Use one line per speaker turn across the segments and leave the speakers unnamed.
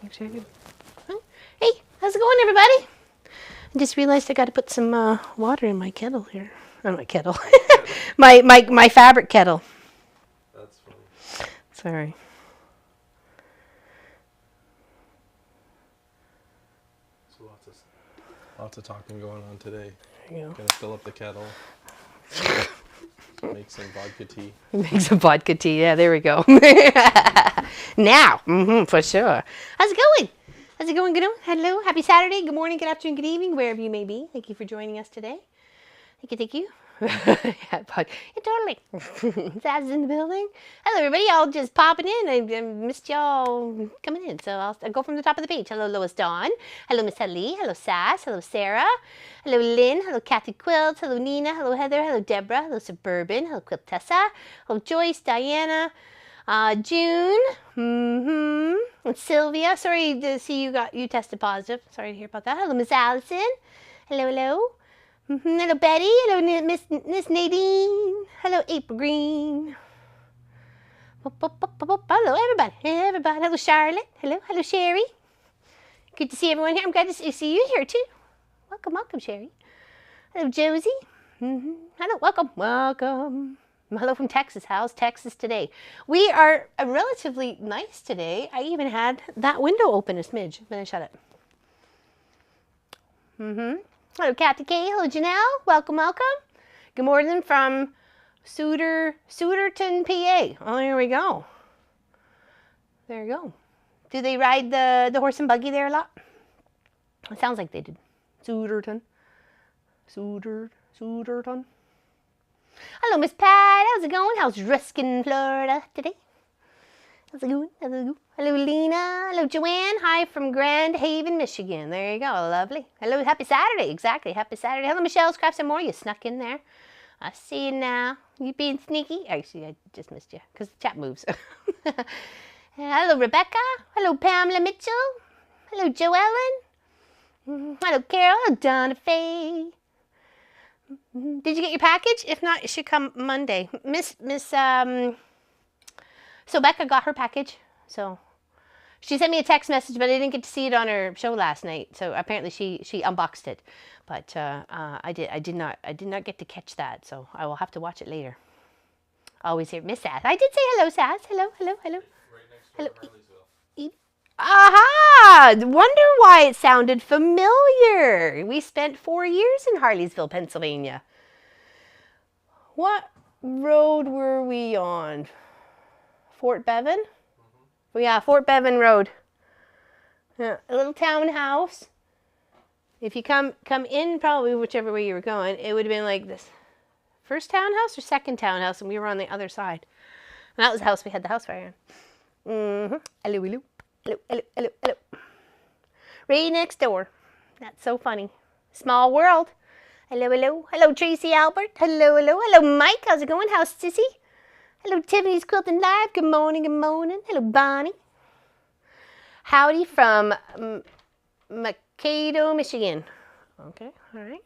Actually, hey, how's it going, everybody? I just realized I got to put some water in my kettle here. Oh, my kettle. my fabric kettle.
That's funny.
Sorry.
So lots of talking going on today.
There you go.
Gonna fill up the kettle. Make some vodka tea.
Make some vodka tea. Yeah, there we go. Now, for sure. How's it going? How's it going? Good. Hello. Happy Saturday. Good morning, good afternoon, good evening, wherever you may be. Thank you for joining us today. Thank you. Yeah, totally. Zaz is in the building. Hello, everybody. Y'all just popping in. I missed y'all coming in, so I'll go from the top of the page. Hello, Lois Dawn. Hello, Miss Helly. Hello, Sass. Hello, Sarah. Hello, Lynn. Hello, Kathy Quilt. Hello, Nina. Hello, Heather. Hello, Deborah. Hello, Suburban. Hello, Quiltessa. Hello, Joyce. Diana. June. And Sylvia. Sorry to see you tested positive. Sorry to hear about that. Hello, Miss Allison. Hello. Hello, Betty. Hello, Miss Nadine. Hello, April Green. Hello, everybody. Hello, Charlotte. Hello, Sherry. Good to see everyone here. I'm glad to see you here, too. Welcome, Sherry. Hello, Josie. Hello, welcome. Hello from Texas. How's Texas today? We are relatively nice today. I even had that window open a smidge. Then I shut it. Hello, Kathy K. Hello, Janelle. Welcome. Good morning from Suderton, PA. Oh, there we go. There you go. Do they ride the horse and buggy there a lot? It sounds like they did. Suderton. Hello, Miss Pat. How's it going? How's Ruskin, Florida today? How's it going? Hello, Lena. Hello, Joanne. Hi from Grand Haven, Michigan. There you go. Lovely. Hello, happy Saturday. Exactly. Happy Saturday. Hello, Michelle's Crafts and More. You snuck in there. I see you now. You being sneaky? Actually, I just missed you because the chat moves. Hello, Rebecca. Hello, Pamela Mitchell. Hello, Joellen. Hello, Carol. Hello, Donna Faye. Did you get your package? If not, it should come Monday. So Becca got her package. So she sent me a text message, but I didn't get to see it on her show last night. So apparently she unboxed it, but I did not get to catch that. So I will have to watch it later. Always hear Miss Sass. I did say hello, Sass. Hello.
Right next door to Harleysville.
Aha! Wonder why it sounded familiar. We spent 4 years in Harleysville, Pennsylvania. What road were we on? Fort Bevan? Yeah, Fort Bevan Road. Yeah, a little townhouse. If you come in, probably whichever way you were going, it would have been like this. First townhouse or second townhouse, and we were on the other side. And that was the house we had the house fire in. Hello. Right next door. That's so funny. Small world. Hello. Hello, Tracy Albert. Hello, Mike. How's it going? How's Sissy? Hello, Tiffany's Quilting Live. Good morning. Hello, Bonnie. Howdy from Mankato, Michigan. Okay, all right.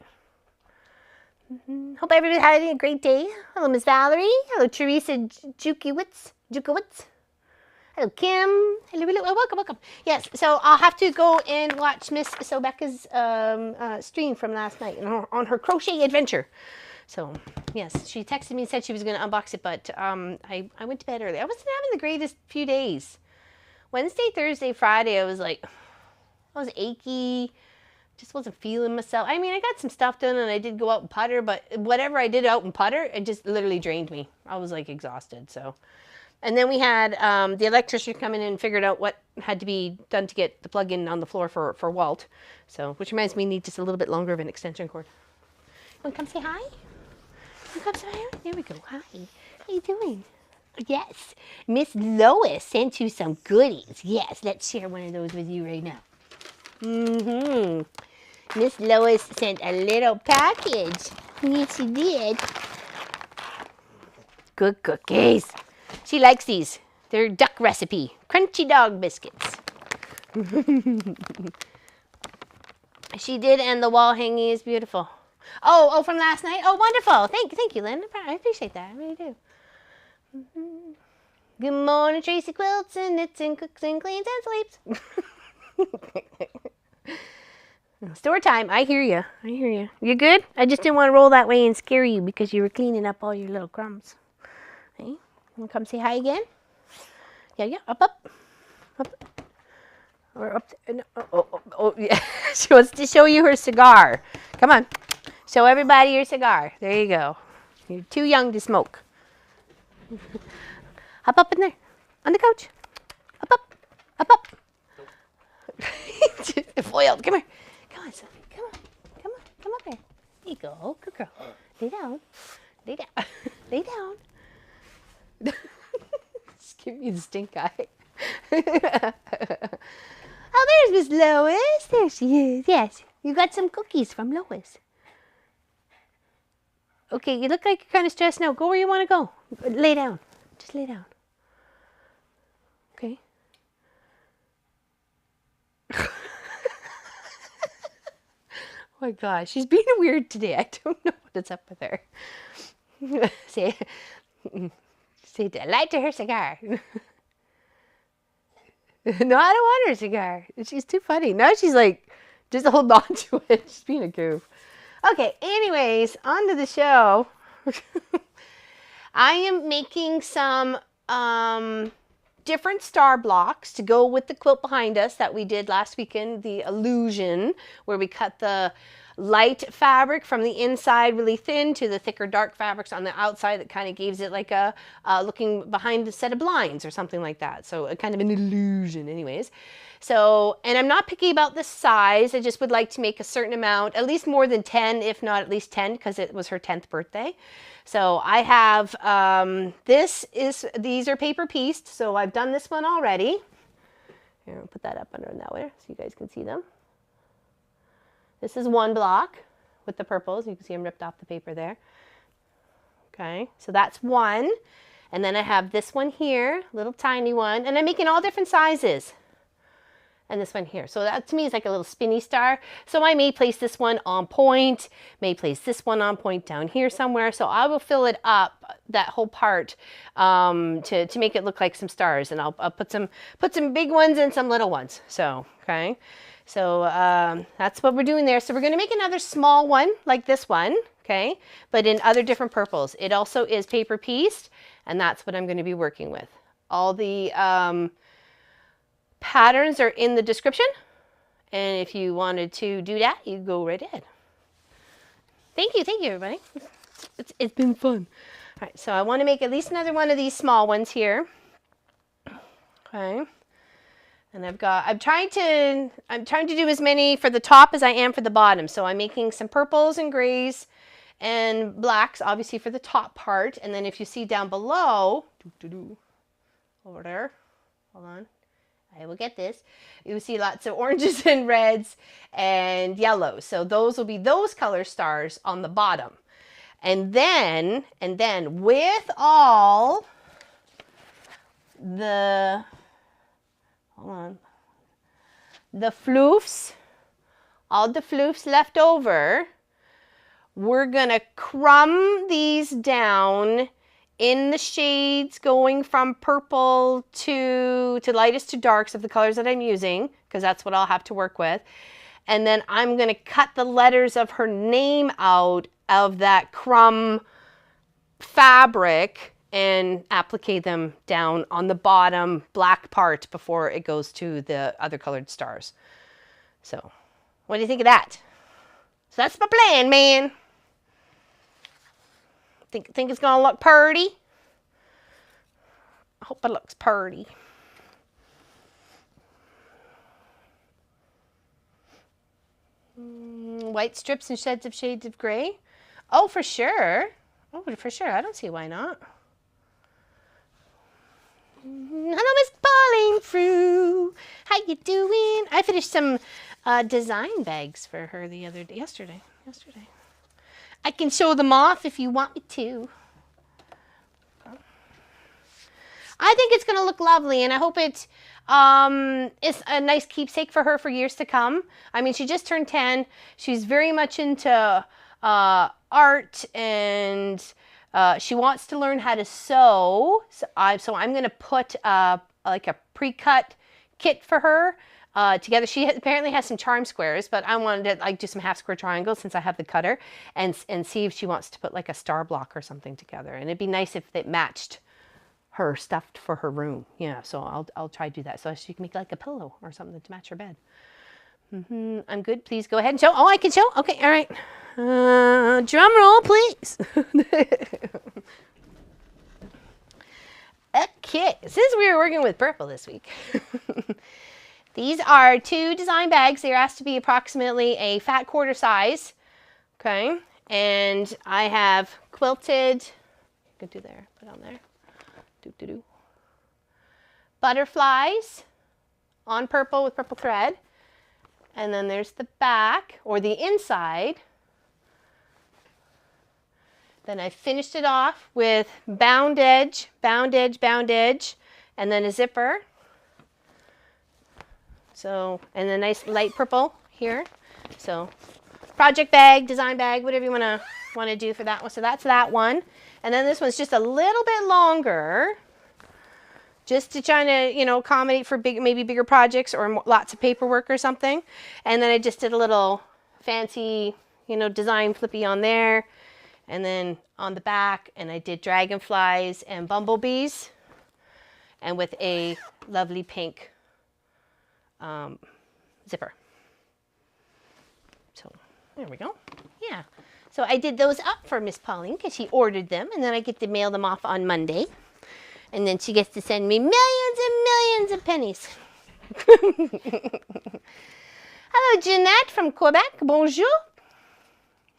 Hope everybody had a great day. Hello, Miss Valerie. Hello, Teresa Jukowitz. Hello, Kim. Hello. Welcome. Yes, so I'll have to go and watch Miss Sobecca's stream from last night on her crochet adventure. So, yes, she texted me and said she was going to unbox it, but I went to bed early. I wasn't having the greatest few days. Wednesday, Thursday, Friday, I was achy. Just wasn't feeling myself. I mean, I got some stuff done and I did go out and putter, but whatever I did out and putter, it just literally drained me. I was exhausted, so. And then we had the electrician come in and figured out what had to be done to get the plug-in on the floor for Walt. So, which reminds me, need just a little bit longer of an extension cord. You want to come say hi? You come say hi? There we go. Hi. How you doing? Yes. Miss Lois sent you some goodies. Yes, let's share one of those with you right now. Miss Lois sent a little package. Yes, she did. Good cookies. She likes these. They're duck recipe. Crunchy dog biscuits. She did, and the wall hanging is beautiful. Oh, from last night? Oh, wonderful. Thank you, Lynn. I appreciate that. I really do. Good morning, Tracy Quilts and Knits and Cooks and Cleans and Sleeps. Store time. I hear you. I hear you. You good? I just didn't want to roll that way and scare you because you were cleaning up all your little crumbs. Hey, you want to come say hi again? Yeah, yeah. Up, up. Up. Or up. No, oh, yeah. She wants to show you her cigar. Come on. Show everybody your cigar. There you go. You're too young to smoke. Up in there. On the couch. Up. Up. Foiled. Come here. Come on, Sophie. Come on. Come on. Come up there. There you go. Good girl. Lay down. Lay down. Lay down. Just give me the stink eye. Oh, there's Miss Lois. There she is. Yes. You got some cookies from Lois. Okay, you look like you're kind of stressed now. Go where you want to go. Lay down. Just lay down. Okay. Oh my gosh, she's being weird today. I don't know what's up with her. say light to her cigar. No, I don't want her cigar. She's too funny. Now she's like, just hold on to it. She's being a goof. Okay, anyways, on to the show. I am making some different star blocks to go with the quilt behind us that we did last weekend, the illusion, where we cut the light fabric from the inside really thin to the thicker dark fabrics on the outside that kind of gives it like a looking behind a set of blinds or something like that. So a kind of an illusion anyways. So, and I'm not picky about the size. I just would like to make a certain amount, at least more than 10, if not at least 10, because it was her 10th birthday. So I have, these are paper pieced. So I've done this one already. Here, I'll put that up under that way so you guys can see them. This is one block with the purples. You can see them ripped off the paper there. Okay, so that's one. And then I have this one here, little tiny one. And I'm making all different sizes. And this one here. So that to me is like a little spinny star. So I may place this one on point, may place this one on point down here somewhere. So I will fill it up, that whole part, to make it look like some stars. And I'll put some big ones and some little ones. So, okay. So that's what we're doing there. So we're going to make another small one like this one, okay, but in other different purples. It also is paper pieced, and that's what I'm going to be working with. All the patterns are in the description, and if you wanted to do that, you go right ahead. Thank you everybody. It's been fun. All right, so I want to make at least another one of these small ones here. Okay. And I'm trying to do as many for the top as I am for the bottom. So I'm making some purples and grays and blacks, obviously for the top part. And then if you see down below, over there, hold on, I will get this. You will see lots of oranges and reds and yellows. So those will be those color stars on the bottom. And then with all the, hold on, the floofs, all the floofs left over, we're gonna crumb these down in the shades going from purple to lightest to darks of the colors that I'm using, because that's what I'll have to work with. And then I'm gonna cut the letters of her name out of that crumb fabric and applique them down on the bottom black part before it goes to the other colored stars. So, what do you think of that? So that's my plan, man. Think it's gonna look pretty? I hope it looks pretty. White strips and shades of gray. Oh, for sure. Oh, for sure. I don't see why not. Hello, Miss Pauline Frew. How you doing? I finished some design bags for her yesterday. I can show them off if you want me to. I think it's going to look lovely, and I hope it is a nice keepsake for her for years to come. I mean, she just turned 10. She's very much into art, and she wants to learn how to sew. So I'm going to put like a pre-cut kit for her together. She apparently has some charm squares, but I wanted to like do some half square triangles since I have the cutter, and see if she wants to put like a star block or something together. And it'd be nice if it matched her stuff for her room. Yeah, so I'll try to do that so she can make like a pillow or something to match her bed. I'm good. Please go ahead and show. Oh, I can show. Okay, all right. Drum roll, please. Okay, since we were working with purple this week, these are 2 design bags. They're asked to be approximately a fat quarter size. Okay, and I have quilted. Go do there. Put on there. Do. Butterflies on purple with purple thread. And then there's the back, or the inside. Then I finished it off with bound edge, bound edge, bound edge, and then a zipper. So, and a nice light purple here. So, project bag, design bag, whatever you want to do for that one. So that's that one. And then this one's just a little bit longer, just to try to, you know, accommodate for maybe bigger projects or lots of paperwork or something. And then I just did a little fancy, you know, design flippy on there. And then on the back, and I did dragonflies and bumblebees, and with a lovely pink zipper. So there we go. Yeah. So I did those up for Miss Pauline because she ordered them, and then I get to mail them off on Monday. And then she gets to send me millions and millions of pennies. Hello, Jeanette from Quebec. Bonjour.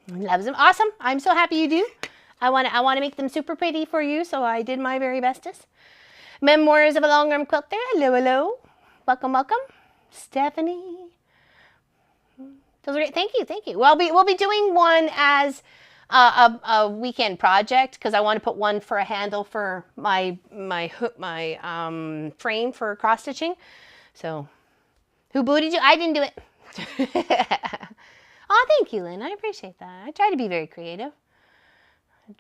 Loves them. Awesome. I'm so happy you do. I want to make them super pretty for you, so I did my very bestest. Memoirs of a Long-Arm Quilter. Hello, hello. Welcome, welcome. Stephanie. Those are great. Thank you, thank you. Well, we'll be doing one as a weekend project because I want to put one for a handle for my frame for cross stitching. So, who booted you? I didn't do it. Oh, thank you, Lynn. I appreciate that. I try to be very creative. I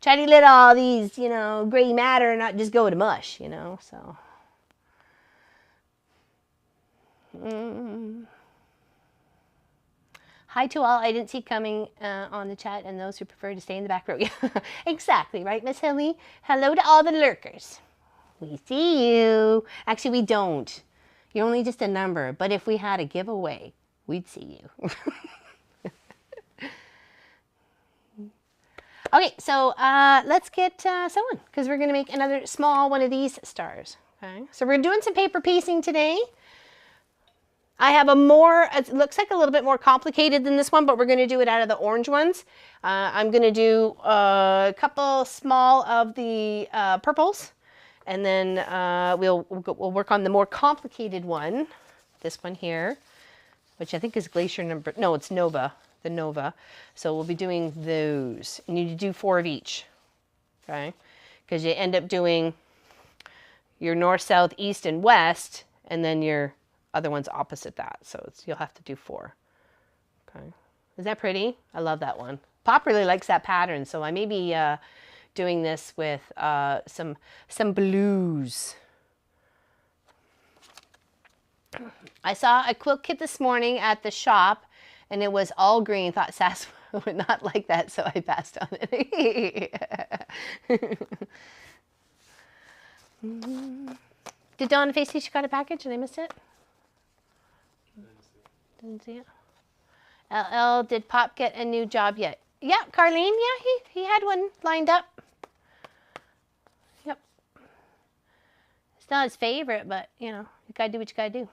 try to let all these, you know, gray matter not just go to mush, you know. So. Hi to all I didn't see coming on the chat and those who prefer to stay in the back row. Yeah, exactly, right, Miss Hilly? Hello to all the lurkers. We see you. Actually, we don't. You're only just a number, but if we had a giveaway, we'd see you. Okay, so let's get sewing because we're going to make another small one of these stars. Okay, so we're doing some paper piecing today. I have it looks like a little bit more complicated than this one, but we're going to do it out of the orange ones. I'm going to do a couple small of the purples, and then we'll work on the more complicated one, this one here, which I think is glacier number, no, it's Nova, the Nova. So we'll be doing those, and you do 4 of each, okay? Because you end up doing your north, south, east, and west, and then your other one's opposite that, so you'll have to do 4. Okay, is that pretty? I love that one. Pop really likes that pattern, so I may be doing this with some blues. I saw a quilt kit this morning at the shop, and it was all green. Thought Sass would not like that, so I passed on it. Did Dawn Face say she got a package and I missed it? Didn't see it. LL, did Pop get a new job yet? Yeah, Carlene, yeah, he had one lined up. Yep. It's not his favorite, but, you know, you gotta do what you gotta do.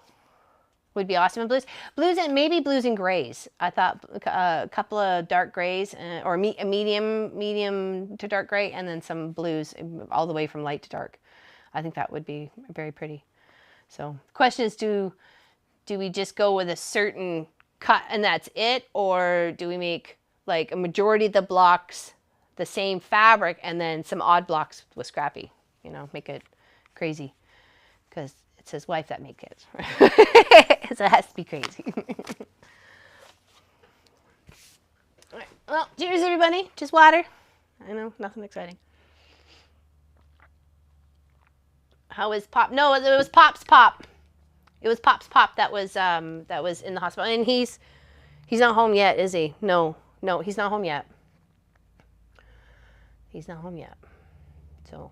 Would be awesome in blues. Blues and maybe blues and grays. I thought a couple of dark grays, or medium to dark gray, and then some blues all the way from light to dark. I think that would be very pretty. So the question is, do we just go with a certain cut and that's it? Or do we make like a majority of the blocks the same fabric and then some odd blocks with scrappy, you know, make it crazy? Because it's his wife that makes it. So it has to be crazy. All right. Well, cheers everybody. Just water. I know, nothing exciting. How is Pop? No, it was Pop's Pop. It was Pop's pop that was in the hospital, and he's not home yet, is he? No, he's not home yet. He's not home yet. So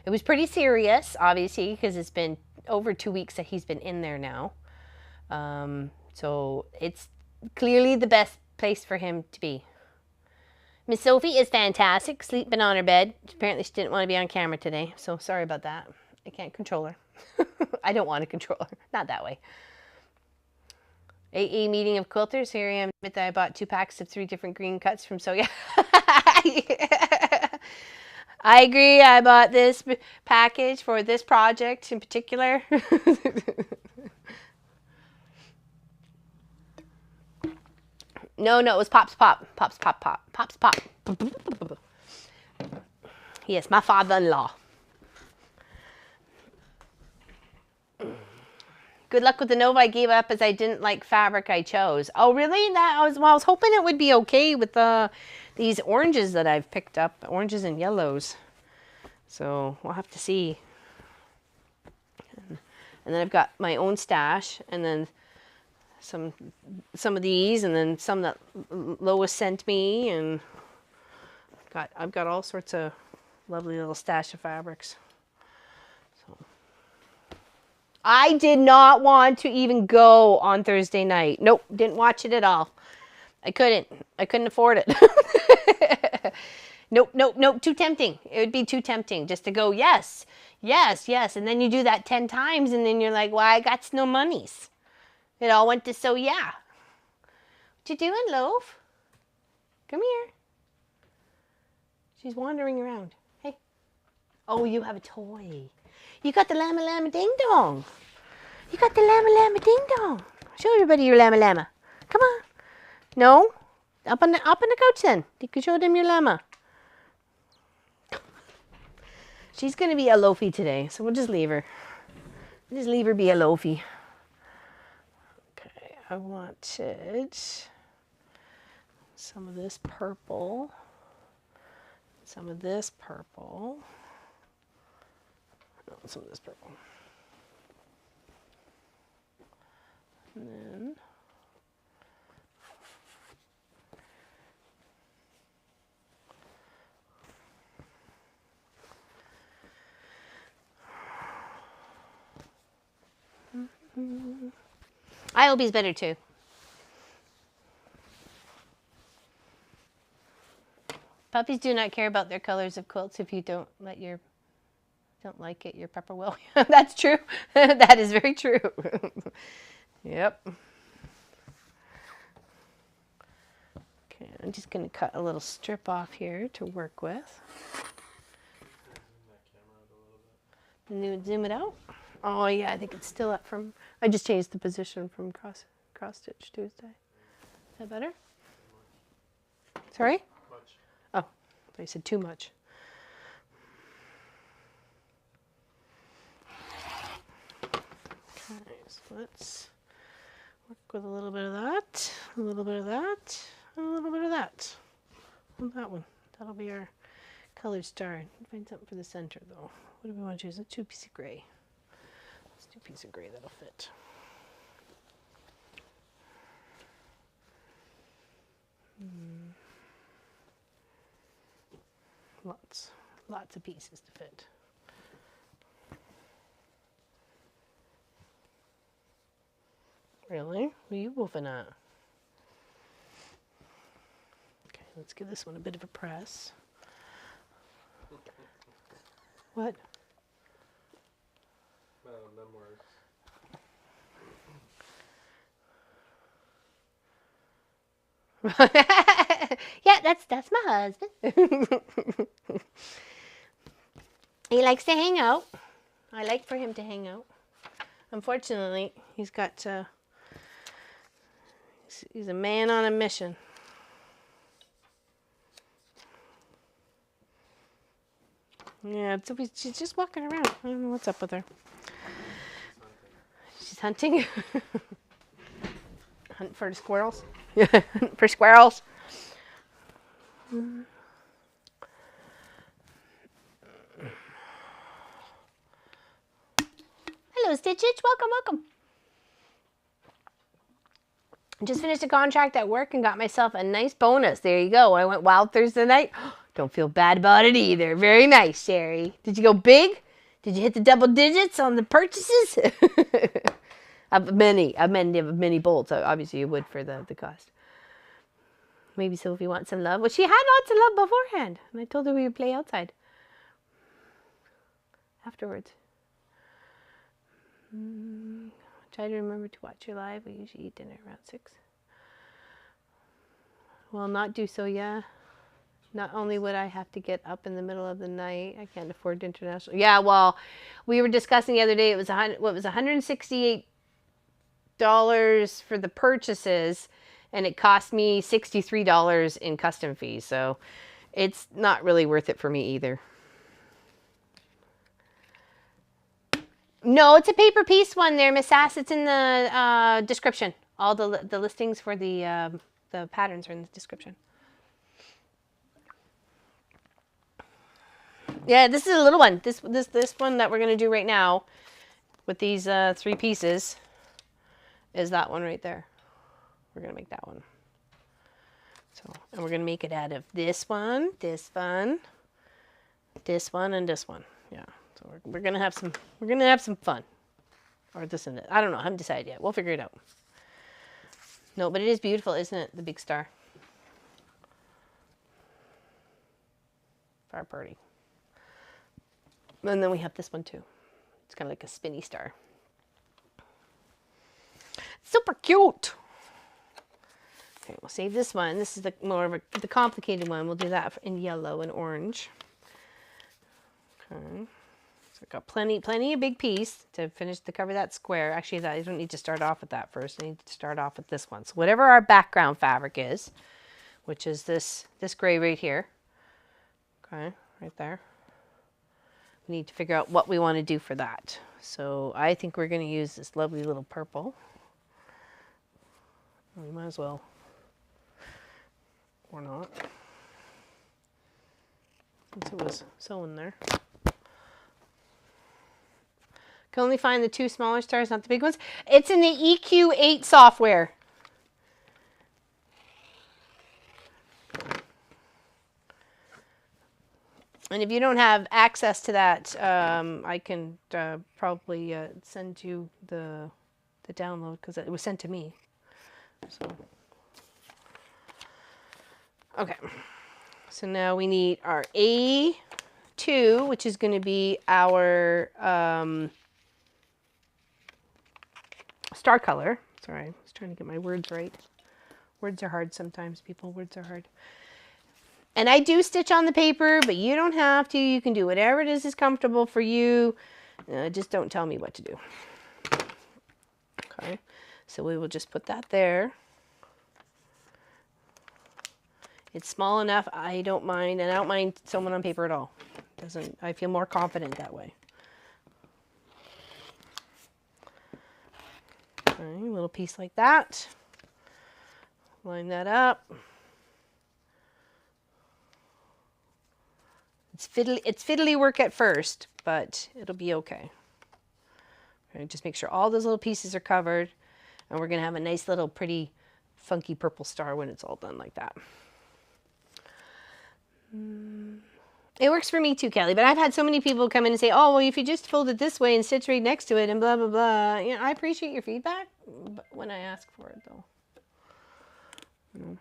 it was pretty serious, obviously, because it's been over 2 weeks that he's been in there now. So it's clearly the best place for him to be. Miss Sophie is fantastic, sleeping on her bed. Apparently she didn't want to be on camera today, so sorry about that. I can't control her. I don't want to control her. Not that way. AA meeting of quilters. Here I am. I bought 2 packs of 3 different green cuts from Soya. I agree. I bought this package for this project in particular. No, it was Pop's pop. Pop's pop. Pop's pop. Yes, my father-in-law. Good luck with the Nova. I gave up as I didn't like fabric I chose. Oh, really? I was hoping it would be okay with these oranges that I've picked up. Oranges and yellows. So we'll have to see. And then I've got my own stash, and then some of these, and then some that Lois sent me, and I've got all sorts of lovely little stash of fabrics. So I did not want to even go on Thursday night. Nope, didn't watch it at all. I couldn't afford it. Nope, too tempting. It would be too tempting just to go, yes, and then you do that 10 times, and then you're like, well, I got no monies. It all went to so yeah. What you doing, Loaf? Come here. She's wandering around. Hey. Oh, you have a toy. You got the llama llama ding dong. You got the llama llama ding dong. Show everybody your llama llama. Come on. No? Up on the couch then. You can show them your llama. She's gonna be a loafy today, so we'll just leave her. Just leave her be a loafy. I wanted some of this purple, some of this purple, some of this purple, and then IOB's better too. Puppies do not care about their colors of quilts if you don't like it, your pepper will. That's true. That is very true. Yep. Okay, I'm just going to cut a little strip off here to work with. Zoom it out. Oh yeah, I think it's still up from. I just changed the position from cross stitch Tuesday. Is that better? Sorry?
Much.
Oh, I said too much. Okay, so let's work with a little bit of that, a little bit of that, and a little bit of that. And that one. That'll be our colored star. Find something for the center though. What do we want to choose? A 2-piece of gray. Let's do a piece of gray that'll fit. Lots of pieces to fit. Really? What are you woofing at? Okay, let's give this one a bit of a press. What?
Memoirs.
Yeah, that's my husband. He likes to hang out. I like for him to hang out. Unfortunately, he's a man on a mission. Yeah, so she's just walking around. I don't know what's up with her. She's hunting. Hunt for the squirrels. Hunt for squirrels. Hello, Stitchage. Welcome. Just finished a contract at work and got myself a nice bonus. There you go. I went wild Thursday night. Don't feel bad about it either. Very nice, Sherry. Did you go big? Did you hit the double digits on the purchases? Of many bolts. Obviously, you would for the cost. Maybe Sophie wants some love. Well, she had lots of love beforehand. And I told her we would play outside afterwards. Try to remember to watch your live. We usually eat dinner around 6. Well, not do so, yeah. Not only would I have to get up in the middle of the night, I can't afford international. Yeah, well, we were discussing the other day. It was $168 for the purchases, and it cost me $63 in custom fees. So it's not really worth it for me either. No, it's a paper piece one there, Miss Sass. It's in the description. All the listings for the patterns are in the description. Yeah, this is a little one. This one that we're gonna do right now, with these 3 pieces, is that one right there. We're gonna make that one. So, and we're gonna make it out of this one, this one, this one, and this one. Yeah. So we're gonna have some fun, or this and that. I don't know. I haven't decided yet. We'll figure it out. No, but it is beautiful, isn't it? The big star. For our party. And then we have this one too. It's kind of like a spinny star. Super cute. Okay, we'll save this one. This is the more of the complicated one. We'll do that in yellow and orange. Okay. So I've got plenty of big piece to finish to cover that square. Actually, I don't need to start off with that first. I need to start off with this one. So whatever our background fabric is, which is this gray right here. Okay, right there. We need to figure out what we want to do for that. So I think we're going to use this lovely little purple. We might as well, or not. Since it was sewn there. Can only find the 2 smaller stars, not the big ones. It's in the EQ8 software. And if you don't have access to that, I can probably send you the download, because it was sent to me. So, okay. So now we need our A2, which is going to be our star color. Sorry, I was trying to get my words right. Words are hard sometimes, people. Words are hard. And I do stitch on the paper, but you don't have to. You can do whatever it is comfortable for you. Just don't tell me what to do. Okay, so we will just put that there. It's small enough, I don't mind, and I don't mind sewing on paper at all. I feel more confident that way. Okay, a little piece like that. Line that up. It's fiddly work at first, but it'll be okay. Okay, just make sure all those little pieces are covered, and we're gonna have a nice little pretty funky purple star when it's all done like that. It works for me too, Kelly, but I've had so many people come in and say, oh, well, if you just fold it this way and stitch right next to it and blah, blah, blah. You know, I appreciate your feedback, but when I ask for it, though. You know.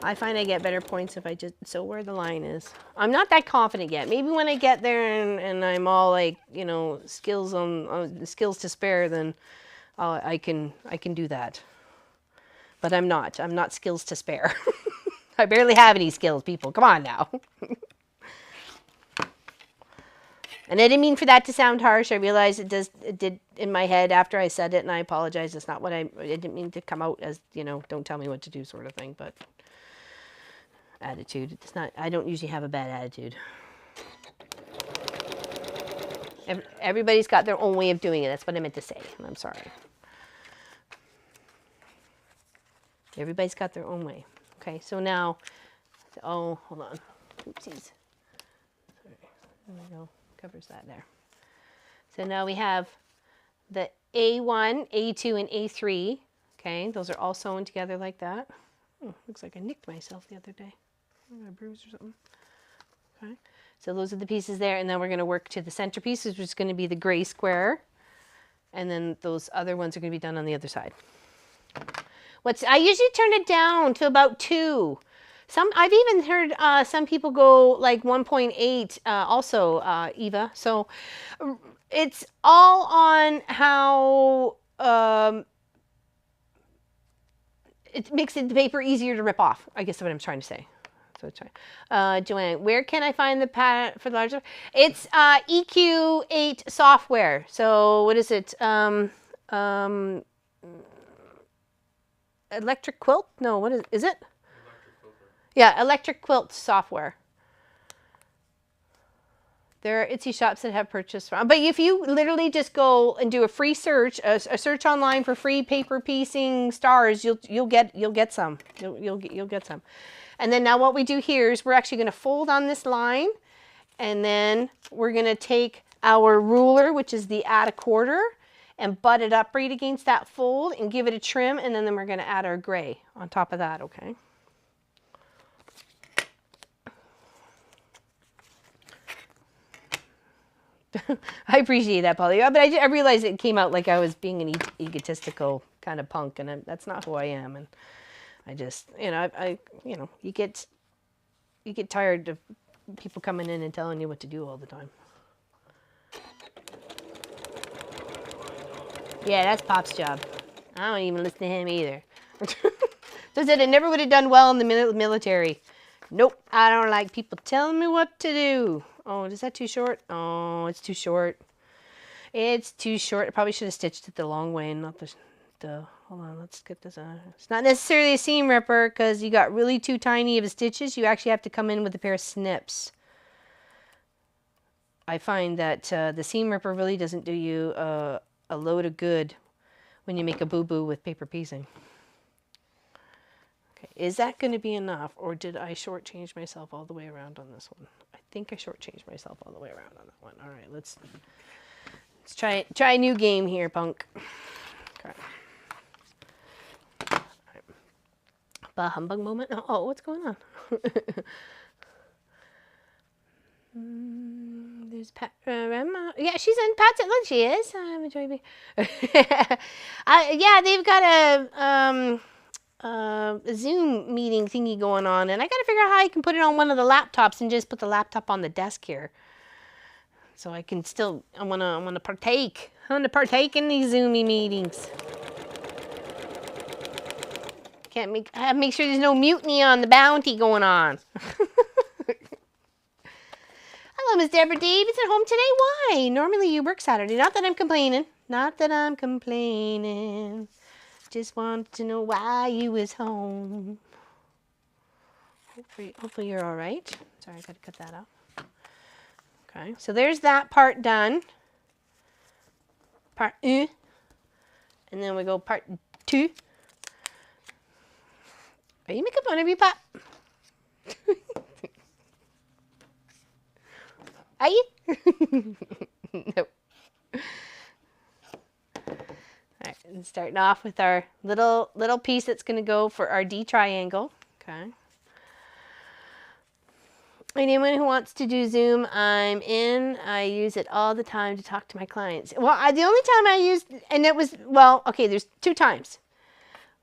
I find I get better points if I just sew where the line is. I'm not that confident yet. Maybe when I get there and I'm all like, you know, skills to spare, then I can do that. But I'm not. I'm not skills to spare. I barely have any skills, people. Come on now. And I didn't mean for that to sound harsh. I realized it did in my head after I said it, and I apologize. It's not what I didn't mean to come out as, you know, don't tell me what to do sort of thing, but attitude. It's not, I don't usually have a bad attitude. Everybody's got their own way of doing it. That's what I meant to say, and I'm sorry. Everybody's got their own way. Okay, so now, oh, hold on. Oopsies. Sorry. There we go. Covers that there. So now we have the A1, A2, and A3. Okay, those are all sewn together like that. Oh, looks like I nicked myself the other day. I got a bruise or something. Okay, so those are the pieces there, and then we're going to work to the centerpiece, which is going to be the gray square, and then those other ones are going to be done on the other side. I usually turn it down to about 2. I've even heard some people go like 1.8 also, Eva. So it's all on how it makes the paper easier to rip off. I guess that's what I'm trying to say. So Joanne, where can I find the pattern for the larger? It's EQ8 software. So what is it? Electric Quilt? No, what is it?
Electric filter.
Yeah, Electric Quilt software. There are Etsy shops that have purchased from, but if you literally just go and do a free search, a search online for free paper piecing stars, you'll get some. You'll get some. And then now what we do here is we're actually going to fold on this line, and then we're going to take our ruler, which is the add a quarter, and butt it up right against that fold and give it a trim, and then we're going to add our gray on top of that, okay? I appreciate that, Polly. But I realized it came out like I was being an egotistical kind of punk, and that's not who I am. And I just, you get tired of people coming in and telling you what to do all the time. Yeah, that's Pop's job. I don't even listen to him either. So said I never would have done well in the military. Nope, I don't like people telling me what to do. Oh, is that too short? Oh, it's too short. It's too short. I probably should have stitched it the long way and not the hold on, let's get this on. It's not necessarily a seam ripper because you got really too tiny of stitches. You actually have to come in with a pair of snips. I find that the seam ripper really doesn't do you a load of good when you make a boo-boo with paper piecing. Okay, is that going to be enough, or did I shortchange myself all the way around on this one? I think I shortchanged myself all the way around on that one. All right, let's try a new game here, punk. Okay. All right. Bah humbug moment. Oh, what's going on? There's Pat. Yeah, she's in Pat's at lunch. She is. I'm enjoying me. Yeah, they've got a Zoom meeting thingy going on, and I got to figure out how I can put it on one of the laptops and just put the laptop on the desk here, so I can still. I wanna partake. I wanna partake in these Zoomy meetings. Can't make sure there's no mutiny on the bounty going on. Hello, Miss Deborah Davidson, home today? Why? Normally you work Saturday. Not that I'm complaining. Not that I'm complaining. Just want to know why you was home. Hopefully you're all right. Sorry, I got to cut that off. Okay, so there's that part done. Part 1. And then we go part 2. Are you making fun of me, Pop? Are you? Nope. All right, and starting off with our little piece that's going to go for our D triangle. Okay. Anyone who wants to do Zoom, I'm in. I use it all the time to talk to my clients. Well, the only time I used, and it was, well, okay, there's 2 times.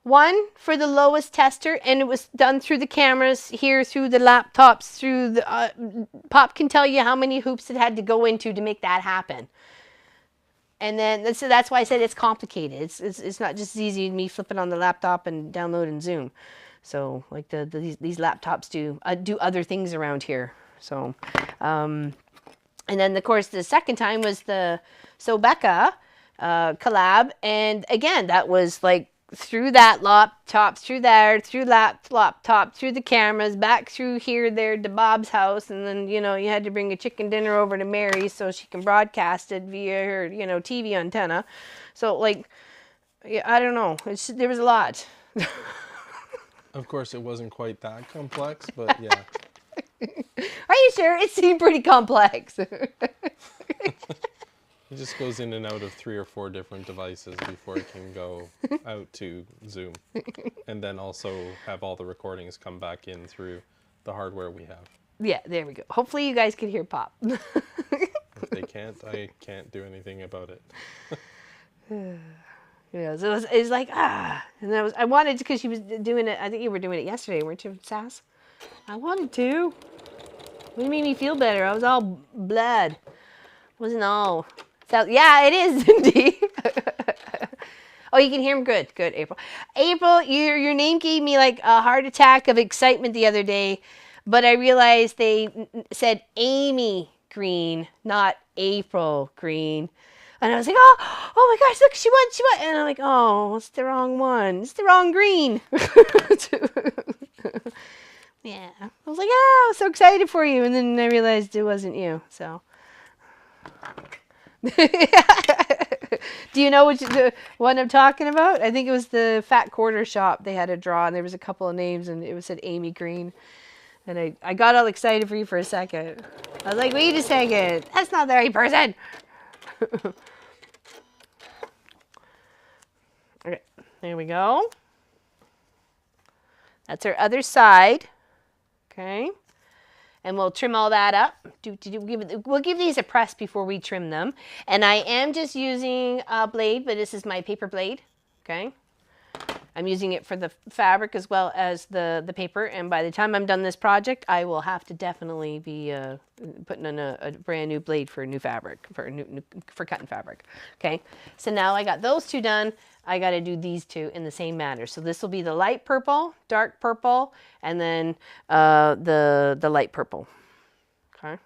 One for the lowest tester, and it was done through the cameras here, through the laptops, through the Pop can tell you how many hoops it had to go into to make that happen. And then so that's why I said it's complicated. It's not just as easy as me flipping on the laptop and downloading Zoom. So like these laptops do other things around here. So and then of course the second time was the Sobeka collab, and again that was like through that laptop, through there, through laptop, through the cameras, back through here, there to Bob's house, and then, you had to bring a chicken dinner over to Mary so she can broadcast it via her, TV antenna. So, like, yeah, I don't know. There was a lot.
Of course, it wasn't quite that complex, but yeah.
Are you sure? It seemed pretty complex.
He just goes in and out of 3 or 4 different devices before he can go out to Zoom. And then also have all the recordings come back in through the hardware we have.
Yeah, there we go. Hopefully you guys can hear Pop.
If they can't, I can't do anything about it.
Yeah, so it was like, and I wanted to, because she was doing it, I think you were doing it yesterday, weren't you, Sass? I wanted to. It made me feel better. I was all blood. Wasn't all. So, yeah, it is, Cindy. Oh, you can hear him? Good, good, April. April, your name gave me like a heart attack of excitement the other day, but I realized they said Amy Green, not April Green. And I was like, oh my gosh, look, she won. And I'm like, oh, it's the wrong one. It's the wrong green. Yeah. I was like, oh, I was so excited for you. And then I realized it wasn't you, so. Do you know the one I'm talking about? I think it was the Fat Quarter Shop. They had a draw, and there was a couple of names, and it said Amy Green. And I got all excited for you for a second. I was like, wait a second. That's not the right person. Okay, there we go. That's our other side. Okay. And we'll trim all that up. We'll give these a press before we trim them. And I am just using a blade, but this is my paper blade. Okay. I'm using it for the fabric as well as the paper. And by the time I'm done this project, I will have to definitely be putting in a brand new blade for new fabric, for cutting fabric. Okay. So now I got those two done. I got to do these two in the same manner. So this will be the light purple, dark purple, and then the light purple. Okay.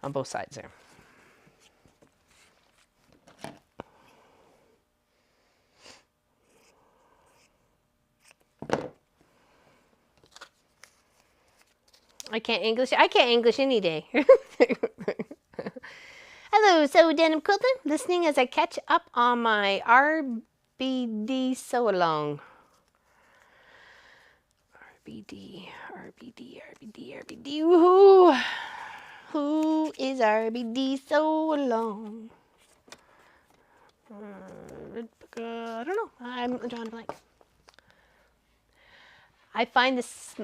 On both sides there. I can't English. I can't English any day. Hello, so Denim Quilting, listening as I catch up on my RBD sew along. RBD. Woohoo! Who is RBD sew along? I don't know. I'm drawing a blank. I find this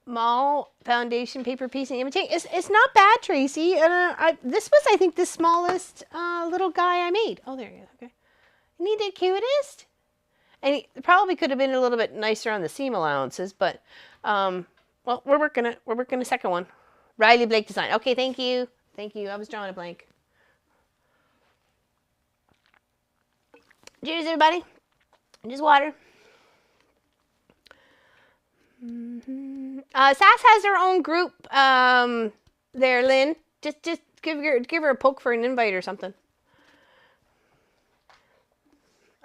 small foundation paper piece and imitate. It's not bad, Tracy. This was, I think, the smallest little guy I made. Oh, there you go. Okay. Isn't he the cutest? And he probably could have been a little bit nicer on the seam allowances, but well, we're working a second one. Riley Blake Design. Okay, thank you. Thank you. I was drawing a blank. Cheers, everybody. Just water. Sass has her own group there, Lynn. Just give her a poke for an invite or something.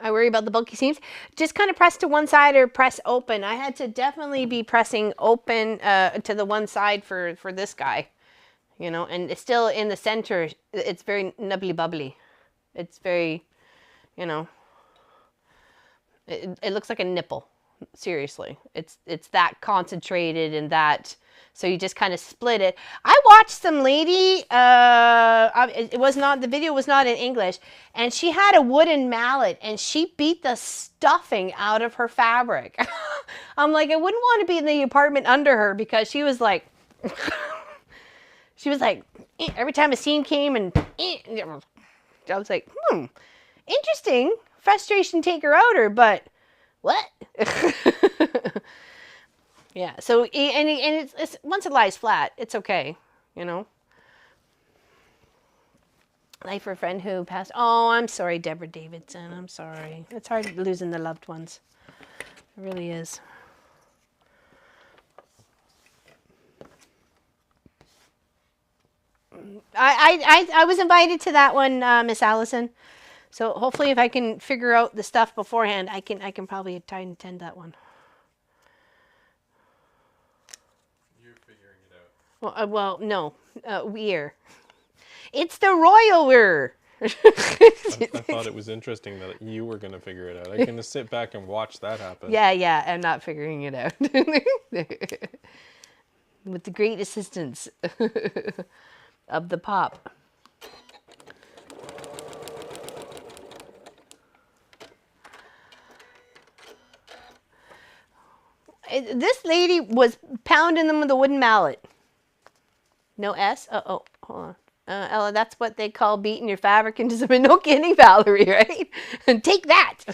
I worry about the bulky seams. Just kind of press to one side or press open. I had to definitely be pressing open to the one side for this guy, you know, and it's still in the center. It's very nubbly bubbly. It's very, you know, it looks like a nipple. Seriously, it's that concentrated and that, so you just kind of split it. I watched some lady, it was not, the video was not in English, and she had a wooden mallet and she beat the stuffing out of her fabric. I'm like, I wouldn't want to be in the apartment under her, because she was like every time a seam came, and I was like, interesting, frustration taker outer, but what? Yeah, so, and it's once it lies flat, it's okay, you know. Life for a friend who passed. Oh, I'm sorry, Deborah Davidson. I'm sorry. It's hard losing the loved ones. It really is. I was invited to that one, Miss Allison. So hopefully, if I can figure out the stuff beforehand, I can probably try and attend that one.
You're figuring it out.
Well, no, we're. It's the royal we're.
I thought it was interesting that you were going to figure it out. I'm going to sit back and watch that happen.
Yeah, I'm not figuring it out. With the great assistance of the pop. This lady was pounding them with a wooden mallet. No S? Oh, hold on. Ella, that's what they call beating your fabric into some... No kidding, Valerie, right? And take that.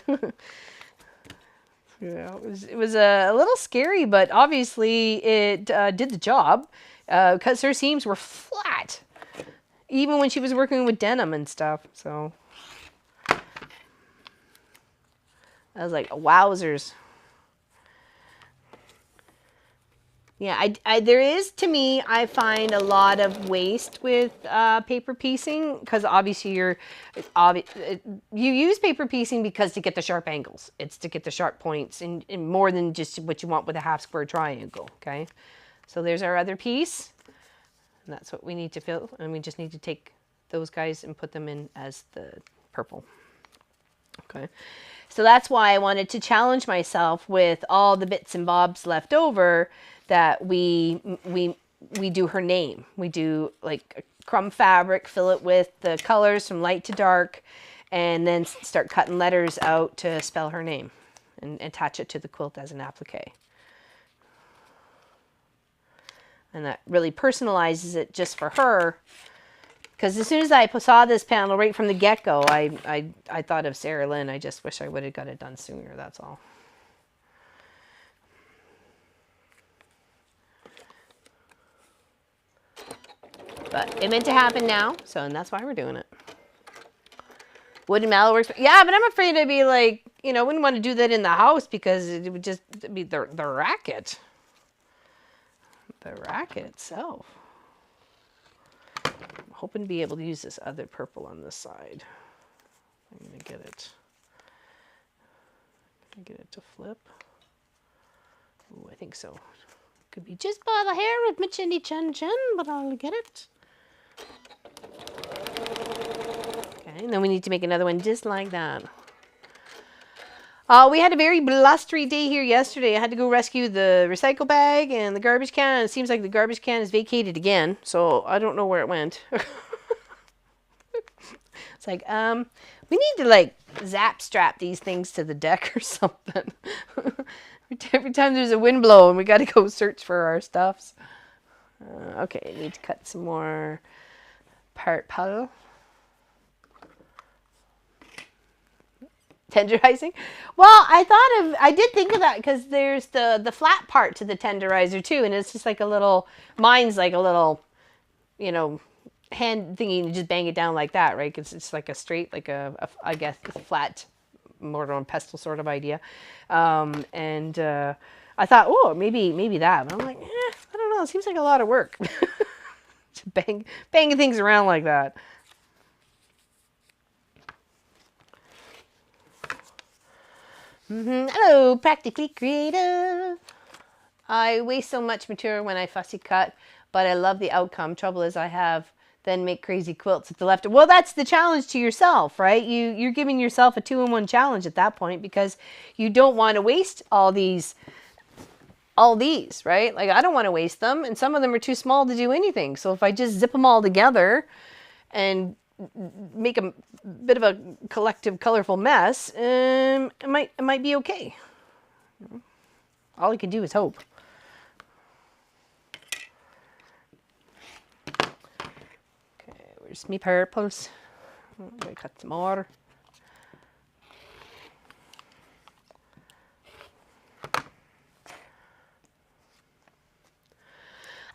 Yeah, it was a little scary, but obviously it did the job because her seams were flat, even when she was working with denim and stuff. So I was like, wowzers. Yeah, there is, to me, I find a lot of waste with paper piecing because obviously you use paper piecing because to get the sharp angles. It's to get the sharp points and more than just what you want with a half square triangle, okay? So there's our other piece. And that's what we need to fill. And we just need to take those guys and put them in as the purple. Okay. So that's why I wanted to challenge myself with all the bits and bobs left over that we do her name. We do like a crumb fabric, fill it with the colors from light to dark, and then start cutting letters out to spell her name and attach it to the quilt as an applique. And that really personalizes it just for her. Because as soon as I saw this panel right from the get-go, I thought of Sarah Lynn. I just wish I would have got it done sooner, that's all. But it meant to happen now, so and that's why we're doing it. Wooden mallet works. Yeah, but I'm afraid I'd be like, you know, I wouldn't want to do that in the house because it would just be the racket. The racket itself. I'm hoping to be able to use this other purple on this side. I'm going to get it. Get it to flip. Ooh, I think so. Could be just by the hair of my chinny chin chin, but I'll get it. Okay, and then we need to make another one just like that. We had a very blustery day here yesterday. I had to go rescue the recycle bag and the garbage can. And it seems like the garbage can is vacated again, so I don't know where it went. It's like, we need to like zap strap these things to the deck or something. Every time there's a wind blow and we got to go search for our stuffs. Okay, I need to cut some more purple. Tenderizing? Well, I did think of that because there's the flat part to the tenderizer too, and it's just like a little, mine's like a little, you know, hand thingy, you just bang it down like that, right? It's like a straight, like I guess, a flat mortar and pestle sort of idea. I thought, oh, maybe that. But I'm like, I don't know. It seems like a lot of work to banging things around like that. Hello, Practically Creative. I waste so much material when I fussy cut, but I love the outcome. Trouble is I have then make crazy quilts at the left. Well, that's the challenge to yourself, right? You're giving yourself a 2-in-1 challenge at that point because you don't want to waste all these, right? Like I don't want to waste them, and some of them are too small to do anything. So if I just zip them all together and make a bit of a collective colorful mess, it might be okay. All I can do is hope. Okay, where's me purples? I'm gonna cut some more.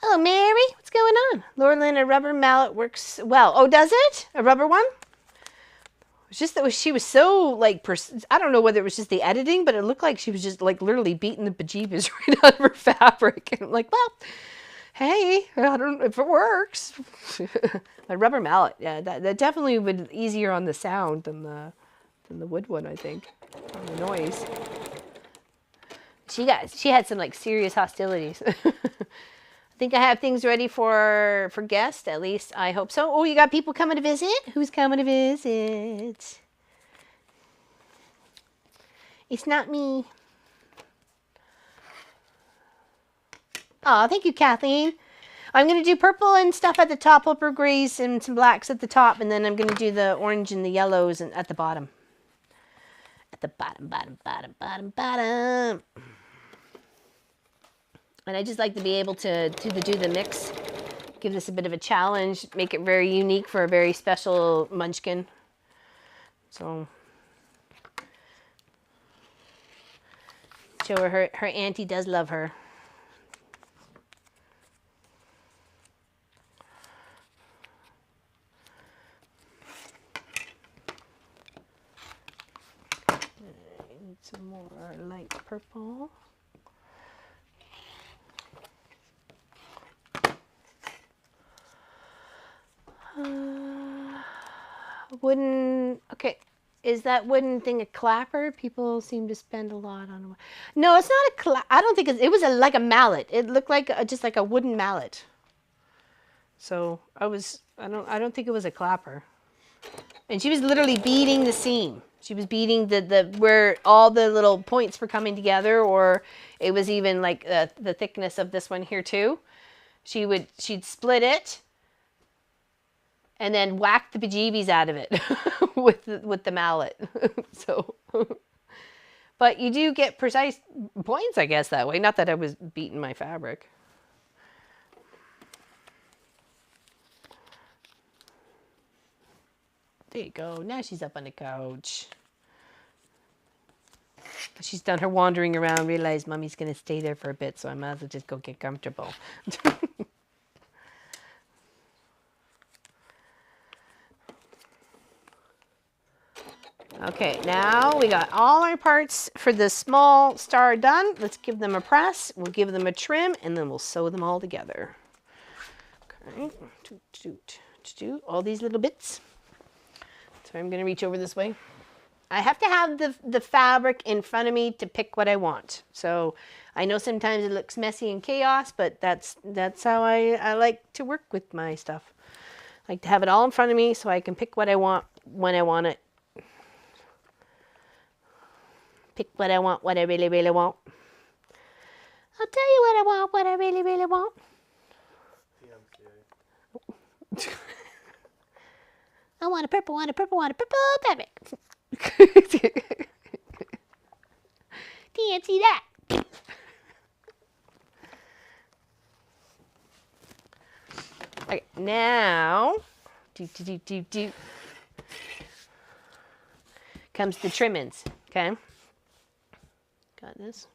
Hello, Mary. What's going on? Laura Lynn, a rubber mallet works well. Oh, does it? A rubber one? It's just that she was so like, I don't know whether it was just the editing, but it looked like she was just like literally beating the bejeebus right out of her fabric. And I'm like, well, hey, I don't know if it works. A rubber mallet, yeah, that definitely would be easier on the sound than the wood one, I think, on the noise. She had some like serious hostilities. I think I have things ready for guests, at least I hope so. Oh, you got people coming to visit? Who's coming to visit? It's not me. Oh, thank you, Kathleen. I'm going to do purple and stuff at the top, upper grays and some blacks at the top, and then I'm going to do the orange and the yellows at the bottom. At the bottom, bottom, bottom, bottom, bottom. And I just like to be able to do the mix. Give this a bit of a challenge. Make it very unique for a very special munchkin. So show her auntie does love her. Need some more light purple. Wooden, okay. Is that wooden thing a clapper? People seem to spend a lot on. No, it's not a clap. I don't think it was like a mallet. It looked like just like a wooden mallet. So I don't think it was a clapper. And she was literally beating the seam. She was beating the where all the little points were coming together, or it was even like the thickness of this one here too. She'd split it and then whack the bejeebies out of it with the mallet. So, but you do get precise points, I guess, that way. Not that I was beating my fabric. There you go. Now she's up on the couch. She's done her wandering around, realized Mommy's going to stay there for a bit, so I might as well just go get comfortable. Okay, now we got all our parts for the small star done. Let's give them a press. We'll give them a trim, and then we'll sew them all together. Okay, all these little bits. So I'm going to reach over this way. I have to have the fabric in front of me to pick what I want. So I know sometimes it looks messy and chaos, but that's how I like to work with my stuff. I like to have it all in front of me so I can pick what I want when I want it. Pick what I want, what I really, really want. I'll tell you what I want, what I really, really want. I want a purple, want a purple, want a purple fabric. Can't see that. Okay, now, comes the trimmings, okay? Got this.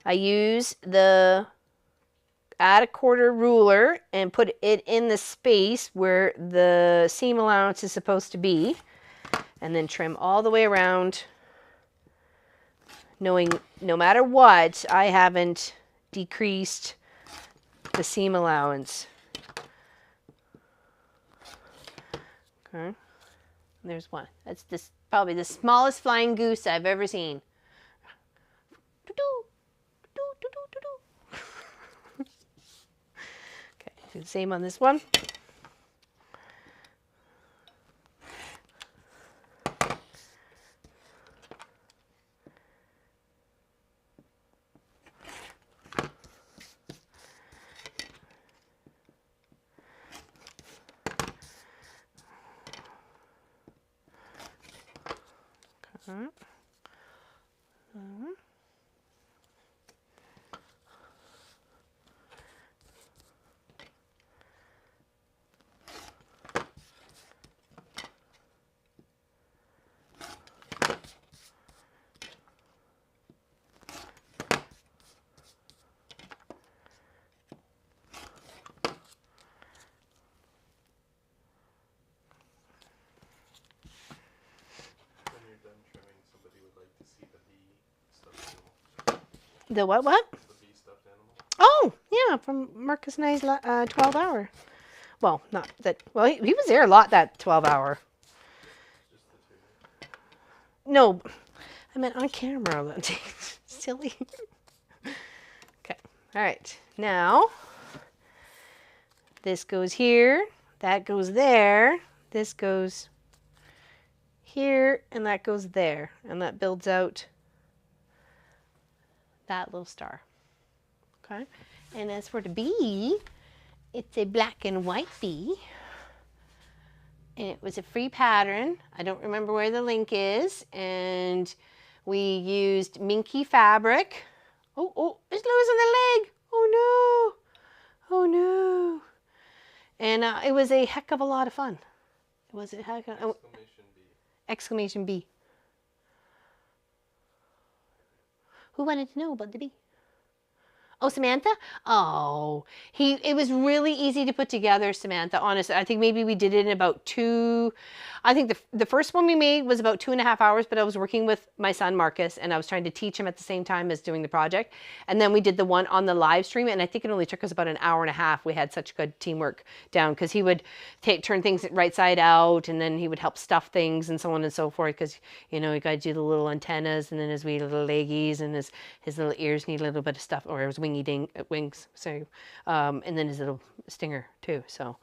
I use the add a quarter ruler and put it in the space where the seam allowance is supposed to be, and then trim all the way around, knowing no matter what, I haven't decreased the seam allowance. Okay, there's one. That's this probably the smallest flying goose I've ever seen. Okay, do the same on this one. The what? The bee stuffed animal. Oh, yeah, from Marcus and I's 12 hour. Well, not that. Well, he was there a lot that 12 hour. Just the two. No, I meant on camera. Silly. Okay. All right. Now, this goes here. That goes there. This goes here, and that goes there, and that builds out that little star. Okay, and as for the bee, it's a black and white bee, and it was a free pattern. I don't remember where the link is, and we used minky fabric Oh, oh, it's losing the leg. Oh no. Oh no. And it was a heck of a lot of fun. It was a heck of
Exclamation B.
exclamation B. Who wanted to know about the bee? Oh, Samantha? Oh, it was really easy to put together, Samantha. Honestly, I think maybe we did it in about I think the first one we made was about 2.5 hours, but I was working with my son, Marcus, and I was trying to teach him at the same time as doing the project. And then we did the one on the live stream, and I think it only took us about an hour and a half. We had such good teamwork down because he would turn things right side out, and then he would help stuff things and so on and so forth because, you know, you got to do the little antennas and then his wee little leggies and his little ears need a little bit of stuff, or his wings. So, and then his little stinger too. So,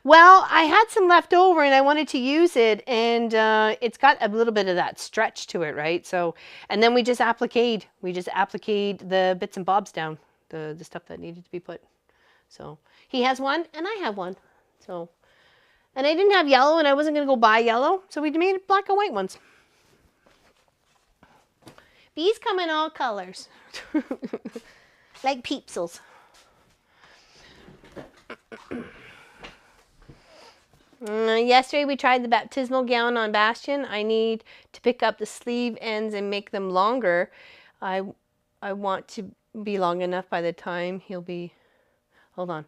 well, I had some left over and I wanted to use it, and it's got a little bit of that stretch to it, right? So, and then we just appliqued the bits and bobs down, the stuff that needed to be put. So he has one and I have one. So, and I didn't have yellow and I wasn't going to go buy yellow, so we made black and white ones. These come in all colors, like peepsels. Yesterday we tried the baptismal gown on Bastion. I need to pick up the sleeve ends and make them longer. I want to be long enough by the time he'll be, hold on.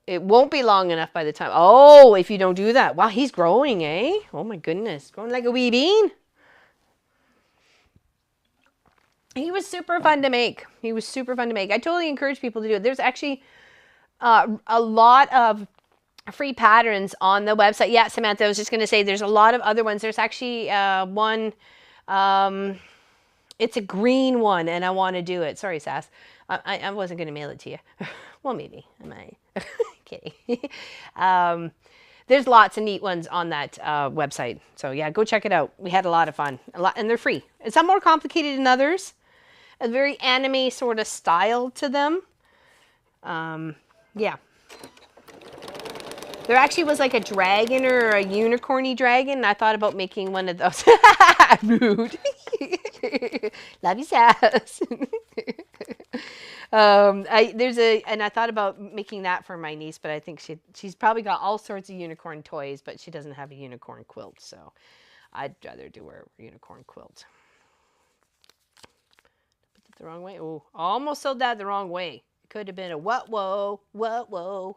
It won't be long enough by the time, oh, if you don't do that. Wow, he's growing, eh? Oh my goodness, growing like a wee bean. He was super fun to make. He was super fun to make. I totally encourage people to do it. There's actually a lot of free patterns on the website. Yeah, Samantha, I was just going to say there's a lot of other ones. There's actually one, it's a green one, and I want to do it. Sorry, Sass. I wasn't going to mail it to you. Well, maybe. I might. Kidding. There's lots of neat ones on that website. So, yeah, go check it out. We had a lot of fun. And they're free. And some more complicated than others. A very anime sort of style to them. Yeah. There actually was like a dragon or a unicorny dragon, and I thought about making one of those. Rude. Love you, Sass. And I thought about making that for my niece, but I think she's probably got all sorts of unicorn toys, but she doesn't have a unicorn quilt, so I'd rather do her unicorn quilt. Put it the wrong way. Oh, almost sewed that the wrong way. It could have been a what, whoa, what, whoa.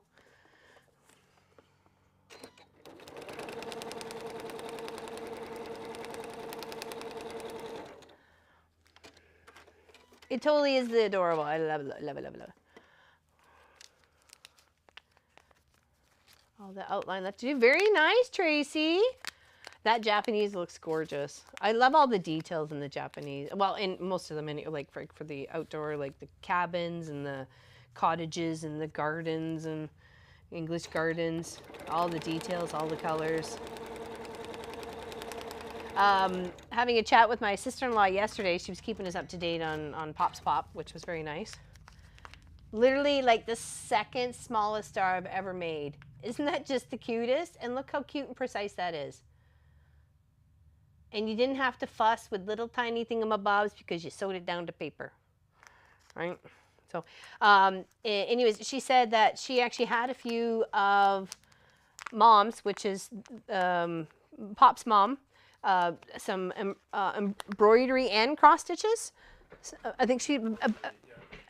It totally is adorable. I love it, love it, love it, love it. Oh, the outline left to do. Very nice, Tracy. That Japanese looks gorgeous. I love all the details in the Japanese. Well, in most of them, like for the outdoor, like the cabins and the cottages and the gardens and English gardens. All the details, all the colors. Having a chat with my sister-in-law yesterday. She was keeping us up to date on Pop's Pop, which was very nice. Literally like the second smallest star I've ever made. Isn't that just the cutest? And look how cute and precise that is. And you didn't have to fuss with little tiny thingamabobs because you sewed it down to paper, right? So anyways, she said that she actually had a few of Mom's, which is Pop's mom, some embroidery and cross stitches. I think she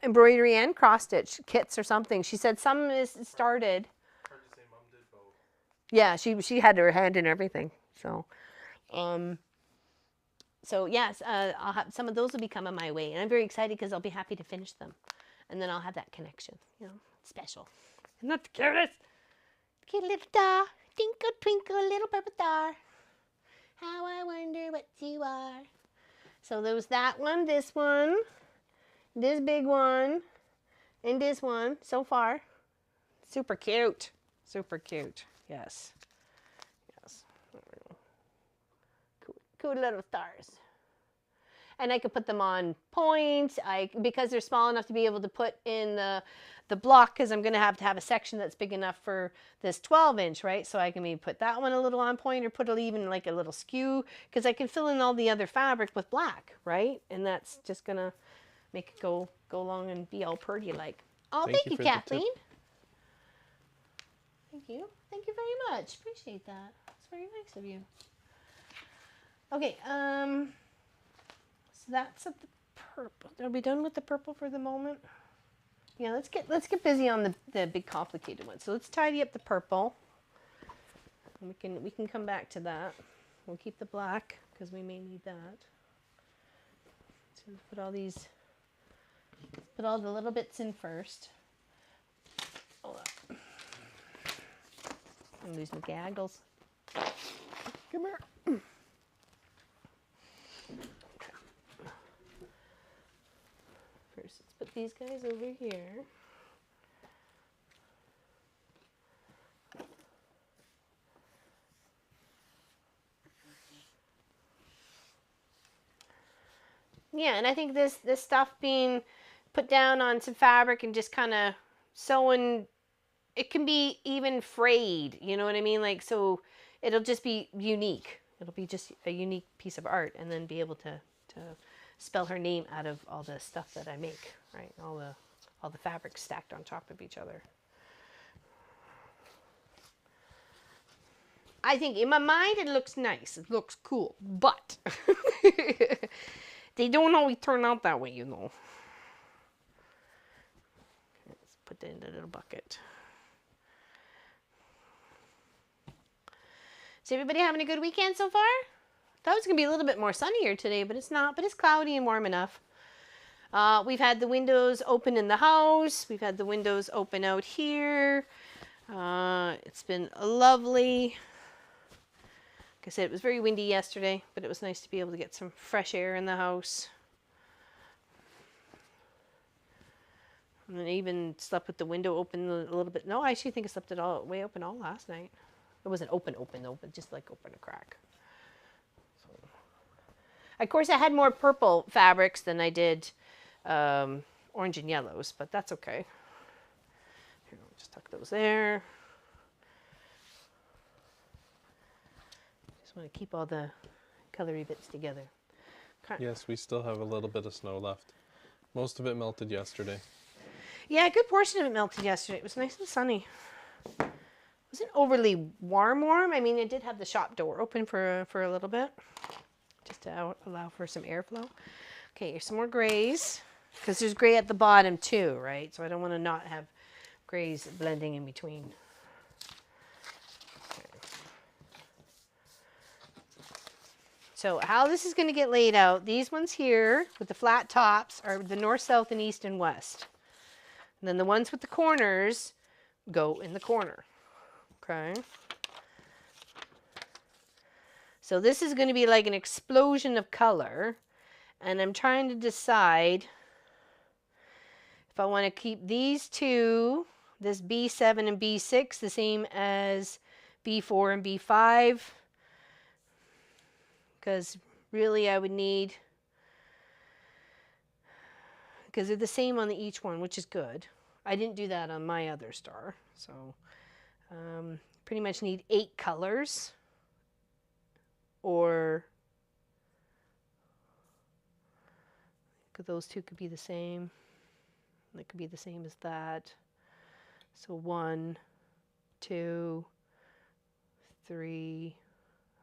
embroidery and cross stitch kits or something. She said some is started.
Hard to say, Mom did both.
Yeah, she had her hand in everything. So, so yes, I'll have some of those will be coming my way, and I'm very excited because I'll be happy to finish them, and then I'll have that connection. You know, special. Isn't that the cutest? Cute little star, twinkle twinkle little purple star. How I wonder what you are. So there was that one, this big one, and this one so far. Super cute. Super cute. Yes. Yes. Cool little stars. And I could put them on points. Because they're small enough to be able to put in the block because I'm going to have a section that's big enough for this 12-inch, right? So I can maybe put that one a little on point or put it even like a little skew because I can fill in all the other fabric with black, right? And that's just going to make it go along and be all pretty like. Oh, thank you,
for the
Kathleen.
tip.
Thank you. Thank you very much. Appreciate that. It's very nice of you. Okay, so that's at the purple. Are we done with the purple for the moment? Yeah, let's get busy on the big complicated one. So let's tidy up the purple. We can come back to that. We'll keep the black because we may need that. So let's put all the little bits in first. Hold on. I'm losing my gaggles. Come here. First, let's put these guys over here. Yeah, and I think this stuff being put down on some fabric and just kind of sewing, it can be even frayed, you know what I mean? Like, so it'll just be unique. It'll be just a unique piece of art, and then be able to spell her name out of all the stuff that I make, right? All the fabrics stacked on top of each other. I think in my mind it looks nice. It looks cool, but they don't always turn out that way, you know. Let's put that in the little bucket. Is everybody having a good weekend so far? Thought it was going to be a little bit more sunnier today, but it's not. But it's cloudy and warm enough. We've had the windows open in the house. We've had the windows open out here. It's been lovely. Like I said, it was very windy yesterday, but it was nice to be able to get some fresh air in the house. And then I even slept with the window open a little bit. No, I actually think I slept it all way open all last night. It wasn't open though, but just like open a crack. So. Of course, I had more purple fabrics than I did orange and yellows, but that's okay. Here, I'll just tuck those there. Just want to keep all the colory bits together. Okay.
Yes, we still have a little bit of snow left. Most of it melted yesterday.
Yeah, a good portion of it melted yesterday. It was nice and sunny. It wasn't overly warm. I mean, it did have the shop door open for a little bit, just to allow for some airflow. Okay, here's some more grays, because there's gray at the bottom too, right? So I don't want to not have grays blending in between. Okay. So how this is going to get laid out, these ones here with the flat tops are the north, south, and east and west. And then the ones with the corners go in the corner. Okay. So this is going to be like an explosion of color. And I'm trying to decide if I want to keep these two, this B7 and B6, the same as B4 and B5. Because really I would need, because they're the same on each one, which is good. I didn't do that on my other star. So pretty much need 8 colors, or those two could be the same. They could be the same as that. So 1, 2, 3,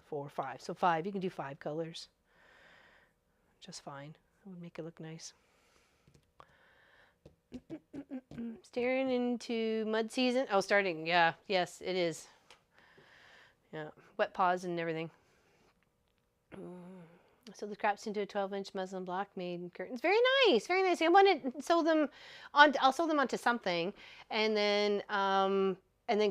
4, 5. So 5. You can do 5 colors. Just fine. It would make it look nice. Staring into mud season. Oh, starting. Yeah. Yes, it is. Yeah. Wet paws and everything. So the scraps into a 12-inch muslin block made curtains. Very nice. Very nice. I want to sew them on. I'll sew them onto something, and then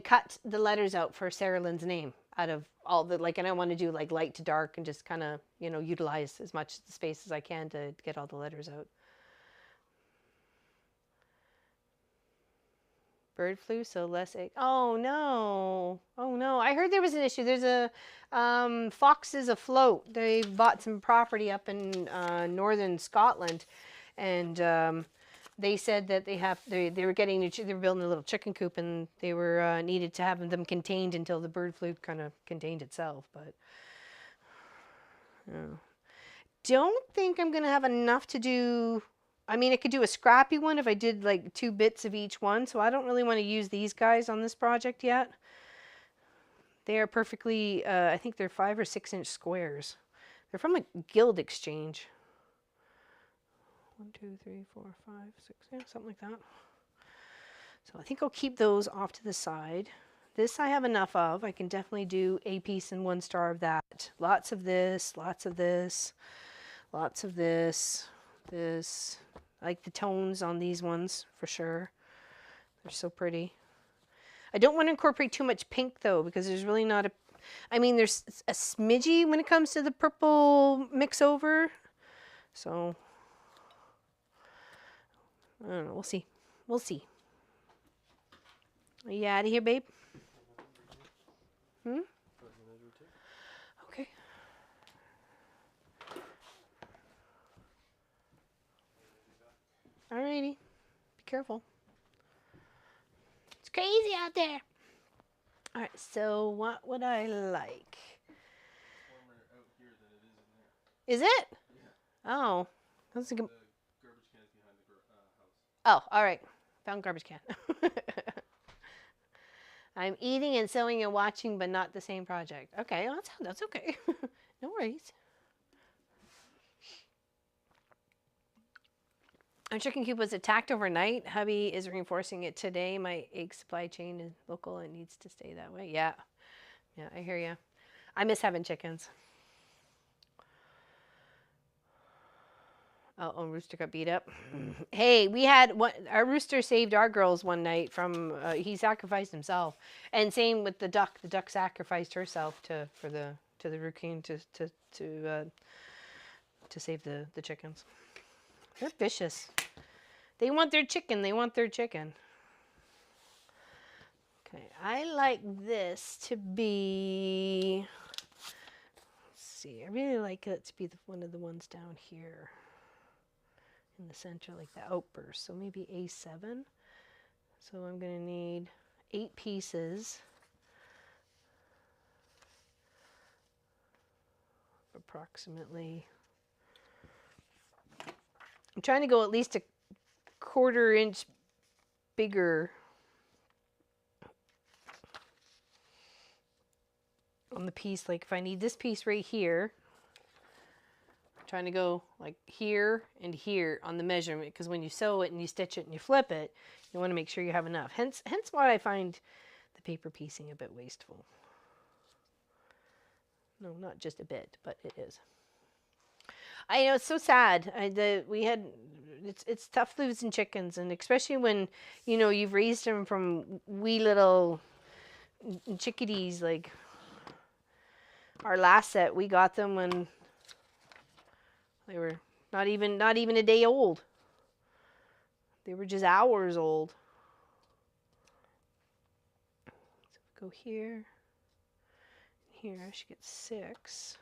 cut the letters out for Sarah Lynn's name out of all the, like, and I want to do like light to dark and just kind of, you know, utilize as much the space as I can to get all the letters out. Bird flu, so less egg. Oh no. Oh no. I heard there was an issue. There's a foxes afloat. They bought some property up in northern Scotland, and they said that they were getting they were building a little chicken coop, and they were needed to have them contained until the bird flu kind of contained itself. But don't think I'm gonna have enough to do. I mean, I could do a scrappy one if I did like 2 bits of each one. So I don't really want to use these guys on this project yet. They are perfectly. I think they're 5 or 6 inch squares. They're from a Guild Exchange. 1, 2, 3, 4, 5, 6, yeah, something like that. So I think I'll keep those off to the side. This I have enough of. I can definitely do a piece and 1 star of that. Lots of this, lots of this, lots of this, this. I like the tones on these ones for sure. They're so pretty. I don't want to incorporate too much pink though, because there's really not a, I mean, there's a smidgy when it comes to the purple mix over. So I don't know. We'll see. We'll see. Are you out of here, babe? Hmm? Okay. Alrighty. Be careful. It's crazy out there. Alright, so what would I like?
Warmer out here than it is in there.
Is it?
Yeah.
Oh. That's a good...
The garbage can's behind the house.
Oh, alright. Found garbage can. I'm eating and sewing and watching, but not the same project. Okay, well, that's okay. No worries. Our chicken coop was attacked overnight. Hubby is reinforcing it today. My egg supply chain is local and needs to stay that way. Yeah. Yeah, I hear you. I miss having chickens. Oh, rooster got beat up. Hey, we had one. Our rooster saved our girls one night from. He sacrificed himself, and same with the duck. The duck sacrificed herself to the raccoon to save the chickens. They're vicious. They want their chicken. They want their chicken. Okay, I like this to be. Let's see. I really like it to be one of the ones down here. In the center, like the outburst, so maybe A7. So I'm going to need 8 pieces, approximately. I'm trying to go at least a 1/4 inch bigger on the piece. Like if I need this piece right here, trying to go like here and here on the measurement, because when you sew it and you stitch it and you flip it, you want to make sure you have enough. Hence why I find the paper piecing a bit wasteful. No, not just a bit, but it is. I know it's so sad. It's tough losing chickens, and especially when you've raised them from wee little chickadees. Like our last set, we got them when they were not even a day old. They were just hours old. So go here. Here I should get 6.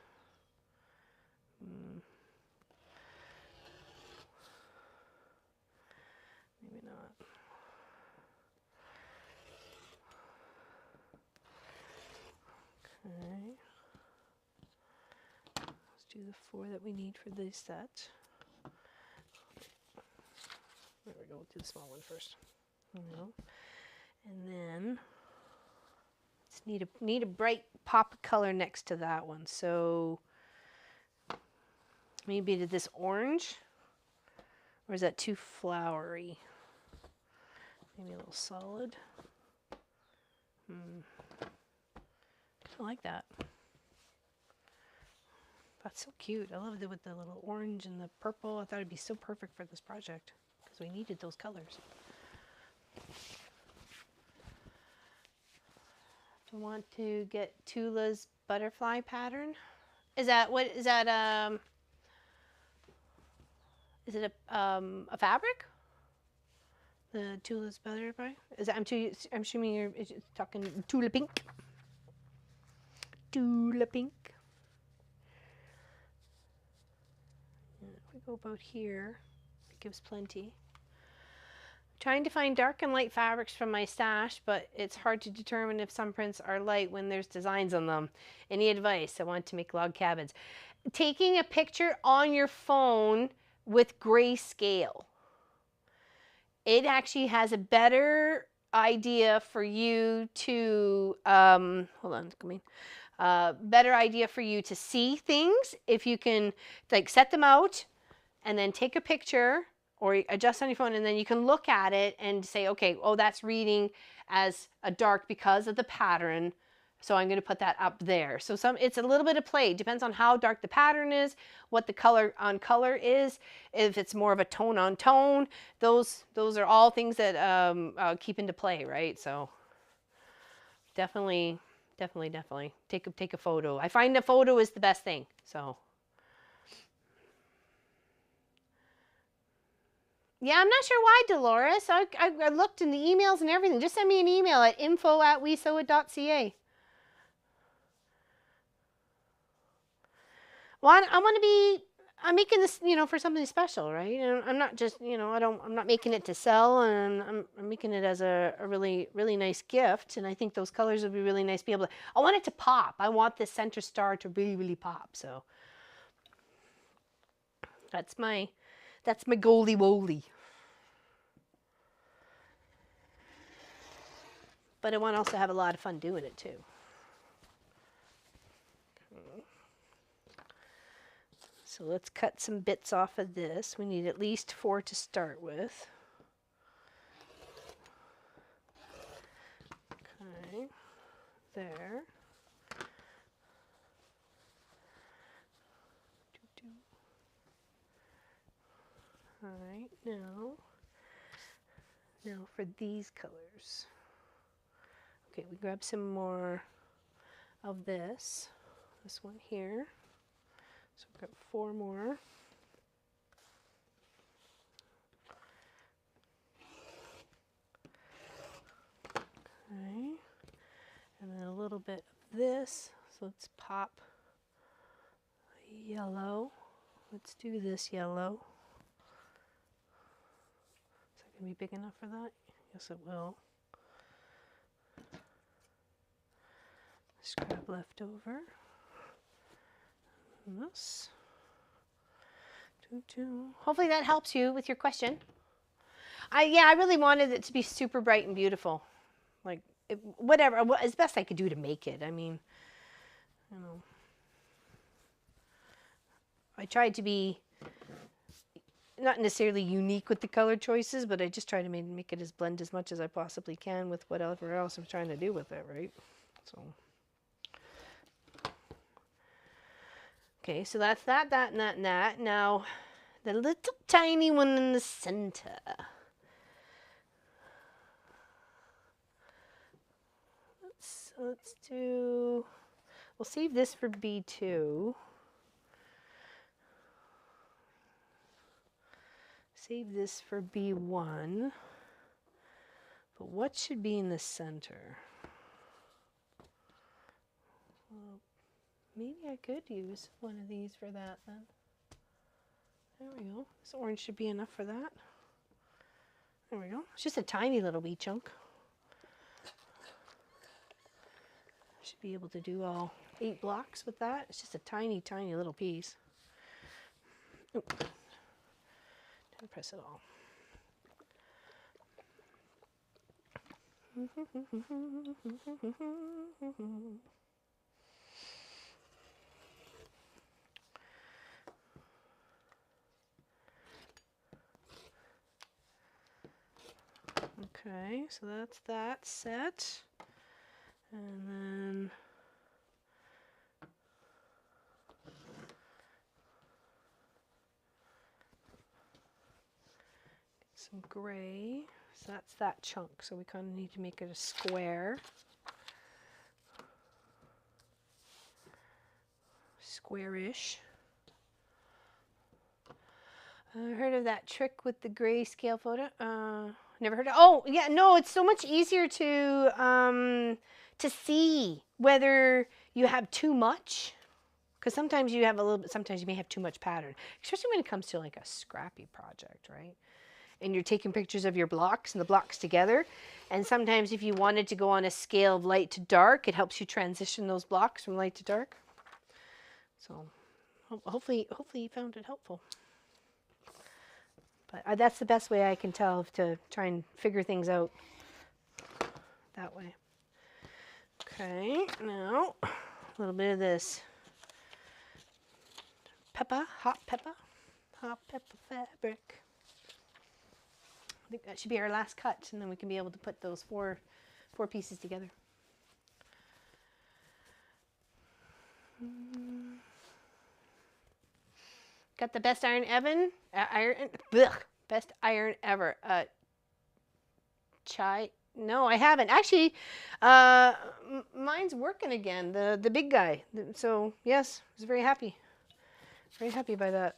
Maybe not. Okay. Let's do the 4 that we need for this set. There we go. We'll do the small one first. And then just need a bright pop of color next to that one. So maybe to this orange, or is that too flowery? Maybe a little solid. I like that. That's so cute. I love it with the little orange and the purple. I thought it'd be so perfect for this project because we needed those colors. Do you want to get Tula's butterfly pattern? Is that what is that? Is it a fabric? The Tula's butterfly? Is that? I'm assuming you're talking Tula pink. Tula pink. If we go about here, it gives plenty. Trying to find dark and light fabrics from my stash, but it's hard to determine if some prints are light when there's designs on them. Any advice? I want to make log cabins. Taking a picture on your phone with grayscale. It actually has a better idea for you to, hold on, better idea for you to see things if you can like set them out and then take a picture or adjust on your phone, and then you can look at it and say, okay, oh, that's reading as a dark because of the pattern, so I'm going to put that up there. So it's a little bit of play. It depends on how dark the pattern is, what the color on color is, if it's more of a tone on tone. Those are all things that keep into play, right? So definitely take a photo. I find a photo is the best thing. So. Yeah, I'm not sure why, Dolores. I looked in the emails and everything. Just send me an email at info@wesew.ca. Well, I'm making this, for something special, right? And I'm not just, I'm not making it to sell, and I'm making it as a really, really nice gift. And I think those colors would be really nice to be able to, I want it to pop. I want this center star to really, really pop. So that's my goalie wolie. But I want to also have a lot of fun doing it too. So let's cut some bits off of this. We need at least 4 to start with. Okay, there. All right, now for these colors. Okay, we grab some more of this one here. So we've got 4 more. Okay, and then a little bit of this. So let's pop yellow. Let's do this yellow. Is that going to be big enough for that? Yes, it will. Scrap left over. This. Hopefully that helps you with your question. I really wanted it to be super bright and beautiful. Like, whatever, as best I could do to make it. I mean, I tried to be not necessarily unique with the color choices, but I just try to make it blend as much as I possibly can with whatever else I'm trying to do with it, right? So. Okay, so that's that, and that. Now, the little tiny one in the center. Let's do, we'll save this for B2. Save this for B1. But what should be in the center? Well, maybe I could use one of these for that then. There we go. This orange should be enough for that. There we go. It's just a tiny little wee chunk. Should be able to do all 8 blocks with that. It's just a tiny, tiny little piece. Oop. Didn't press it all. Okay, so that's that set. And then some gray. So that's that chunk. So we kind of need to make it a square. Squarish. I heard of that trick with the grayscale photo. Never heard of. Oh, yeah, no, it's so much easier to see whether you have too much, because sometimes you have a little bit. Sometimes you may have too much pattern, especially when it comes to like a scrappy project, right? and you're taking pictures of your blocks and the blocks together. And sometimes if you wanted to go on a scale of light to dark, it helps you transition those blocks from light to dark. So hopefully you found it helpful. But that's the best way I can tell to try and figure things out that way. Okay, now a little bit of this hot pepper fabric. I think that should be our last cut, and then we can be able to put those four pieces together. Got the best iron best iron ever. No, I haven't. Actually, mine's working again, the big guy. So, yes, I was very happy. Very happy by that.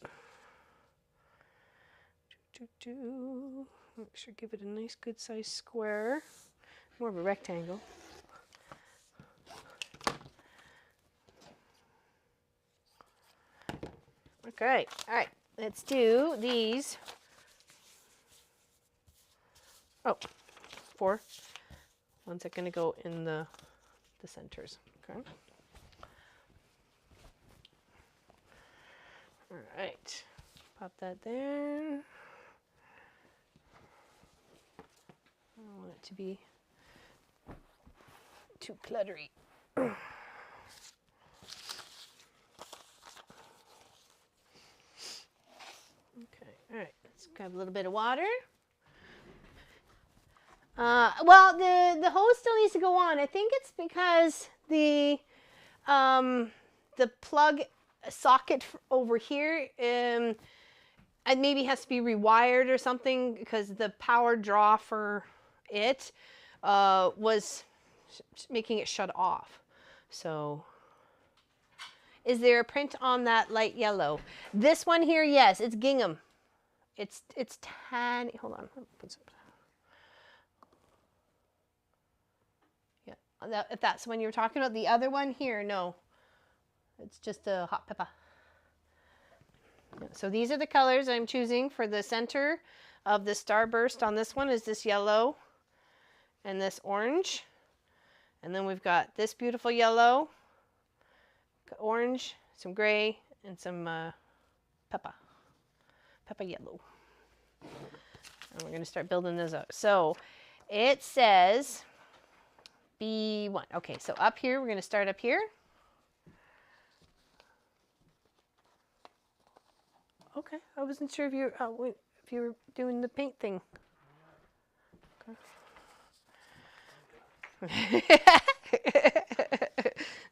Make sure give it a nice good size square. More of a rectangle. Okay, all right. Let's do these. Oh, 4 ones that are going to go in the centers. Okay. All right. Pop that there. I don't want it to be too cluttery. Okay, all right. Let's grab a little bit of water. Well, the hose still needs to go on. I think it's because the plug socket over here it maybe has to be rewired or something, because the power draw for it was making it shut off. So, is there a print on that light yellow? This one here, yes, it's gingham. It's tan. Hold on. Yeah, if that's the one you were talking about. The other one here, no. It's just a hot pepper. So these are the colors I'm choosing for the center of the starburst on this one is this yellow and this orange. And then we've got this beautiful yellow, orange, some gray, and some pepper yellow. And we're going to start building those out. So it says B1. Okay, so up here, we're going to start up here. Okay, I wasn't sure if you were doing the paint thing. Okay.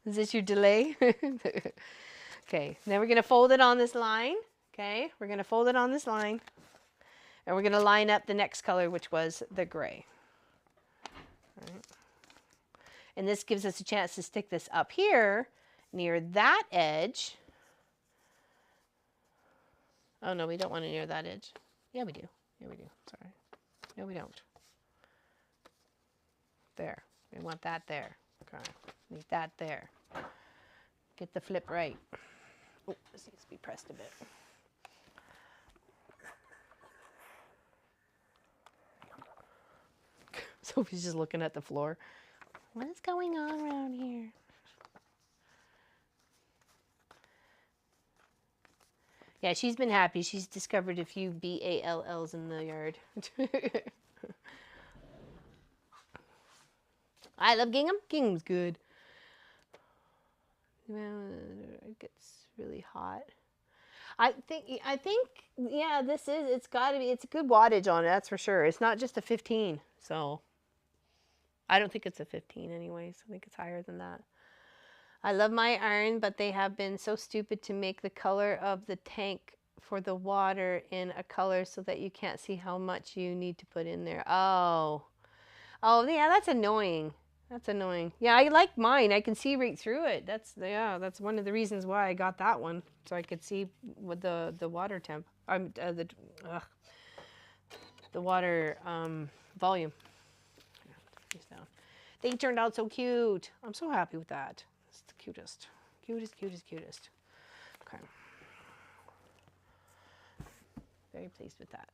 Is this your delay? Okay, now we're going to fold it on this line. Okay, we're going to fold it on this line. And we're going to line up the next color, which was the gray. All right. And this gives us a chance to stick this up here near that edge. Oh, no, we don't want it near that edge. Yeah, we do. Yeah, we do. Sorry. No, we don't. There. We want that there. Okay. Need that there. Get the flip right. Oh, this needs to be pressed a bit. Sophie's just looking at the floor. What is going on around here? Yeah, she's been happy. She's discovered a few BALLs in the yard. I love gingham. Gingham's good. It gets really hot. I think, yeah, it's got to be, it's a good wattage on it, that's for sure. It's not just a 15, so I don't think it's a 15 anyways. I think it's higher than that. I love my iron, but they have been so stupid to make the color of the tank for the water in a color so that you can't see how much you need to put in there. Oh, yeah, that's annoying. That's annoying. Yeah, I like mine. I can see right through it. That's one of the reasons why I got that one, so I could see what the water temp, the water volume. They turned out so cute. I'm so happy with that. It's the cutest. Cutest. Okay. Very pleased with that.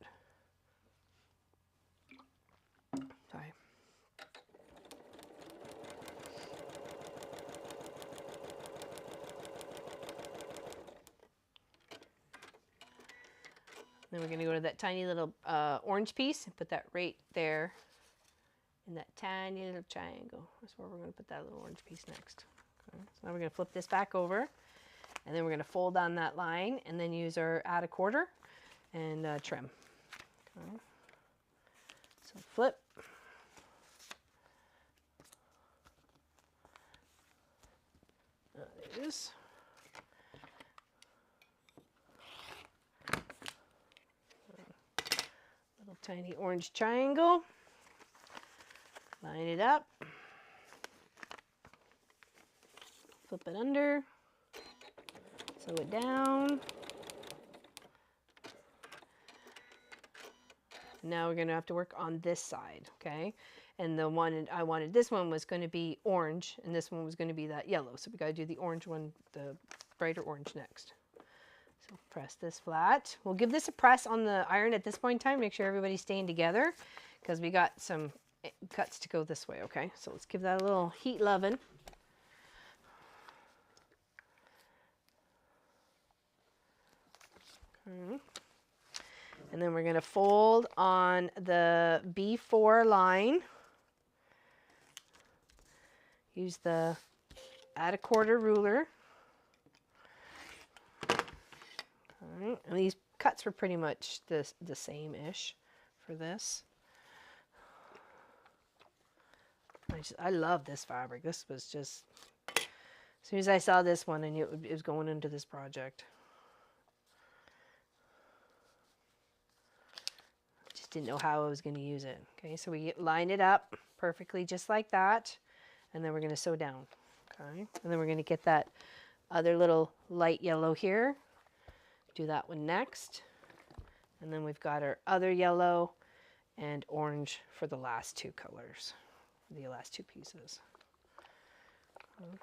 Sorry. Then we're going to go to that tiny little orange piece and put that right there in that tiny little triangle. That's where we're going to put that little orange piece next. Okay. So now we're going to flip this back over, and then we're going to fold on that line and then use our add a quarter and trim. Okay. So flip. There it is. Little tiny orange triangle. Line it up. Flip it under. Sew it down. Now we're going to have to work on this side, okay? And the one I wanted, this one was going to be orange, and this one was going to be that yellow. So we got to do the orange one, the brighter orange next. So press this flat. We'll give this a press on the iron at this point in time. Make sure everybody's staying together because we got some cuts to go this way, okay? So let's give that a little heat loving. Okay. And then we're going to fold on the B4 line. Use the add a quarter ruler. All right, and these cuts were pretty much the same-ish for this. I love this fabric. This was just, as soon as I saw this one, I knew it was going into this project. Just didn't know how I was going to use it. Okay, so we line it up perfectly just like that, and then we're going to sew down. Okay, and then we're going to get that other little light yellow here. Do that one next, and then we've got our other yellow and orange for the last two colors, the last two pieces. Okay.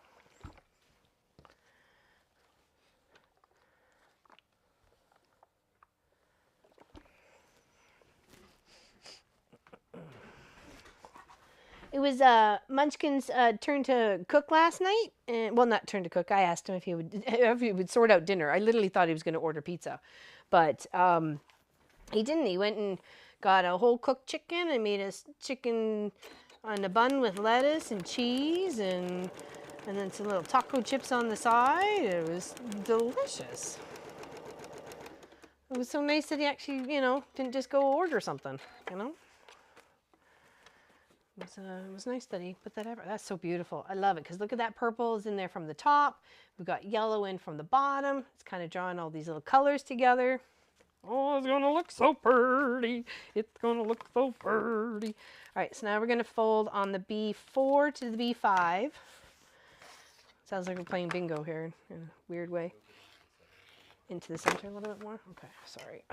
It was Munchkin's turn to cook last night. And, well, not turn to cook. I asked him if he would sort out dinner. I literally thought he was going to order pizza. But he didn't. He went and got a whole cooked chicken and made us chicken on a bun with lettuce and cheese and then some little taco chips on the side. It was delicious. It was so nice that he actually, didn't just go order something, It was nice that he put that ever. That's so beautiful. I love it because look at that purple is in there from the top. We've got yellow in from the bottom. It's kind of drawing all these little colors together. Oh, it's going to look so pretty. It's going to look so pretty. All right, so now we're going to fold on the B4 to the B5. Sounds like we're playing bingo here in a weird way. Into the center a little bit more. Okay, sorry.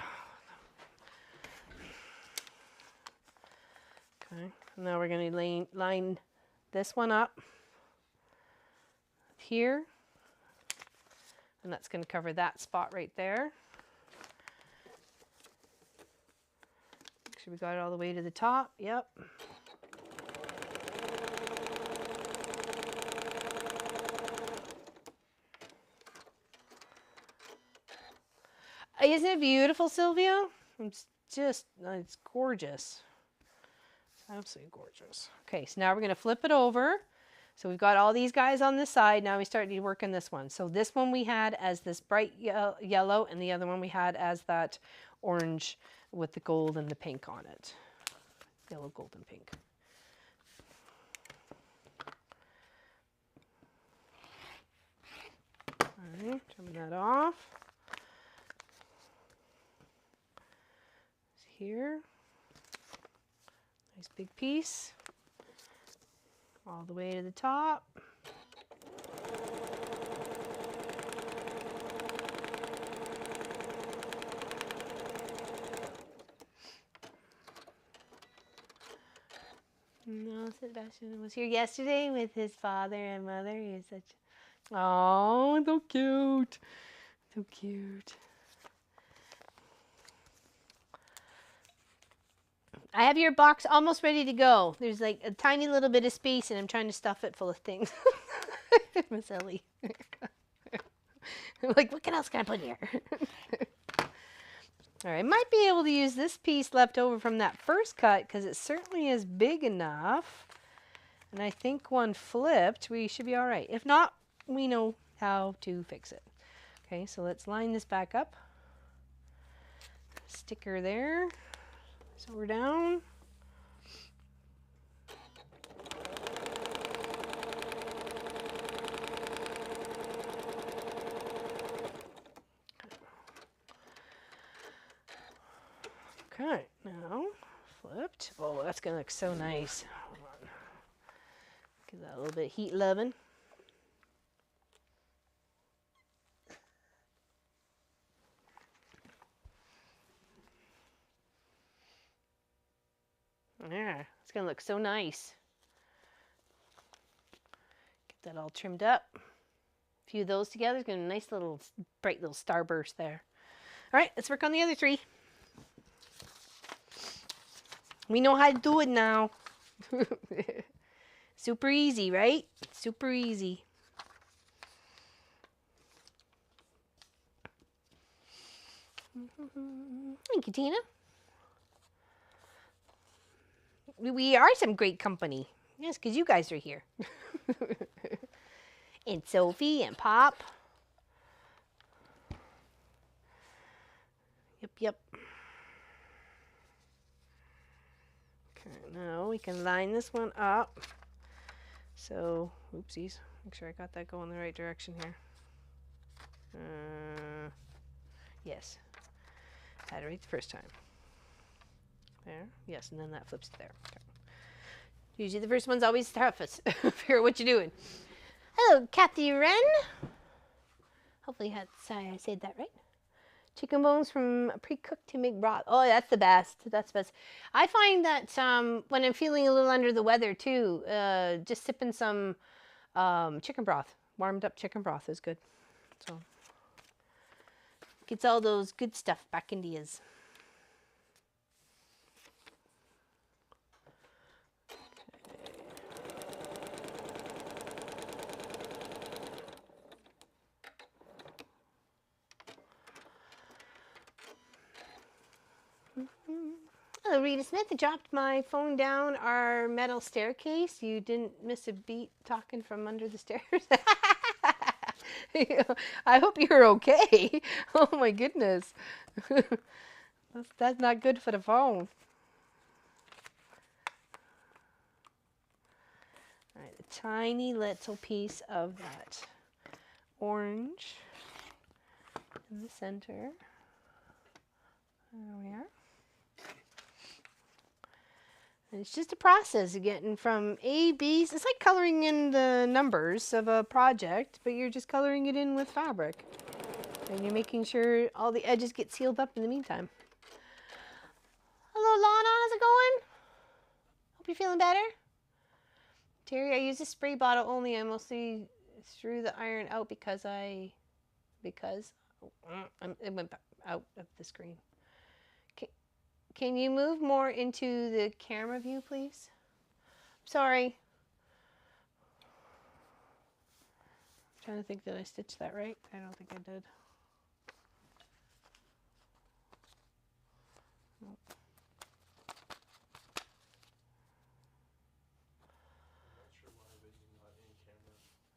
Okay, now we're going to line this one up here, and that's going to cover that spot right there. Make sure we got it all the way to the top. Yep. Isn't it beautiful, Sylvia? It's gorgeous. Absolutely gorgeous. Okay, so now we're going to flip it over. So we've got all these guys on this side. Now we start to work on this one. So this one we had as this bright yellow, and the other one we had as that orange with the gold and the pink on it. Yellow, gold, and pink. All right, trimming that off. Here. Nice big piece, all the way to the top. No, Sebastian was here yesterday with his father and mother. He was such, oh, so cute, so cute. I have your box almost ready to go. There's like a tiny little bit of space and I'm trying to stuff it full of things. Miss Ellie. Like, what else can I put here? All right, I might be able to use this piece left over from that first cut because it certainly is big enough. And I think one flipped, we should be all right. If not, we know how to fix it. Okay, so let's line this back up. Sticker there. So we're down. Okay, now flipped. Oh, that's gonna look so nice. Hold on. Give that a little bit of heat loving. Yeah, it's gonna look so nice. Get that all trimmed up. A few of those together is gonna be a nice little bright little starburst there. All right, let's work on the other three. We know how to do it now. Super easy, right? Super easy. Thank you, Tina. We are some great company. Yes, because you guys are here. And Sophie and Pop. Yep. Okay, now we can line this one up. So, oopsies. Make sure I got that going the right direction here. Yes. Had it right the first time. There. Yes, and then that flips to there. Okay. Usually the first one's always the toughest. Figure what you're doing. Hello, Kathy Wren. Hopefully I said that right. Chicken bones from pre-cooked to make broth. Oh, that's the best. That's the best. I find that when I'm feeling a little under the weather too, just sipping some chicken broth, warmed up chicken broth is good. So gets all those good stuff back into yous. Hello, Rita Smith. I dropped my phone down our metal staircase. You didn't miss a beat talking from under the stairs. I hope you're okay. Oh my goodness. That's not good for the phone. All right, a tiny little piece of that orange in the center. There we are. And it's just a process of getting from A, B's. It's like coloring in the numbers of a project, but you're just coloring it in with fabric. And you're making sure all the edges get sealed up in the meantime. Hello, Lana. How's it going? Hope you're feeling better. Terry, I use a spray bottle only. I mostly threw the iron out because it went out of the screen. Can you move more into the camera view, please? Sorry. I'm trying to think, did I stitch that right? I don't think I did. Nope.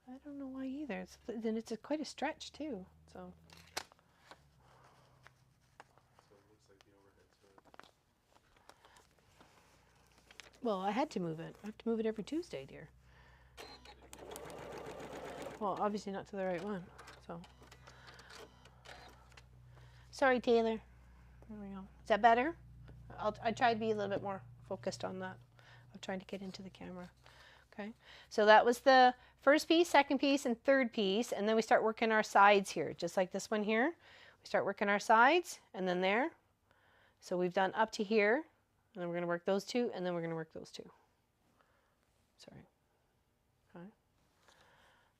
I don't know why either. Then it's quite a stretch too. So. Well, I had to move it. I have to move it every Tuesday, dear. Well, obviously not to the right one, so. Sorry, Taylor. There we go. Is that better? I try to be a little bit more focused on that. I'm trying to get into the camera. Okay, so that was the first piece, second piece, and third piece, and then we start working our sides here, just like this one here. We start working our sides, and then there. So we've done up to here. And then we're going to work those two, and then we're going to work those two. Sorry. Okay.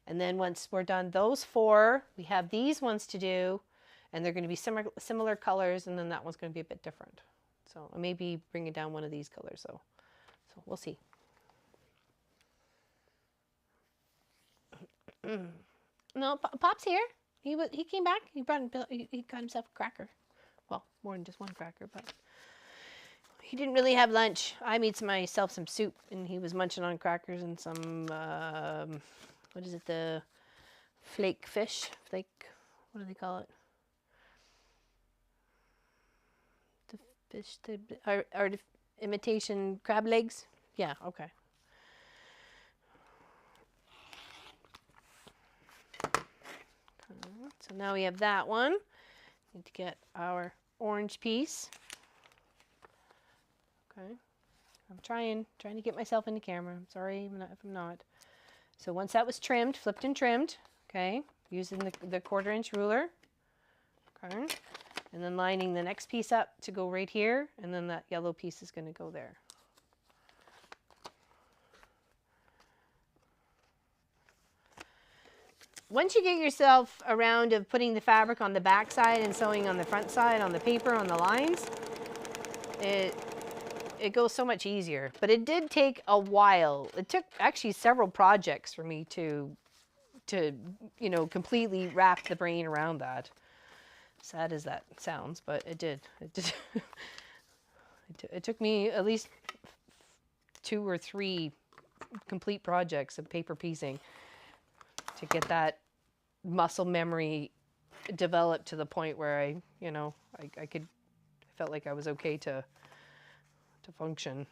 And then once we're done those four, we have these ones to do, and they're going to be similar colors, and then that one's going to be a bit different. So I may be bringing down one of these colors though. So we'll see. No, Pop's here. He came back. He got himself a cracker. Well, more than just one cracker, but he didn't really have lunch. I made myself some soup, and he was munching on crackers and some what is it? The flake fish. Flake. What do they call it? The fish. The imitation crab legs. Yeah. Okay. So now we have that one. Need to get our orange piece. Okay. I'm trying to get myself in the camera. I'm sorry if I'm not. So once that was trimmed, flipped and trimmed, okay, using the 1/4 inch ruler, okay, and then lining the next piece up to go right here, and then that yellow piece is going to go there. Once you get yourself around of putting the fabric on the back side and sewing on the front side, on the paper, on the lines, it goes so much easier. But it did take a while. It took actually several projects for me to you know, completely wrap the brain around that. Sad as that sounds, but it did. It did. It took me at least 2 or 3 complete projects of paper piecing to get that muscle memory developed to the point where I felt like I was okay to function.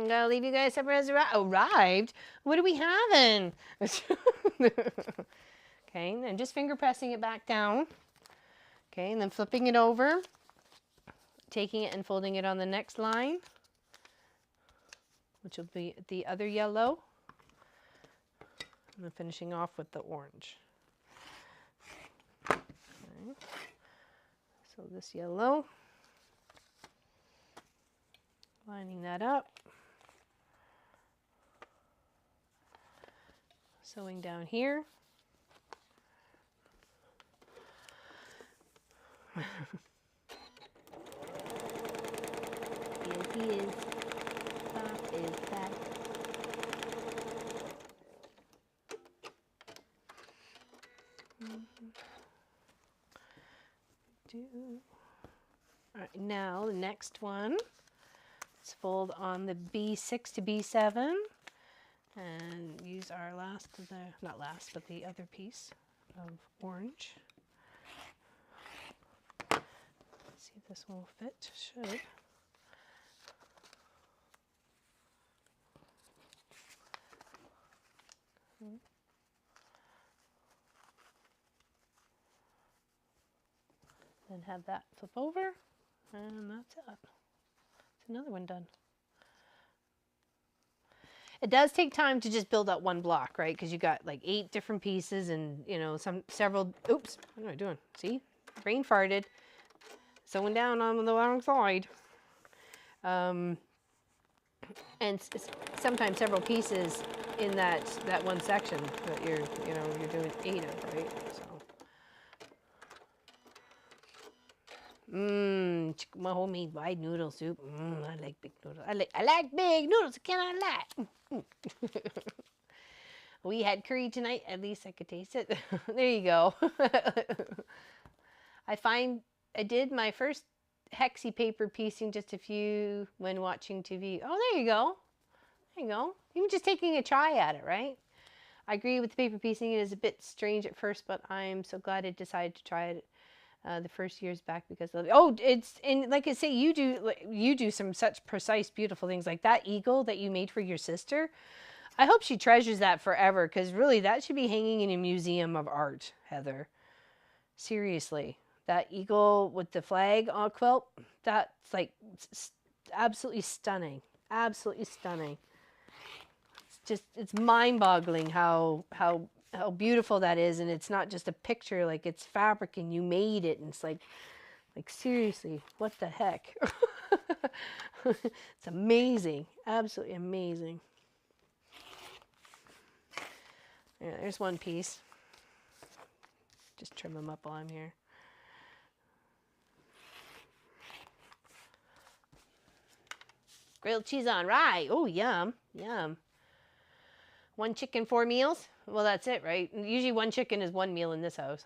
Gotta leave you guys. Supper has arrived. What are we having? Okay, and then just finger pressing it back down. Okay, and then flipping it over, taking it and folding it on the next line, which will be the other yellow, and then finishing off with the orange. Okay. So this yellow, lining that up, sewing down here. Yes, he is. Pop is back. All right, now the next one. Let's fold on the B6 to B7 and use our not last, but the other piece of orange. Let's see if this will fit. Should. Then have that flip over, and that's it. It's another one done. It does take time to just build up one block, right? Because you got like 8 different pieces, and you know several. Oops, what am I doing? See, brain farted. Sewing down on the wrong side. And sometimes several pieces in that one section that you're doing 8 of, right? So. My homemade wide noodle soup. I like big noodles. I like big noodles. Can I like? We had curry tonight. At least I could taste it. There you go. I did my first hexie paper piecing just when watching TV. Oh, there you go. There you go. Even just taking a try at it, right? I agree with the paper piecing. It is a bit strange at first, but I'm so glad I decided to try it the first years back because like I say, you do some such precise, beautiful things like that eagle that you made for your sister. I hope she treasures that forever because really that should be hanging in a museum of art, Heather. Seriously. That eagle with the flag on quilt, that's like absolutely stunning. Absolutely stunning. It's mind-boggling how beautiful that is, and it's not just a picture, like it's fabric and you made it, and it's like Like seriously, what the heck? It's amazing, absolutely amazing. Yeah, there's one piece. Just trim them up while I'm here. Grilled cheese on rye. Oh, yum, yum. 1 chicken, 4 meals? Well, that's it, right? Usually 1 chicken is 1 meal in this house.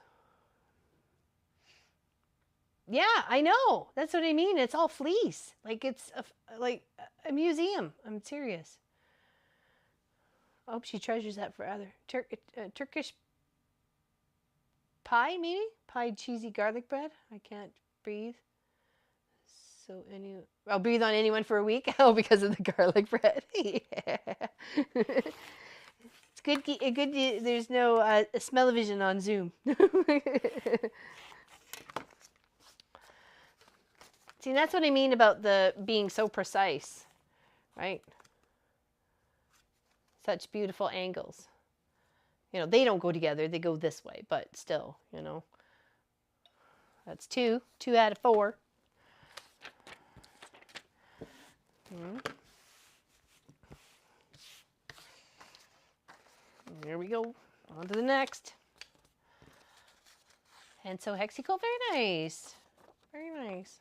Yeah, I know. That's what I mean. It's all fleece. Like it's like a museum. I'm serious. I hope she treasures that for other Turkish pie, maybe pie cheesy garlic bread. I can't breathe. So I'll breathe on anyone for a week. Oh, because of the garlic bread. Yeah. It's good. Good. There's no smell-o-vision on Zoom. See, that's what I mean about the being so precise, right? Such beautiful angles. You know, they don't go together. They go this way, but still, you know. That's 2. 2 out of 4. There we go. On to the next. And so Hexicle, very nice. Very nice.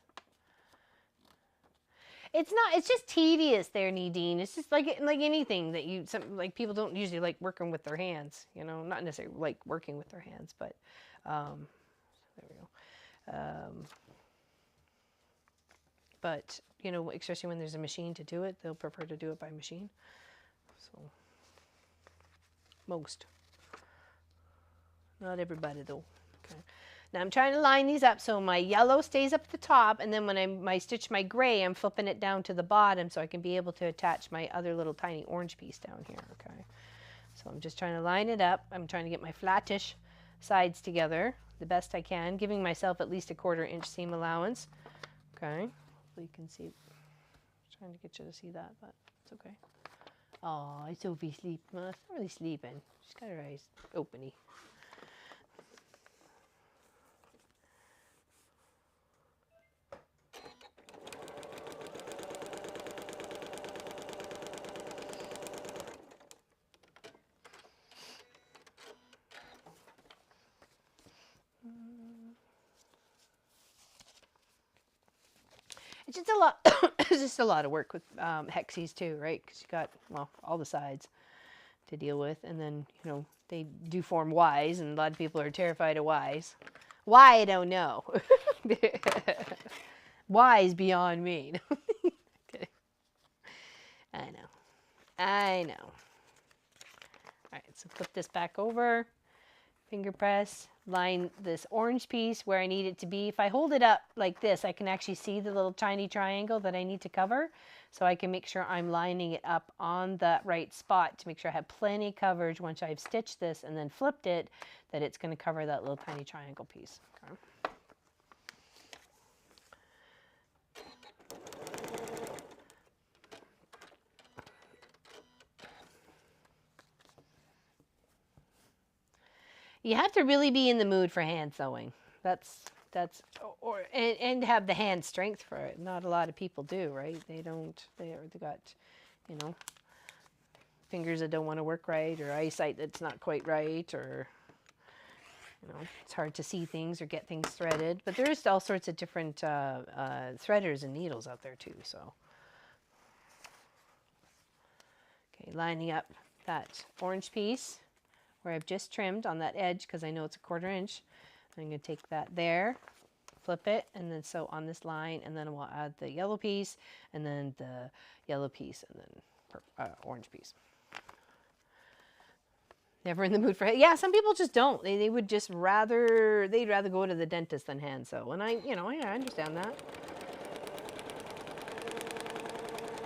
It's not, it's just tedious there, Nadine. It's just like anything that like people don't usually like working with their hands, you know, not necessarily like working with their hands, but there we go. But, you know, especially when there's a machine to do it, they'll prefer to do it by machine. So, most. Not everybody though. Okay. Now I'm trying to line these up so my yellow stays up at the top, and then when I stitch my gray, I'm flipping it down to the bottom so I can be able to attach my other little tiny orange piece down here, okay? So I'm just trying to line it up. I'm trying to get my flattish sides together the best I can, giving myself at least a 1/4 inch seam allowance, okay? Hopefully you can see. I'm trying to get you to see that, but it's okay. Oh, Sophie's sleeping. Well, it's not really sleeping. She's got her eyes openy. It's just a lot. It's just a lot of work with hexies too, right? Because you got, well, all the sides to deal with, and then, you know, they do form Ys, and a lot of people are terrified of Ys. Why, I don't know. Why is beyond me. Okay. I know. I know. All right, so flip this back over. Finger press, line this orange piece where I need it to be. If I hold it up like this, I can actually see the little tiny triangle that I need to cover. So I can make sure I'm lining it up on that right spot to make sure I have plenty coverage once I've stitched this and then flipped it, that it's going to cover that little tiny triangle piece. Okay. You have to really be in the mood for hand sewing. And have the hand strength for it. Not a lot of people do, right? They don't. They got, you know, fingers that don't want to work right, or eyesight that's not quite right, or, you know, it's hard to see things or get things threaded. But there's all sorts of different threaders and needles out there too. So, okay, lining up that orange piece where I've just trimmed on that edge because I know it's a 1/4 inch. I'm going to take that there, flip it, and then sew on this line, and then we'll add the yellow piece, and then the yellow piece, and then orange piece. Never in the mood for it. Yeah, some people just don't. They would just rather, they'd rather go to the dentist than hand sew. And I understand that.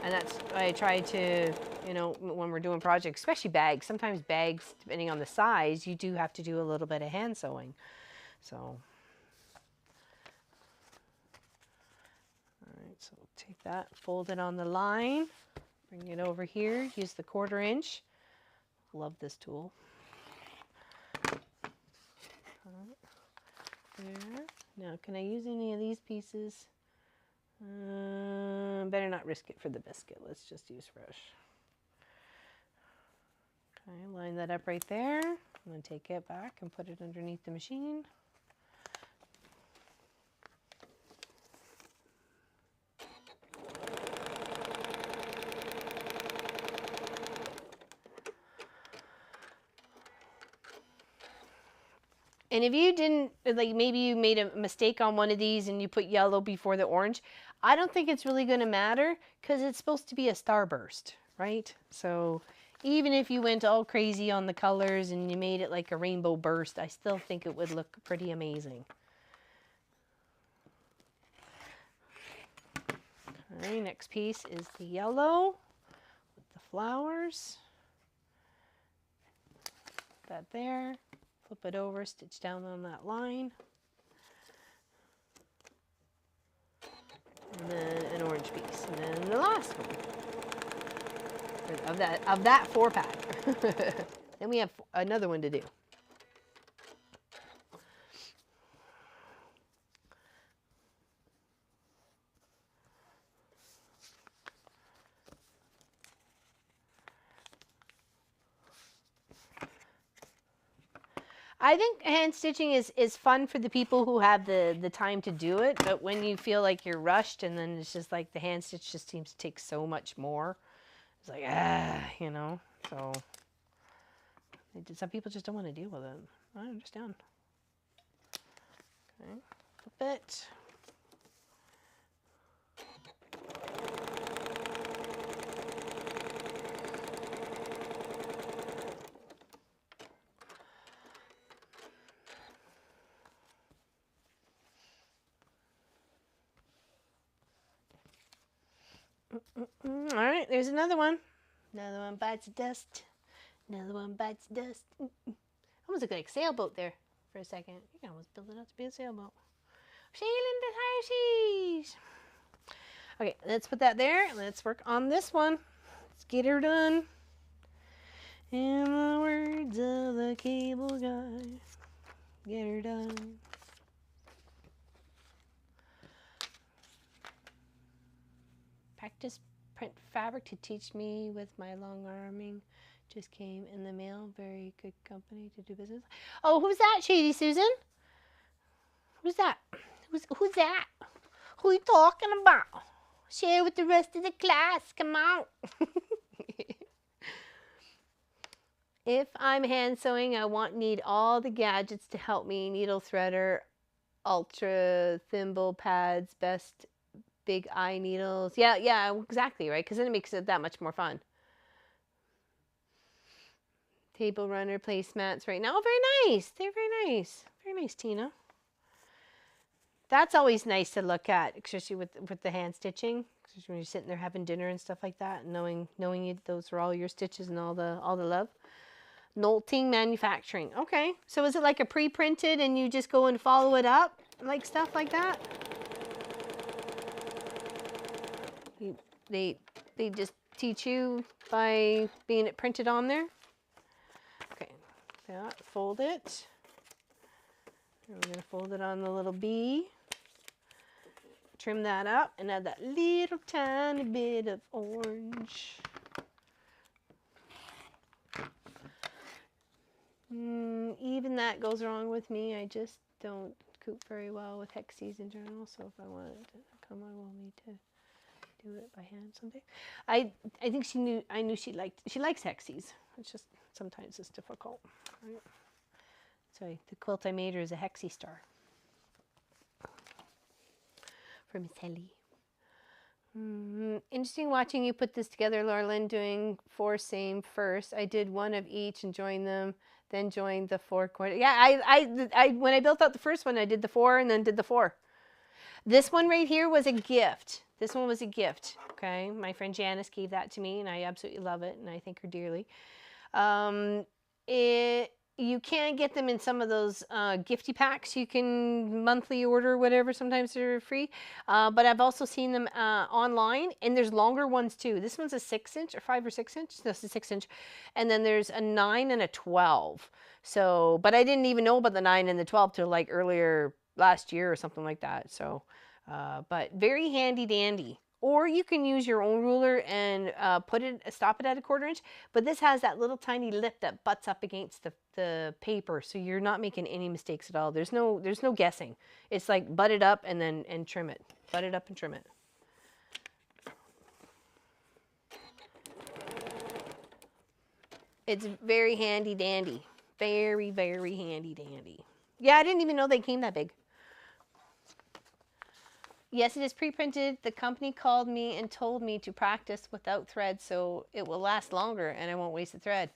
And that's, I try to, you know, when we're doing projects, especially bags, sometimes bags, depending on the size, you do have to do a little bit of hand sewing. So, all right, so we'll take that, fold it on the line, bring it over here, use the 1/4 inch. Love this tool. There. Now, can I use any of these pieces? Better not risk it for the biscuit. Let's just use fresh. Okay, line that up right there. I'm going to take it back and put it underneath the machine. And if you didn't, like maybe you made a mistake on one of these and you put yellow before the orange, I don't think it's really going to matter because it's supposed to be a starburst, right? So even if you went all crazy on the colors and you made it like a rainbow burst, I still think it would look pretty amazing. All right, next piece is the yellow with the flowers. Put that there. Flip it over, stitch down on that line. And then an orange piece. And then the last one of that 4-pack. Then we have another one to do. I think hand stitching is fun for the people who have the time to do it, but when you feel like you're rushed and then it's just like the hand stitch just seems to take so much more. It's like, you know, so some people just don't want to deal with it. I understand. Okay, flip it. All right, there's another one. Another one bites the dust. Another one bites the dust. Almost looked like a sailboat there for a second. You can almost build it up to be a sailboat. Sailing the high seas. Okay, let's put that there. Let's work on this one. Let's get her done. In the words of the cable guy, get her done. Practice print fabric to teach me with my long arming. Just came in the mail. Very good company to do business. Oh, who's that, Shady Susan? Who's that? Who's that? Who are you talking about? Share with the rest of the class. Come on. If I'm hand sewing, I need all the gadgets to help me. Needle threader, ultra thimble pads, best big eye needles. Yeah, exactly, right? Because then it makes it that much more fun. Table runner placemats right now. Oh, very nice. They're very nice. Very nice, Tina. That's always nice to look at, especially with the hand stitching. Especially when you're sitting there having dinner and stuff like that, and knowing those are all your stitches and all the love. Knolting manufacturing. Okay, so is it like a pre-printed and you just go and follow it up, like stuff like that? They just teach you by being it printed on there. Okay, yeah, fold it. And we're gonna fold it on the little B. Trim that up and add that little tiny bit of orange. Even that goes wrong with me. I just don't coop very well with hexes in general. So if I want it to come, I will need to do it by hand someday. I think I knew she likes hexes. It's just sometimes it's difficult. Right? So the quilt I made her is a hexie star for Miss Helly. Interesting watching you put this together, Laurelyn, doing 4 same first. I did 1 of each and joined them, then joined the 4 quarter. Yeah, I when I built out the first one, I did the 4 and then did the 4. This one right here was a gift. This one was a gift, okay? My friend Janice gave that to me, and I absolutely love it, and I thank her dearly. You can get them in some of those gifty packs. You can monthly order, whatever. Sometimes they're free. But I've also seen them online, and there's longer ones too. This one's a 6-inch or 5 or 6 inch. No, it's a 6-inch. And then there's a 9 and a 12. So, but I didn't even know about the 9 and the 12 till like earlier last year or something like that. So, but very handy dandy. Or you can use your own ruler and stop it at a 1/4 inch. But this has that little tiny lip that butts up against the paper, so you're not making any mistakes at all. There's no guessing. It's like butt it up and then trim it. Butt it up and trim it. It's very handy dandy. Very, very handy dandy. Yeah, I didn't even know they came that big. Yes, it is pre-printed. The company called me and told me to practice without thread so it will last longer and I won't waste the thread.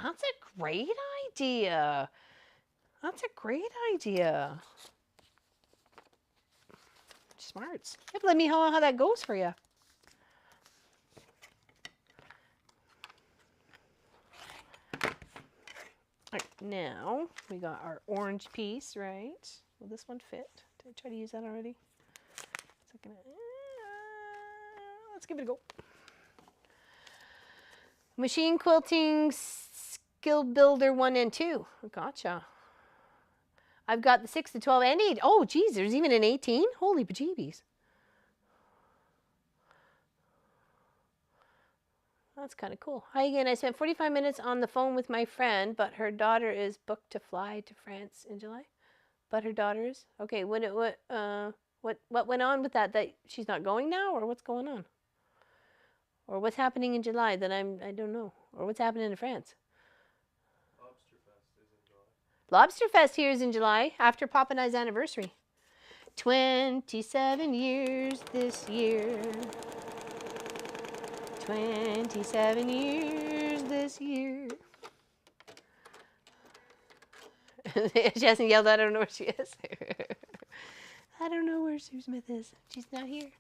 That's a great idea. That's a great idea. Smarts. You have to let me know how that goes for you. All right, now we got our orange piece, right? Will this one fit? Did I try to use that already? Let's give it a go. Machine quilting skill builder 1 and 2. Gotcha. I've got the 6 to 12 and 8. Oh, geez, there's even an 18. Holy bejeebies. That's kind of cool. Hi again. I spent 45 minutes on the phone with my friend, but her daughter is booked to fly to France in July. But her daughter is? Okay, what went on with that? That she's not going now, or what's going on? Or what's happening in July that I don't know? Or what's happening in France?
Lobster Fest is in July.
Lobster Fest here is in July, after Papa and I's anniversary. 27 years this year. 27 years this year. She hasn't yelled, I don't know where she is. I don't know where Sue Smith is. She's not here.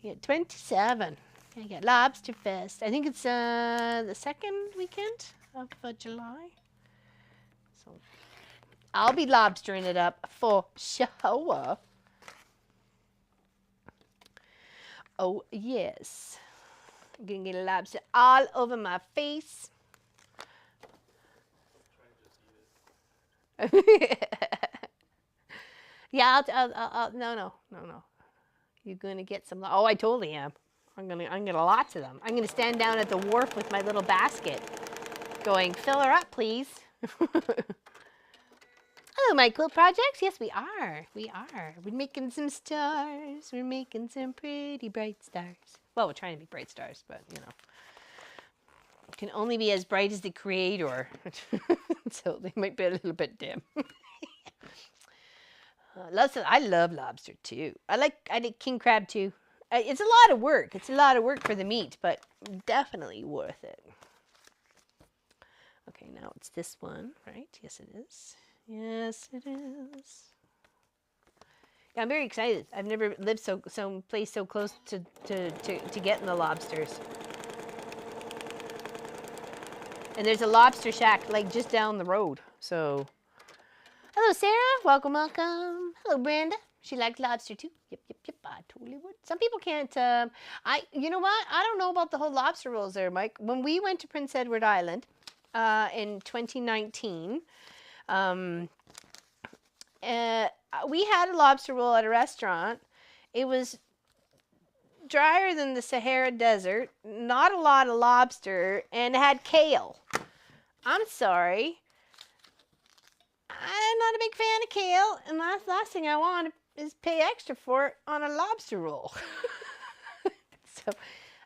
Yeah, 27. I got Lobster Fest. I think it's the 2nd weekend of July. So I'll be lobstering it up for sure. Oh, yes. I'm going to get a lobster all over my face. Yeah, no. You're going to get some. Oh, I totally am. I'm gonna lots of them. I'm going to stand down at the wharf with my little basket going, fill her up, please. Oh, my quilt projects? Yes, we are. We are. We're making some stars. We're making some pretty bright stars. Well, we're trying to be bright stars, but, you know. Can only be as bright as the creator. So they might be a little bit dim. I love lobster, too. I like king crab, too. It's a lot of work. It's a lot of work for the meat, but definitely worth it. Okay, now it's this one, right? Yes, it is. Yes, it is. Yeah, I'm very excited. I've never lived some place so close to getting the lobsters. And there's a lobster shack like just down the road. So, hello Sarah, welcome. Hello Brenda. She likes lobster too. Yep. I totally would. Some people can't. You know what? I don't know about the whole lobster rolls there, Mike. When we went to Prince Edward Island in 2019. We had a lobster roll at a restaurant. It was drier than the Sahara Desert, not a lot of lobster, and it had kale. I'm sorry. I'm not a big fan of kale, and last thing I want is pay extra for it on a lobster roll. So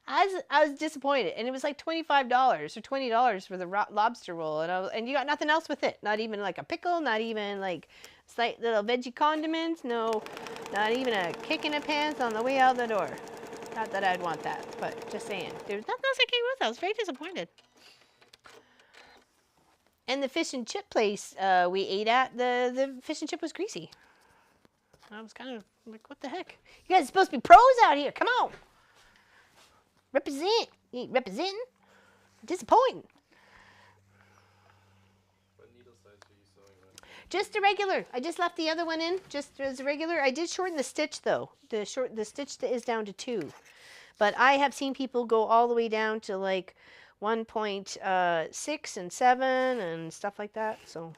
I was disappointed, and it was like $25 or $20 for the lobster roll, and you got nothing else with it. Not even like a pickle, not even like slight little veggie condiments. No, not even a kick in the pants on the way out the door. Not that I'd want that, but just saying. There's nothing else I came with. I was very disappointed. And the fish and chip place we ate at, the fish and chip was greasy. I was kind of like, what the heck? You guys are supposed to be pros out here. Come on. Represent. You ain't representing. Disappointing.
What needle size are you sewing with?
Just a regular. I just left the other one in, just as a regular. I did shorten the stitch though. The stitch is down to 2. But I have seen people go all the way down to like 1.6 and 7 and stuff like that. So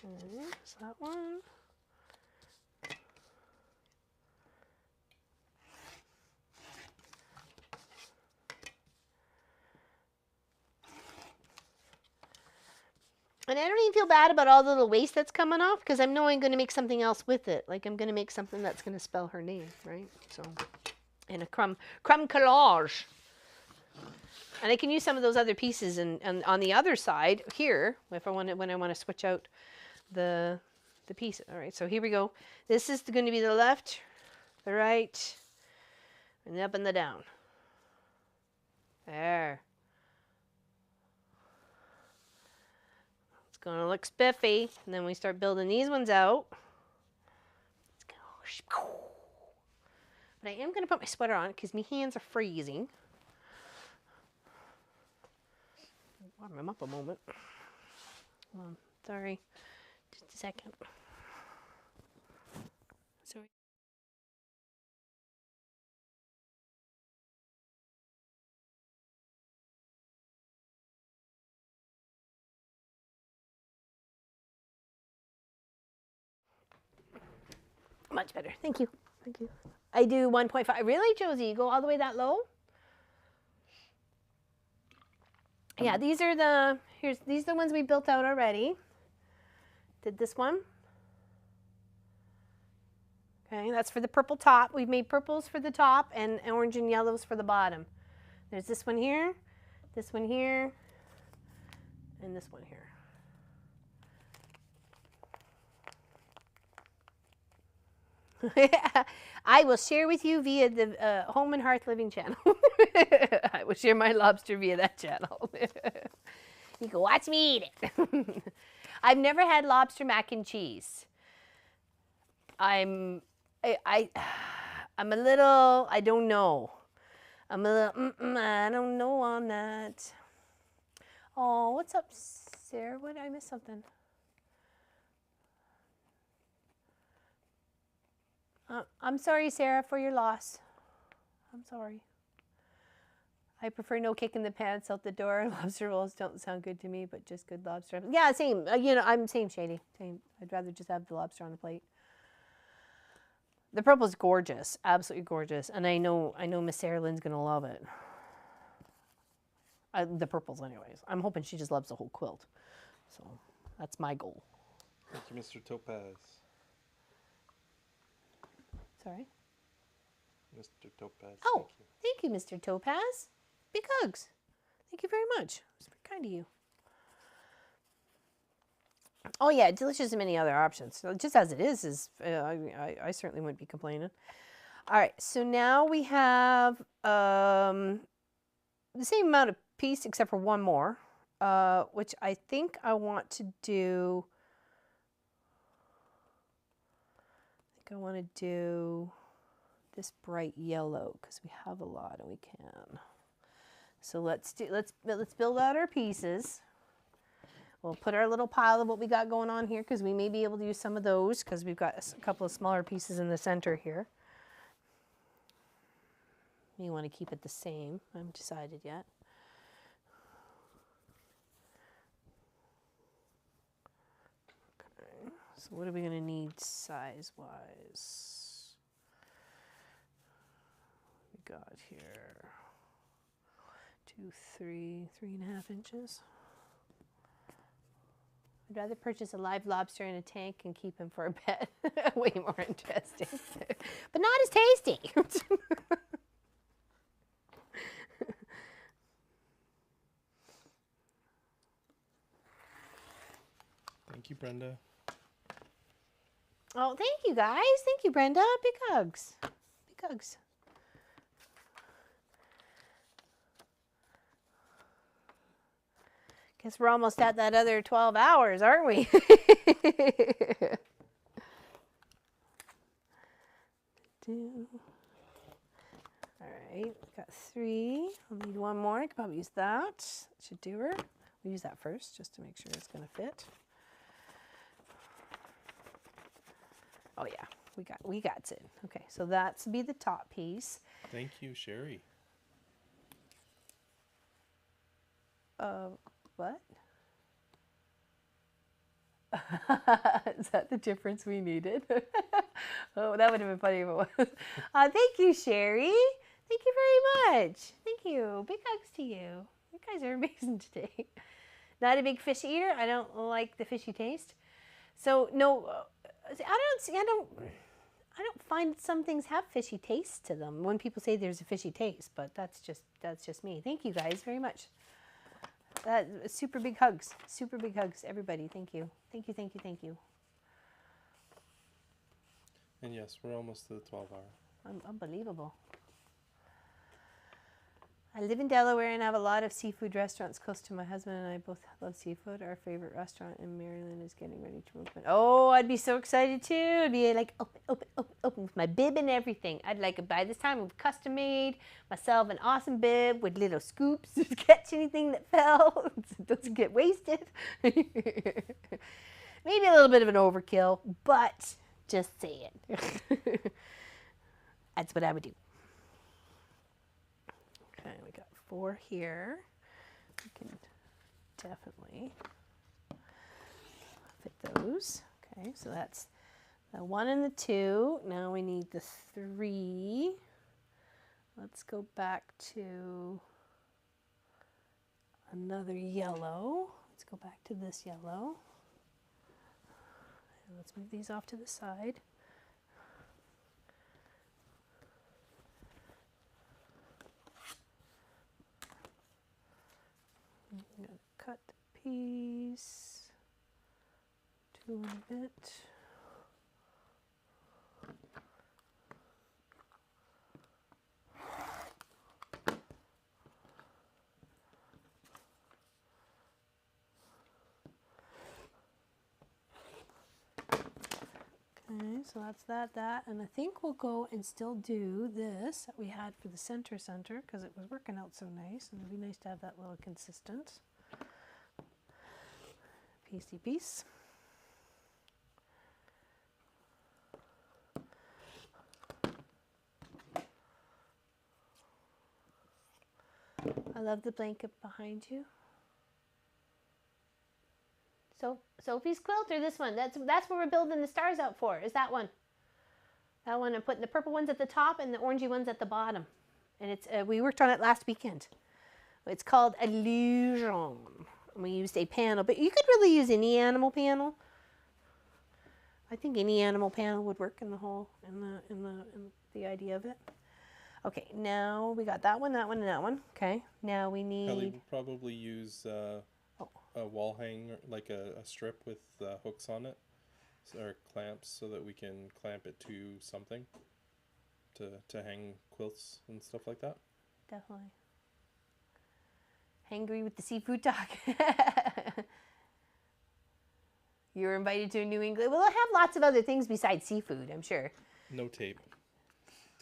There's that one. And I don't even feel bad about all the little waste that's coming off because I know I'm going to make something else with it. Like I'm going to make something that's going to spell her name, right? So, and a crumb collage. And I can use some of those other pieces and on the other side here if I want to, when I want to switch out the pieces. All right, so here we go. This is going to be the left, the right, and the up and the down. There. It's going to look spiffy. And then we start building these ones out. But I am going to put my sweater on because my hands are freezing. Warm them up a moment. Sorry. Just a second. Sorry. Much better. Thank you. Thank you. I do 1.5. Really, Josie? You go all the way that low? Yeah, these are the these are the ones we built out already. Did this one. Okay, that's for the purple top. We've made purples for the top and orange and yellows for the bottom. There's this one here, and this one here. I will share with you via the Home and Hearth Living channel. I will share my lobster via that channel. You can watch me eat it. I've never had lobster mac and cheese. I'm a little, I don't know. I'm a little, I don't know on that. Oh, what's up, Sarah? What, I missed something. I'm sorry, Sarah, for your loss. I'm sorry. I prefer no kick in the pants out the door. Lobster rolls don't sound good to me, but just good lobster. Yeah, same. You know, I'm same shady. Same. I'd rather just have the lobster on the plate. The purple's gorgeous, absolutely gorgeous, and I know Miss Sarah Lynn's gonna love it. The purples, anyways. I'm hoping she just loves the whole quilt. So that's my goal.
Thank you, Mr. Topaz.
Sorry.
Mr. Topaz.
Oh, thank you, Mr. Topaz. Big hugs. Thank you very much. It's very kind of you. Oh yeah, delicious and many other options. So just as it is I certainly wouldn't be complaining. All right, so now we have the same amount of piece except for one more, which I think I want to do. I want to do this bright yellow because we have a lot and we can. So let's build out our pieces. We'll put our little pile of what we got going on here because we may be able to use some of those because we've got a couple of smaller pieces in the center here. You want to keep it the same. I haven't decided yet. Okay, so what are we going to need size-wise? We got here 3.5 inches. I'd rather purchase a live lobster in a tank and keep him for a pet. Way more interesting. But not as tasty.
Thank you, Brenda.
Oh, thank you guys. Thank you, Brenda. Big hugs. Big hugs. Guess we're almost at that other 12 hours, aren't we? All right, got 3. I'll need one more. I could probably use that. Should do her. We'll use that first just to make sure it's going to fit. Oh yeah, we got it. Okay, so that's be the top piece.
Thank you, Sherry.
What? Is that the difference we needed? Oh, that would have been funny if it was. Thank you, Sherry. Thank you very much. Thank you. Big hugs to you. You guys are amazing today. Not a big fish eater. I don't like the fishy taste. So no, I don't find some things have fishy taste to them when people say there's a fishy taste, but that's just me. Thank you guys very much. Super big hugs, everybody. Thank you, thank you, thank you, thank you.
And yes, we're almost to the 12-hour.
Unbelievable. I live in Delaware and have a lot of seafood restaurants close to my husband and I both love seafood. Our favorite restaurant in Maryland is getting ready to open. Oh, I'd be so excited too. I'd be like open with my bib and everything. I'd like it by this time with custom made, myself an awesome bib with little scoops to catch anything that fell. It doesn't get wasted. Maybe a little bit of an overkill, but just saying. That's what I would do. Okay, we got 4 here. We can definitely fit those. Okay, so that's the 1 and the 2. Now we need the 3. Let's go back to another yellow. Let's go back to this yellow. And let's move these off to the side. I'm going to cut the piece, 2 and a bit. Okay, so that's that, and I think we'll go and still do this that we had for the center because it was working out so nice, and it'd be nice to have that little consistent piecey piece. I love the blanket behind you. So Sophie's quilt or this one? That's what we're building the stars out for. Is that one? That one. I'm putting the purple ones at the top and the orangey ones at the bottom. And it's we worked on it last weekend. It's called Illusion. We used a panel, but you could really use any animal panel. I think any animal panel would work in the whole in the idea of it. Okay, now we got that one, and that one. Okay, now we need.
Ellie would probably use a wall hanger, like a strip with hooks on it, or clamps, so that we can clamp it to something to hang quilts and stuff like that.
Definitely. Hangry with the seafood talk. You were invited to a New England. Well, they'll have lots of other things besides seafood, I'm sure.
No tape.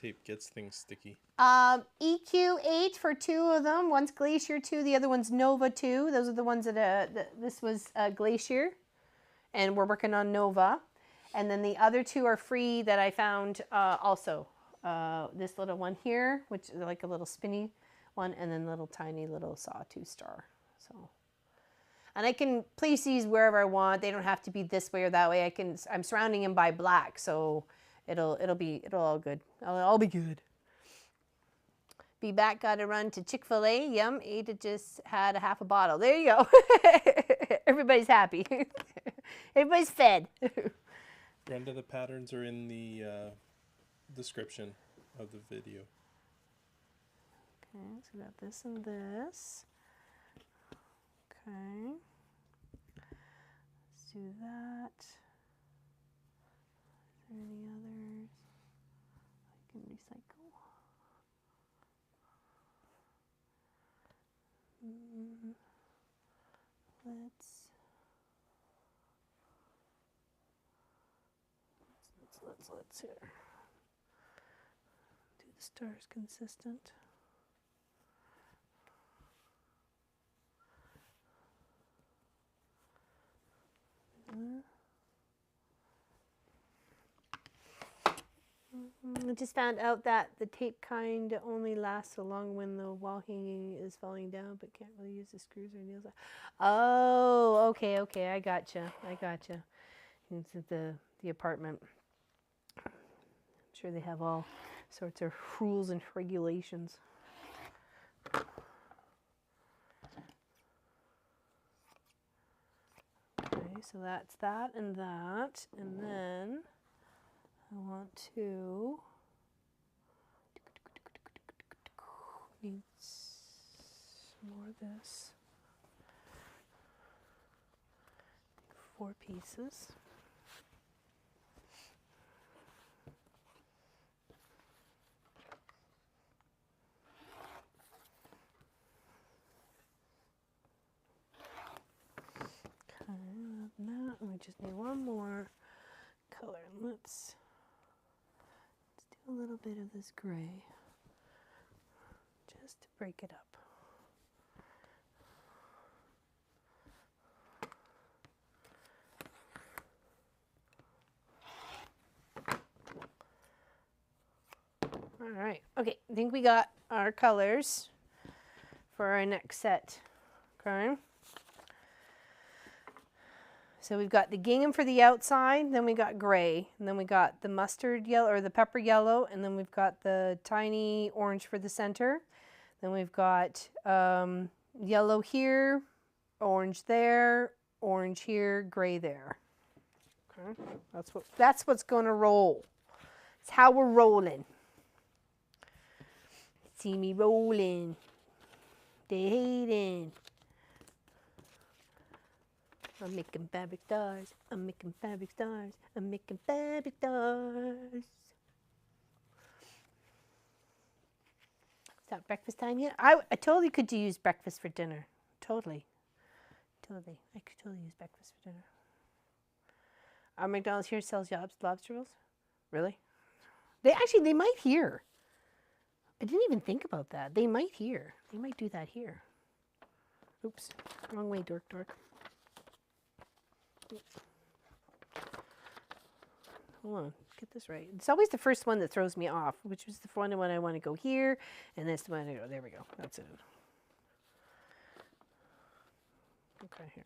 Tape gets things sticky.
EQ8 for 2 of them. One's Glacier 2, the other one's Nova 2. Those are the ones that, this was Glacier, and we're working on Nova. And then the other 2 are free that I found also. This little one here, which is like a little spinny one, and then little tiny little sawtooth star. So, and I can place these wherever I want. They don't have to be this way or that way. I'm surrounding them by black, so it'll all good. I'll be good. Be back, gotta run to Chick-fil-A. Yum, Ada just had a half a bottle. There you go. Everybody's happy. Everybody's fed.
Brenda, the patterns are in the description of the video.
Okay, so we got this and this. Okay. Let's do that. Is there any others I can recycle? Let's here. Do the stars consistent. I just found out that the tape kind only lasts so long when the wall hanging is falling down, but can't really use the screws or nails. Oh, okay, okay, I gotcha. It's at the apartment. I'm sure they have all sorts of rules and regulations. Okay, so that's that, and then I want to need some more of this. 4 pieces. That, and we just need one more color. Let's do a little bit of this gray just to break it up. All right, okay, I think we got our colors for our next set. Okay. So we've got the gingham for the outside, then we got gray, and then we got the mustard yellow or the pepper yellow, and then we've got the tiny orange for the center. Then we've got yellow here, orange there, orange here, gray there. Okay, that's what's going to roll. It's how we're rolling. See me rolling. They hating. I'm making fabric stars. I'm making fabric stars. I'm making fabric stars. Is that breakfast time yet? I totally could use breakfast for dinner. Totally. I could totally use breakfast for dinner. Our McDonald's here sells lobster rolls. Really? They might here. I didn't even think about that. They might here. They might do that here. Oops. Wrong way, dork. Hold on, get this right. It's always the first one that throws me off, which is the one when I want to go here, and this one I go, there we go, that's it. Okay, here.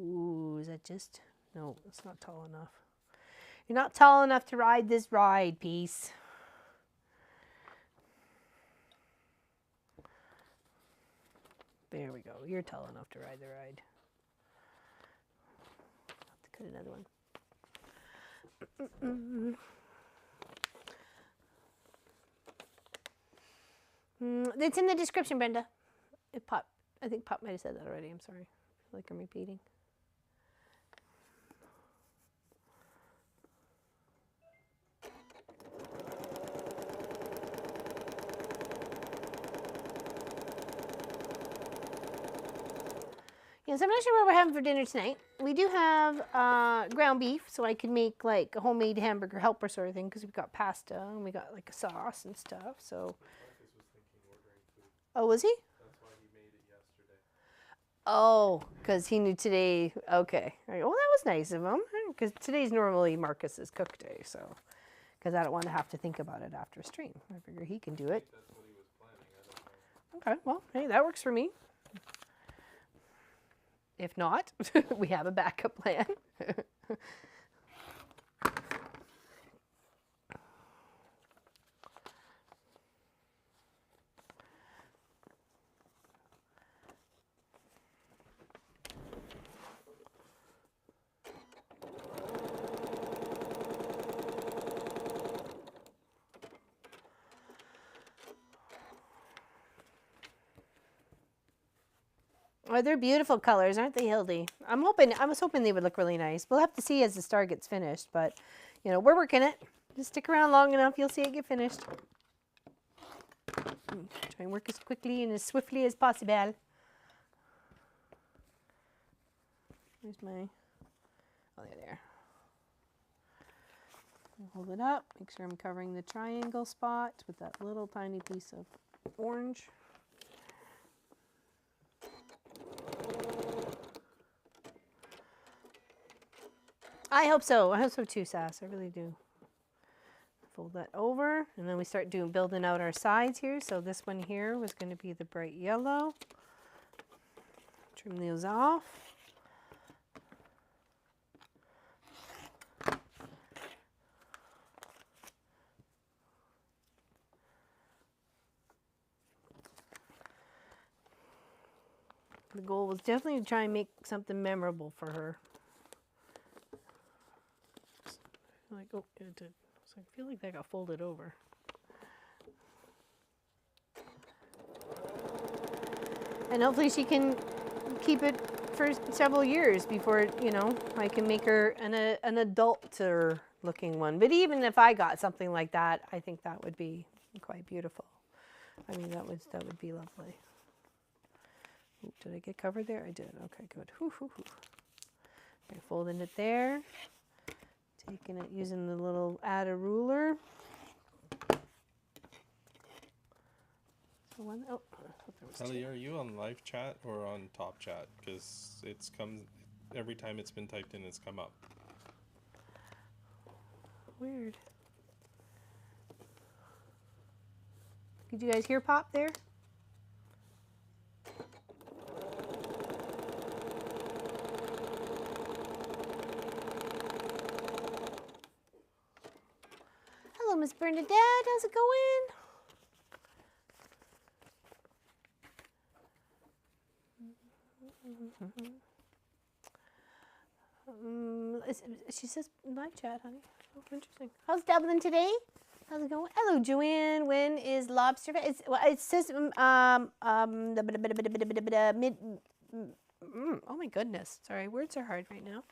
Ooh, is that just, no, it's not tall enough. You're not tall enough to ride this ride, piece. There we go, you're tall enough to ride the ride. Have to cut another one. It's in the description, Brenda. I think Pop might have said that already. I'm sorry. I feel like I'm repeating. Yes, I'm not sure what we're having for dinner tonight. We do have ground beef, so I could make like a homemade hamburger helper sort of thing because we've got pasta and we got like a sauce and stuff. So. Oh, was he?
That's why he made it yesterday.
Oh, because he knew today. Okay. All right. Well, that was nice of him because today's normally Marcus's cook day, so because I don't want to have to think about it after stream. I figure he can do it.
That's what he was planning. I don't know.
Okay. Well, hey, that works for me. If not, we have a backup plan. Oh, they're beautiful colors, aren't they, Hildy? I was hoping they would look really nice. We'll have to see as the star gets finished, but you know, we're working it. Just stick around long enough, you'll see it get finished. Try and work as quickly and as swiftly as possible. Where's my, oh, there. Hold it up, make sure I'm covering the triangle spot with that little tiny piece of orange. I hope so. I hope so too, Sass. I really do. Fold that over, and then we start building out our sides here. So this one here was going to be the bright yellow. Trim those off. The goal was definitely to try and make something memorable for her. Like, oh, it did. So I feel like that got folded over. And hopefully she can keep it for several years before, you know, I can make her an adulter looking one. But even if I got something like that, I think that would be quite beautiful. I mean, that would be lovely. Ooh, did I get covered there? I did. Okay, good. Whew, whew, whew. Okay, folding it there. Taking it, using the little add a ruler. So one, oh, I thought there was
Ellie,
two.
are you on live chat or on top chat? Because it's come every time it's been typed in, it's come up.
Weird. Did you guys hear pop there? Hello, Miss Bernadette. How's it going? She says live chat, honey. Oh, interesting. How's Dublin today? How's it going? Hello, Joanne. When is lobster? It says mid. Oh my goodness. Sorry, words are hard right now.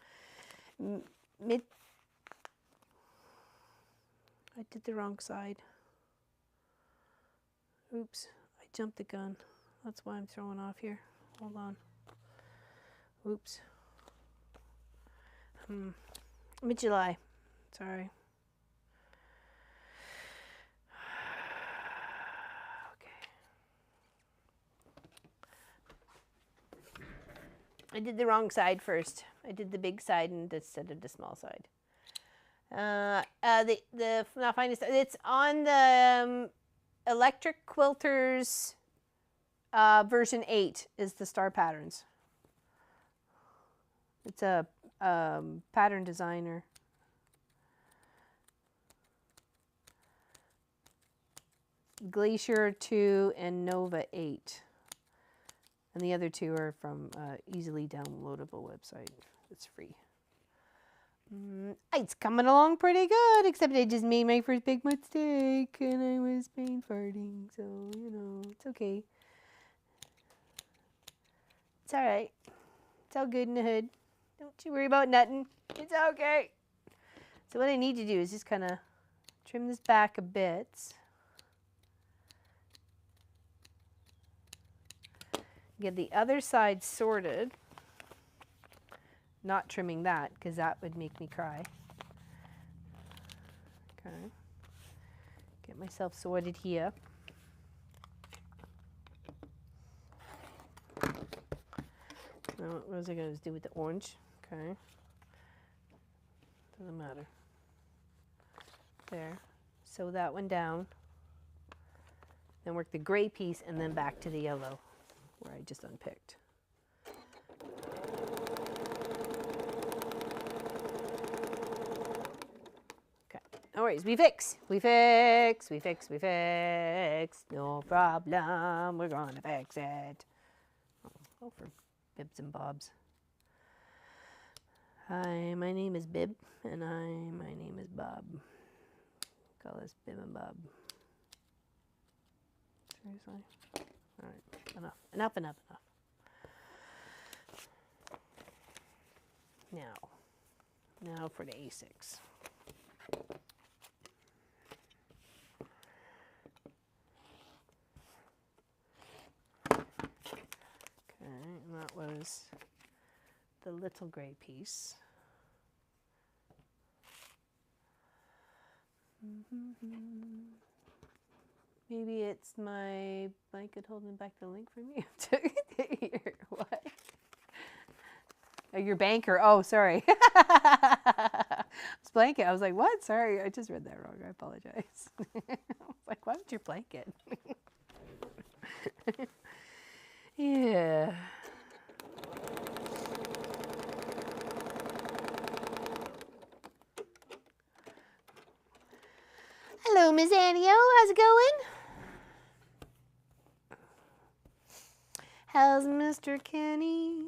Mid. I did the wrong side. Oops, I jumped the gun. That's why I'm throwing off here. Hold on. Oops. Mid-July. Sorry. Okay. I did the wrong side first. I did the big side instead of the small side. Not finding it's on the Electric Quilters version 8 is the star patterns. It's a pattern designer. Glacier 2 and Nova 8. And the other two are from easily downloadable website. It's free. It's coming along pretty good, except I just made my first big mistake and I was brain farting, so, you know, it's okay. It's all right. It's all good in the hood. Don't you worry about nothing. It's okay. So what I need to do is just kind of trim this back a bit. Get the other side sorted. Not trimming that because that would make me cry. Okay. Get myself sorted here. Now, what was I going to do with the orange? Okay. Doesn't matter. There. Sew that one down. Then work the gray piece and then back to the yellow where I just unpicked. No worries, we fix. No problem, we're gonna fix it. Oh, for bibs and bobs. Hi, my name is Bib, and my name is Bob. Call us Bib and Bob. Seriously? All right, enough. Now for the A6. And that was the little gray piece. Maybe it's my blanket holding back the link from you. What? Oh, your banker. Oh, sorry. It's blanket. I was like, what? Sorry, I just read that wrong. I apologize. I was like, why would your blanket? Yeah. Hello, Miss Annio. How's it going? How's Mr. Kenny?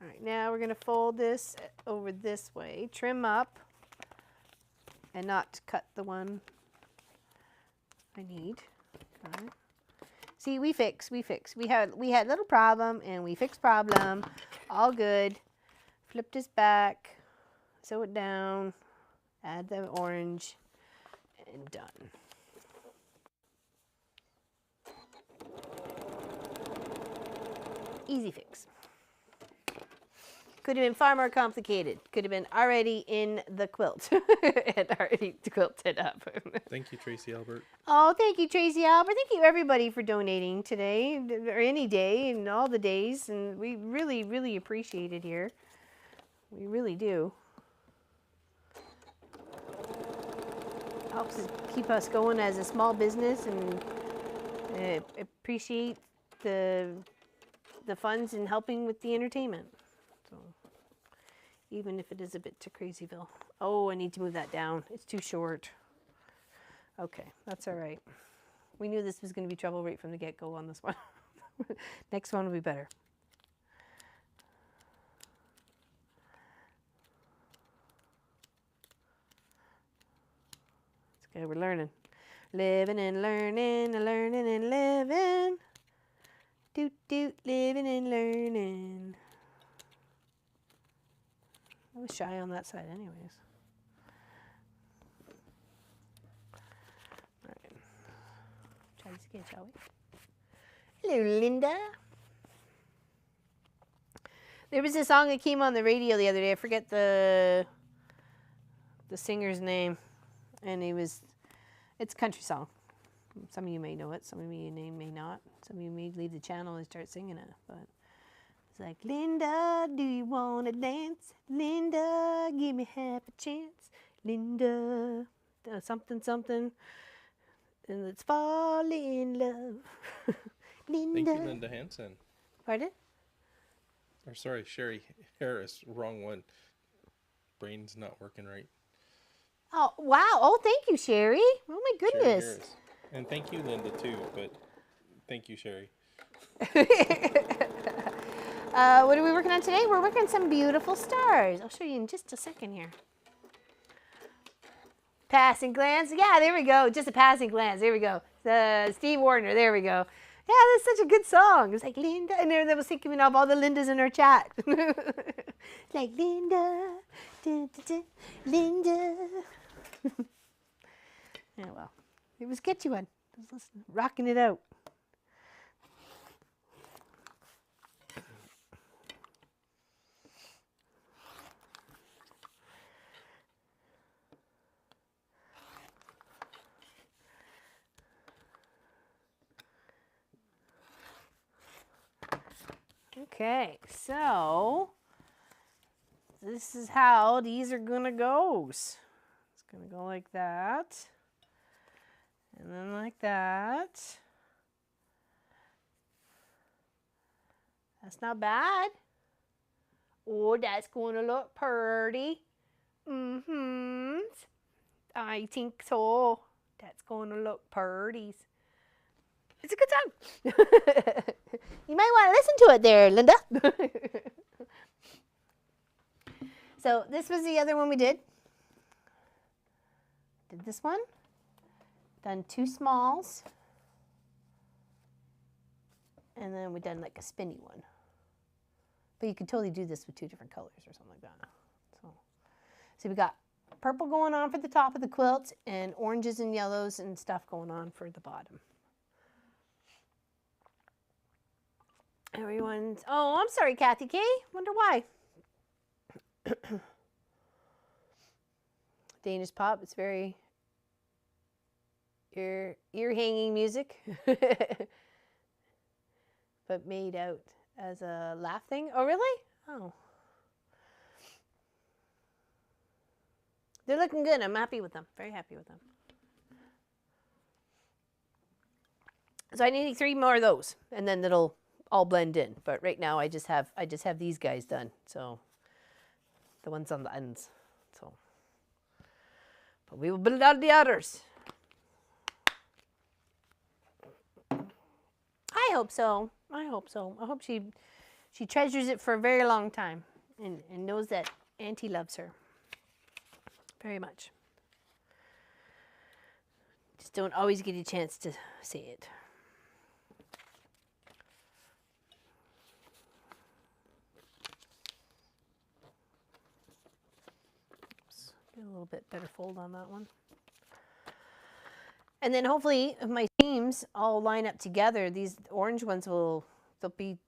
All right, now we're going to fold this over this way, trim up, and not cut the one I need. Okay. See, we fix. We had a little problem, and we fixed problem. All good. Flip this back, sew it down, add the orange, and done. Easy fix. Could have been far more complicated. Could have been already in the quilt and already quilted up.
Thank you, Tracy Albert.
Oh, thank you, Tracy Albert. Thank you, everybody, for donating today, or any day, and all the days. And we really, really appreciate it here. We really do. Helps us keep us going as a small business, and appreciate the funds in helping with the entertainment. So, even if it is a bit to Crazyville. Oh, I need to move that down. It's too short. Okay, that's all right. We knew this was going to be trouble right from the get-go on this one. Next one will be better. It's okay, we're learning. Living and learning, learning and living. Doot, doot, living and learning. I was shy on that side anyways. All right. Try this again, shall we? Hello, Linda. There was a song that came on the radio the other day. I forget the singer's name. And it's a country song. Some of you may know it. Some of you may not. Some of you may leave the channel and start singing it. But it's like, Linda, do you want to dance? Linda, give me half a chance. Linda, something, something. And let's fall in love. Linda.
Thank you, Linda Hansen.
Pardon?
Or sorry, Sherry Harris. Wrong one. Brain's not working right.
Oh, wow. Oh, thank you, Sherry. Oh, my goodness.
Sherry Harris. And thank you, Linda, too. But thank you, Sherry.
What are we working on today? We're working on some beautiful stars. I'll show you in just a second here. Passing glance. Yeah, there we go. Just a passing glance. There we go. Steve Warner. There we go. Yeah, that's such a good song. It was like, Linda. And there was thinking of all the Lindas in our chat. Like, Linda. Da, da, da, Linda. Yeah, well. It was a catchy one. Just rocking it out. Okay, so this is how these are gonna go. It's gonna go like that, and then like that. That's not bad. Oh, that's gonna look pretty. I think so. That's gonna look pretty. It's a good song. You might want to listen to it there, Linda. So this was the other one we did. Did this one. Done 2 smalls. And then we done like a spinny one. But you could totally do this with 2 different colors or something like that. So we got purple going on for the top of the quilt and oranges and yellows and stuff going on for the bottom. Everyone's, oh, I'm sorry, Kathy K. Wonder why. Danish pop, it's very ear-hanging music. But made out as a laugh thing. Oh, really? Oh. They're looking good. I'm happy with them. Very happy with them. So I need 3 more of those, and then it'll all blend in. But right now I just have these guys done. So the ones on the ends. So, but we will build out the others. I hope so. I hope so. I hope she treasures it for a very long time, and knows that Auntie loves her very much. Just don't always get a chance to say it. Oops, get a little bit better fold on that one. And then hopefully if my seams all line up together, these orange ones they'll be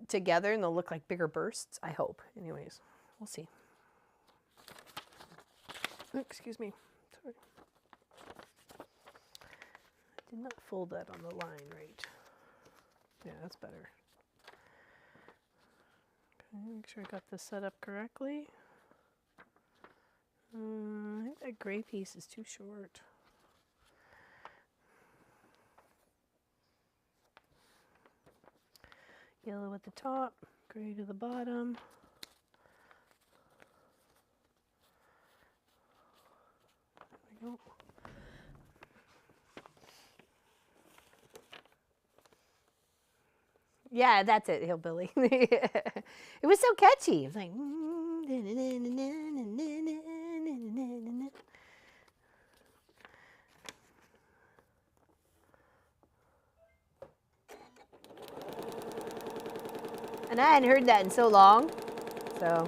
together and they'll look like bigger bursts, I hope. Anyways, we'll see. Excuse me. Sorry. I did not fold that on the line right. Yeah, that's better. Okay, make sure I got this set up correctly. I think that gray piece is too short. Yellow at the top, gray to the bottom. There we go. Yeah, that's it, Hillbilly. It was so catchy. It was like. And I hadn't heard that in so long, so.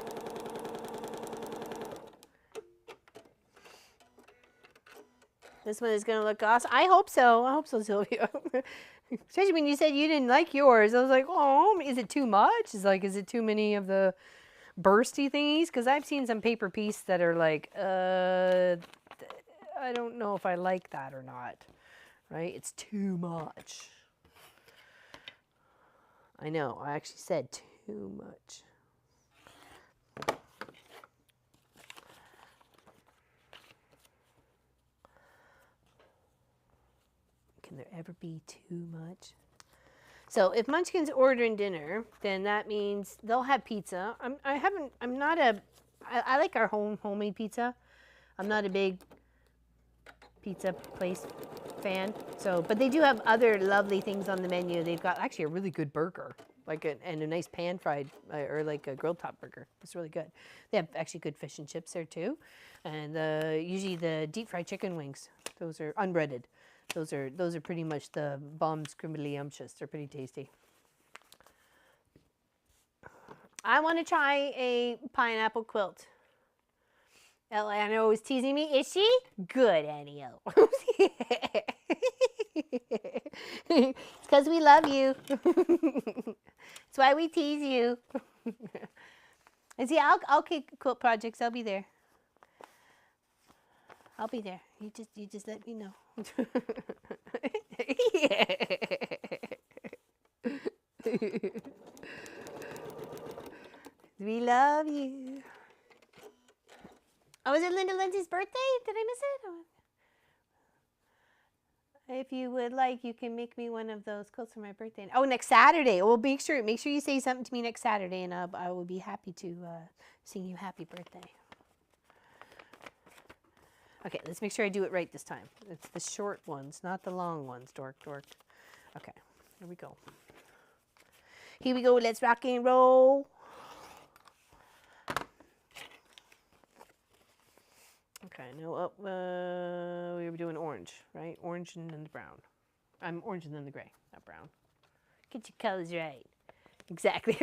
This one is going to look awesome. I hope so. I hope so, Sylvia. Especially when you said you didn't like yours. I was like, oh, is it too much? Is it too many of the bursty thingies? Because I've seen some paper piece that are like, I don't know if I like that or not. Right? It's too much. I know, I actually said too much. Can there ever be too much? So if Munchkin's ordering dinner, then that means they'll have pizza. I like our homemade pizza. I'm not a big pizza place fan. So, but they do have other lovely things on the menu. They've got actually a really good burger, and a nice pan fried or like a grilled top burger. It's really good. They have actually good fish and chips there too, and usually the deep fried chicken wings. Those are unbreaded. Those are pretty much the bomb scrimbly-umptious. They're pretty tasty. I want to try a pineapple quilt. Anna was teasing me. Is she? Good, Annie. It's because we love you. That's why we tease you. And see, I'll kick quilt projects. I'll be there. I'll be there. You just let me know. We love you. Oh, is it Linda Lindsay's birthday? Did I miss it? If you would like, you can make me one of those quilts for my birthday. Oh, next Saturday. Well, make sure you say something to me next Saturday, and I will be happy to sing you happy birthday. Okay, let's make sure I do it right this time. It's the short ones, not the long ones. Dork. Okay, here we go. Here we go. Let's rock and roll. Okay, no, we were doing orange, right? Orange and then the brown. I'm orange and then the gray, not brown. Get your colors right. Exactly.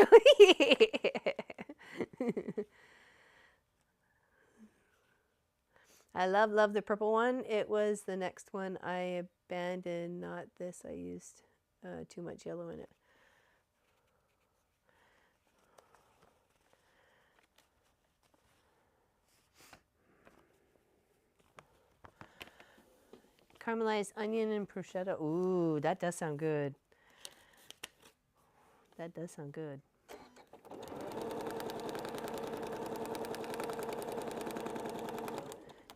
I love the purple one. It was the next one I abandoned, not this. I used too much yellow in it. Caramelized onion and prosciutto. Ooh, that does sound good. That does sound good.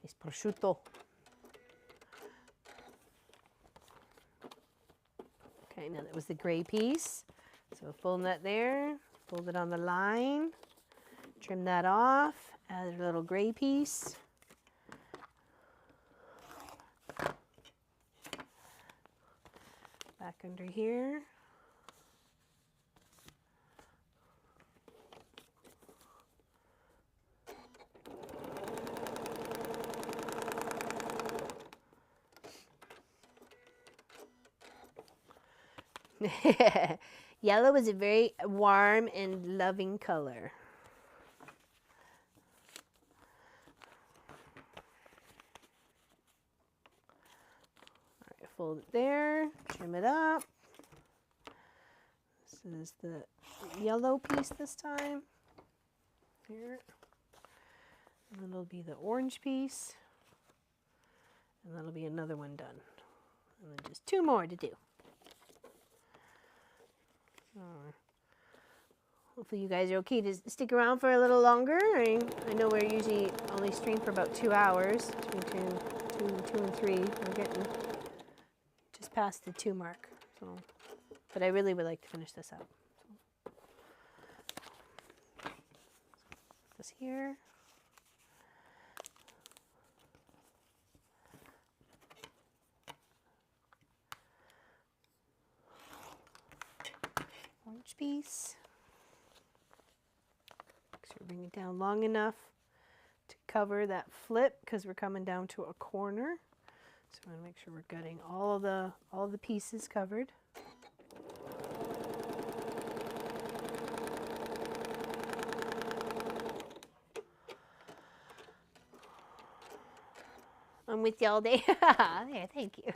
Nice prosciutto. Okay, now that was the gray piece. So fold that there, fold it on the line, trim that off, add a little gray piece. Back under here. Yellow is a very warm and loving color. All right, fold it there, trim it up. This is the yellow piece this time. Here. And then it'll be the orange piece. And that'll be another one done. And then just 2 more to do. Hopefully you guys are okay to stick around for a little longer. I know we're usually only stream for about 2 hours, between two and 3. We're getting just past the 2 mark. So, but I really would like to finish this up. So, this here. Orange piece. Make sure we bring it down long enough to cover that flip because we're coming down to a corner. So I want to make sure we're getting all the pieces covered. I'm with you all day. There, thank you.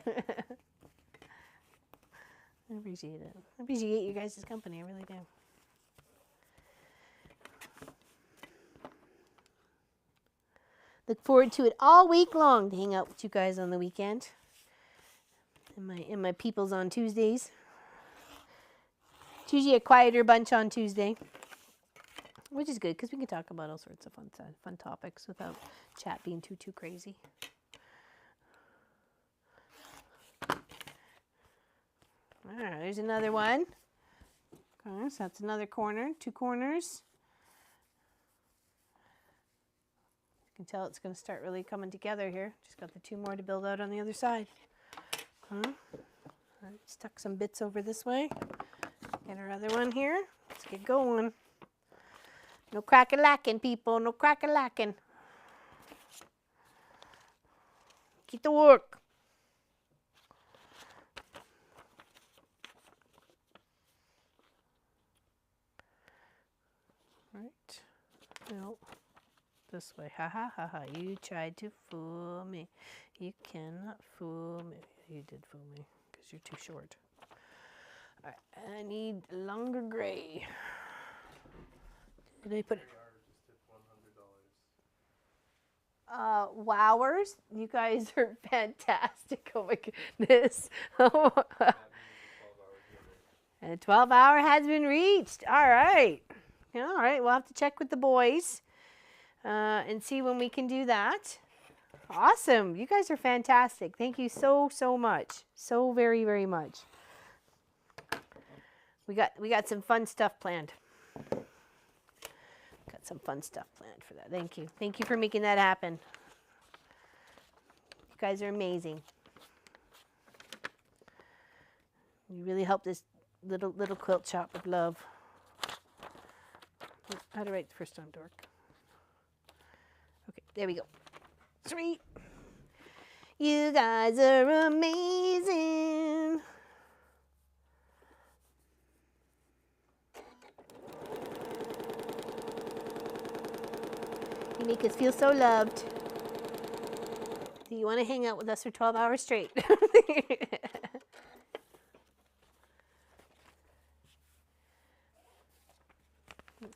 I appreciate it. I appreciate you guys' company. I really do. Look forward to it all week long to hang out with you guys on the weekend. And my peoples on Tuesdays. It's usually a quieter bunch on Tuesday, which is good because we can talk about all sorts of fun topics without chat being too crazy. All right, there's another one. Okay, so that's another corner, 2 corners. You can tell it's going to start really coming together here. Just got the 2 more to build out on the other side. Okay. Let's tuck some bits over this way. Get our other one here. Let's get going. No crack-a-lacking, people. No crack-a-lacking. Get to work. Right. No. This way. Ha ha ha ha. You tried to fool me. You cannot fool me. You did fool me because you're too short. All right. I need longer gray. Did I put it? Wowers. You guys are fantastic. Oh my goodness. And a 12-hour has been reached. All right. All right. We'll have to check with the boys and see when we can do that. Awesome. You guys are fantastic. Thank you so much. So very much. We got some fun stuff planned. Got some fun stuff planned for that. Thank you. Thank you for making that happen. You guys are amazing. You really helped this little quilt shop with love. How to write the first time, Dork. Okay, there we go. Sweet. You guys are amazing. You make us feel so loved. Do you want to hang out with us for 12 hours straight?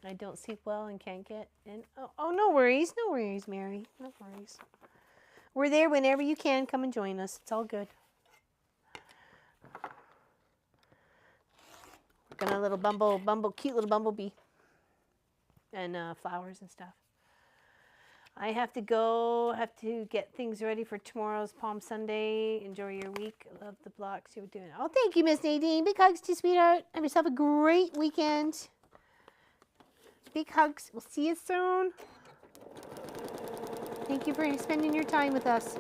I don't sleep well and can't get in. Oh, no worries. No worries, Mary. No worries. We're there whenever you can. Come and join us. It's all good. Working on a little cute little bumblebee. And flowers and stuff. I have to go, have to get things ready for tomorrow's Palm Sunday. Enjoy your week. I love the blocks you're doing. Oh, thank you, Miss Nadine. Big hugs to you, sweetheart. Have yourself a great weekend. Big hugs. We'll see you soon. Thank you for spending your time with us.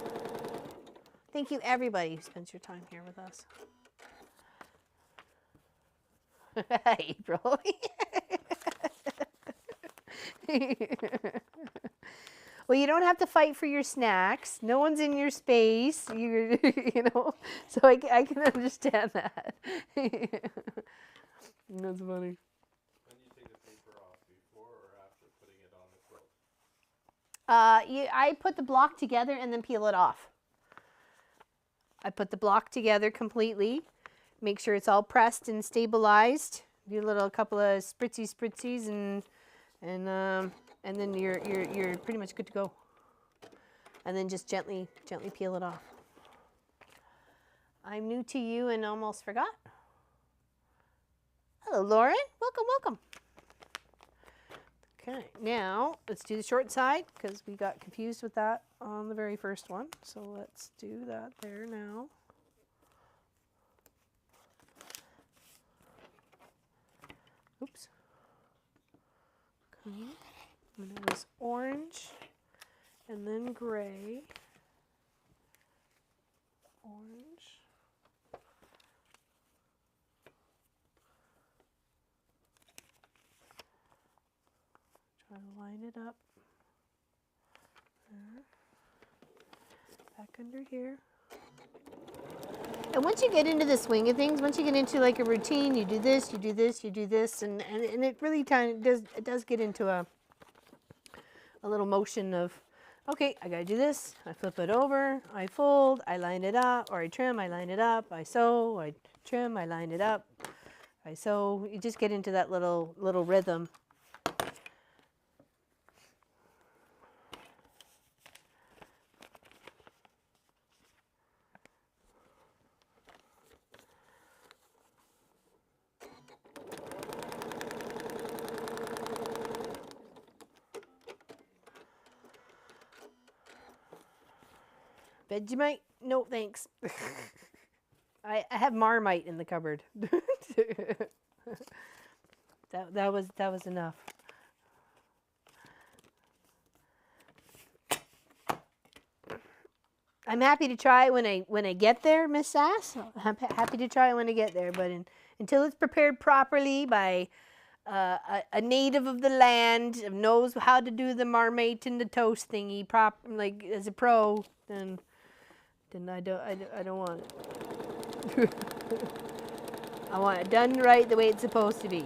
Thank you, everybody who spends your time here with us. April. Well, you don't have to fight for your snacks. No one's in your space. You know, so I can understand that. That's funny.
When do you take the paper off, before or after putting it on the quilt?
I put the block together and then peel it off. I put the block together completely. Make sure it's all pressed and stabilized. Do a couple of spritzies and then you're pretty much good to go. And then just gently peel it off. I'm new to you and almost forgot. Hello, Lauren. Welcome. Okay, now let's do the short side because we got confused with that on the very first one. So let's do that there now. Oops. Okay. And it was orange and then gray. Orange. Try to line it up. There. Back under here. And once you get into the swing of things, once you get into like a routine, you do this, you do this, you do this, and it really does get into a little motion of, okay, I gotta do this. I flip it over, I fold, I line it up, or I trim, I line it up, I sew, I trim, I line it up, I sew. You just get into that little rhythm. Vegemite? No, thanks. I have Marmite in the cupboard. that was enough. I'm happy to try it when I get there, Miss Sass. I'm happy to try it when I get there, but until it's prepared properly by a native of the land, knows how to do the Marmite and the toast thingy like as a pro, then I don't want it. I want it done right the way it's supposed to be.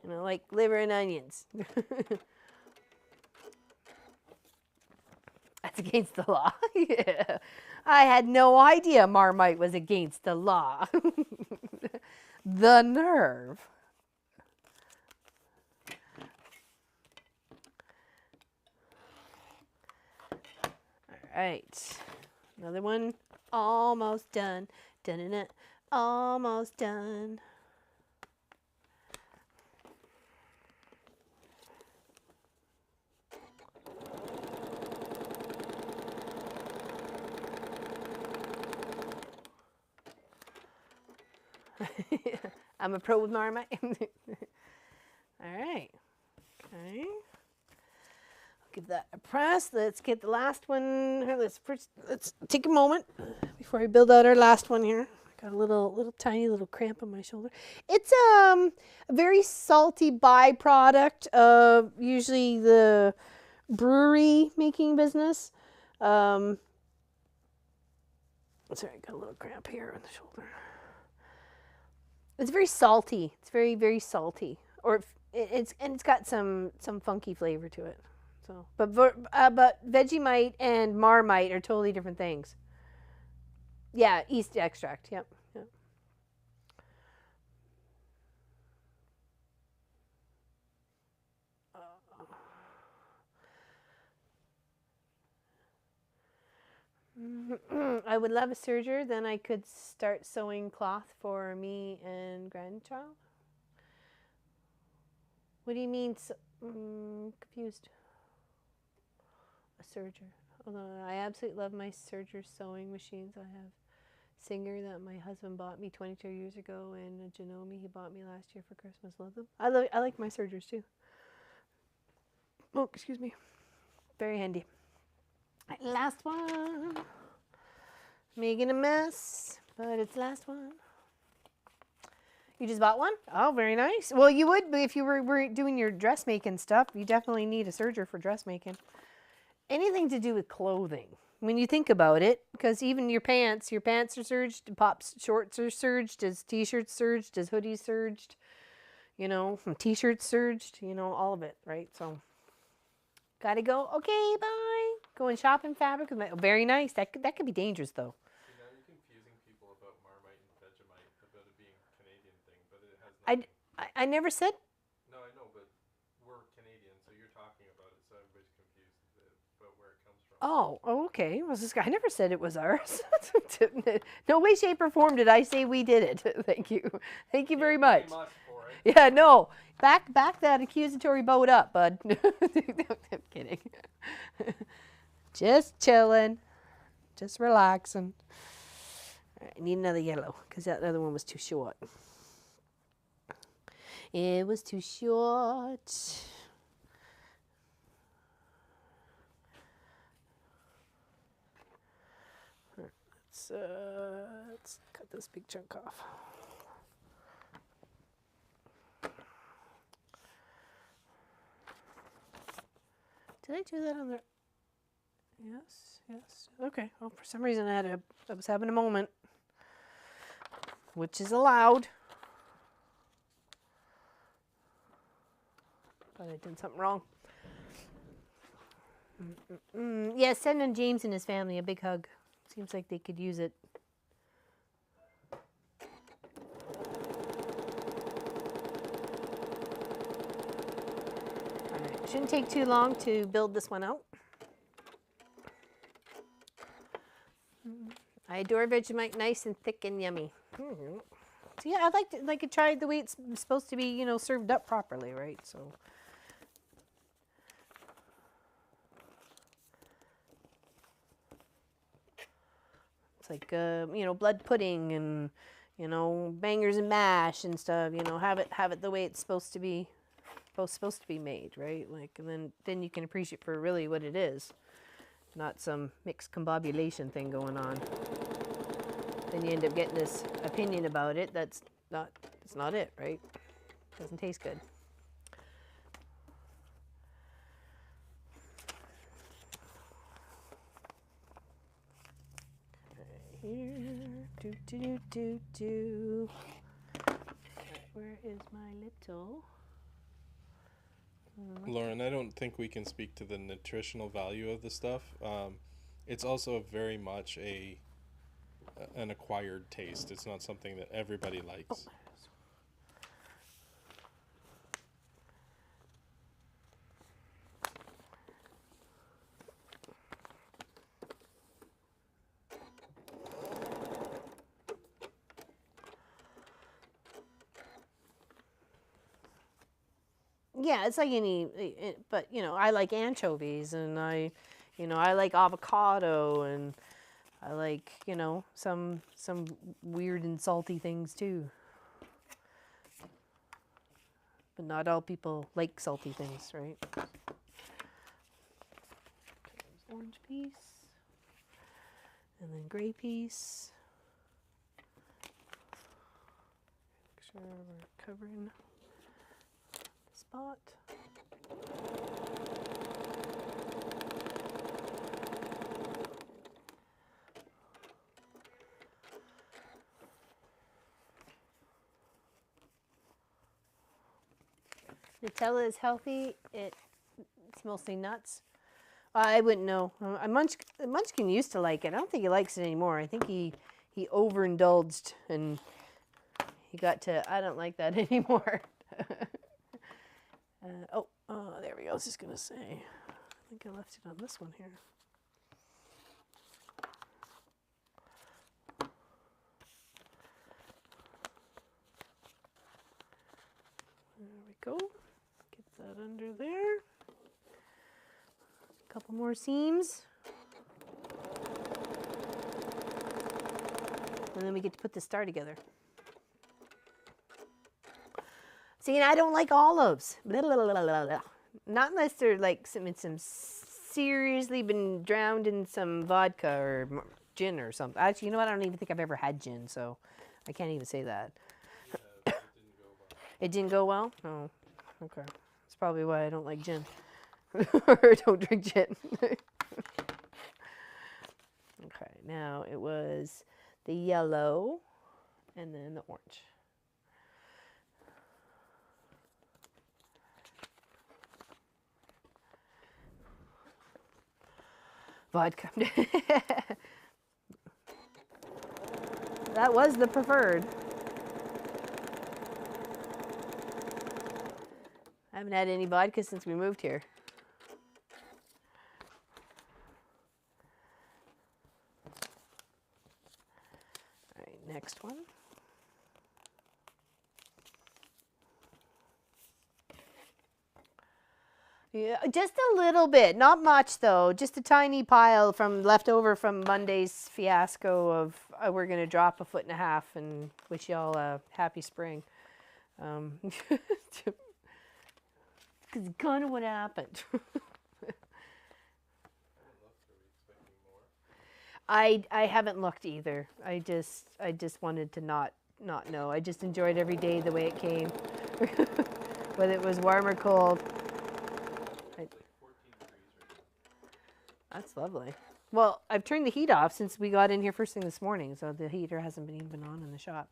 Like liver and onions. That's against the law. Yeah. I had no idea Marmite was against the law. The nerve. All right. Another one. Almost done. Dun-dun-dun. Almost done. I'm a pro with Marmite. All right. Okay. I'll give that a press. Let's get the last one. Let's take a moment before I build out our last one here. I got a little tiny little cramp on my shoulder. It's a very salty byproduct of usually the brewery making business. Sorry, I got a little cramp here on the shoulder. It's very salty. It's very, very salty. Or it's got some funky flavor to it. So, but Vegemite and Marmite are totally different things. Yeah, yeast extract. Yep. I would love a serger. Then I could start sewing cloth for me and grandchild. What do you mean? Confused. serger. Although I absolutely love my serger sewing machines. I have Singer that my husband bought me 22 years ago, and a Janome he bought me last year for Christmas. Love them. I like my sergers too. Oh, excuse me. Very handy. Right, last one. Making a mess, but it's the last one. You just bought one? Oh, very nice. Well, you would if you were doing your dressmaking stuff. You definitely need a serger for dressmaking. Anything to do with clothing. When you think about it, because even your pants are serged, pops shorts are serged, as t-shirts serged, as hoodies serged, you know, t-shirts serged, you know, all of it, right? So, gotta go. Okay, bye. Going shopping fabric. Very nice. That could be dangerous though.
See, now you're confusing people about Marmite and Vegemite about it being a Canadian thing, but it has nothing.
I never said.
No, I know, but we're Canadian, so you're talking about it, so everybody's confused about where it comes from.
Oh, okay. Was this guy? I never said it was ours. No way, shape, or form did I say we did it. Thank you. Thank you very much. Yeah, no. Back that accusatory boat up, bud. I'm kidding. Just chilling. Just relaxing. All right, I need another yellow because that other one was too short. It was too short. Let's cut this big chunk off. Did I do that on the? Yes, yes. Okay. Well, for some reason I was having a moment, which is allowed. But I did something wrong. Yeah, sending James and his family a big hug. Seems like they could use it. All right. Shouldn't take too long to build this one out. I adore Vegemite, nice and thick and yummy. So yeah, I'd like to try the way it's supposed to be, you know, served up properly, right? So. It's like, you know, blood pudding and, you know, bangers and mash and stuff, you know, have it the way it's supposed to be made, right? Like, and then you can appreciate for really what it is, not some mixed combobulation thing going on. Then you end up getting this opinion about it it's not it, right? Doesn't taste good. Here, do. Where is my little?
Lauren, I don't think we can speak to the nutritional value of the stuff. It's also very much an acquired taste. It's not something that everybody likes.
Oh. Yeah, it's like any, but you know, I like anchovies, and I like avocado, and I like, you know, some weird and salty things too. But not all people like salty things, right? Orange piece, and then gray piece. Make sure we're covering spot. Nutella is healthy. It's mostly nuts. I wouldn't know. Munchkin used to like it. I don't think he likes it anymore. I think he overindulged and he got to, I don't like that anymore. There we go. I was just going to say, I think I left it on this one here. There we go. Get that under there. couple more seams. And then we get to put the star together. See, and I don't like olives. Blah, blah, blah, blah, blah. Not unless they're like some seriously been drowned in some vodka or gin or something. Actually, you know what? I don't even think I've ever had gin, so I can't even say that. It didn't go well? Oh, okay. That's probably why I don't like gin. Or don't drink gin. Okay, now it was the yellow and then the orange. Vodka. That was the preferred. I haven't had any vodka since we moved here. All right, next one. Yeah, just a little bit, not much though. Just a tiny pile from left over from Monday's fiasco of we're gonna drop 1.5 feet and wish y'all a happy spring. Because kind of what happened. I haven't looked either. I just wanted to not know. I just enjoyed every day the way it came, whether it was warm or cold. That's lovely. Well, I've turned the heat off since we got in here first thing this morning, so the heater hasn't been even on in the shop.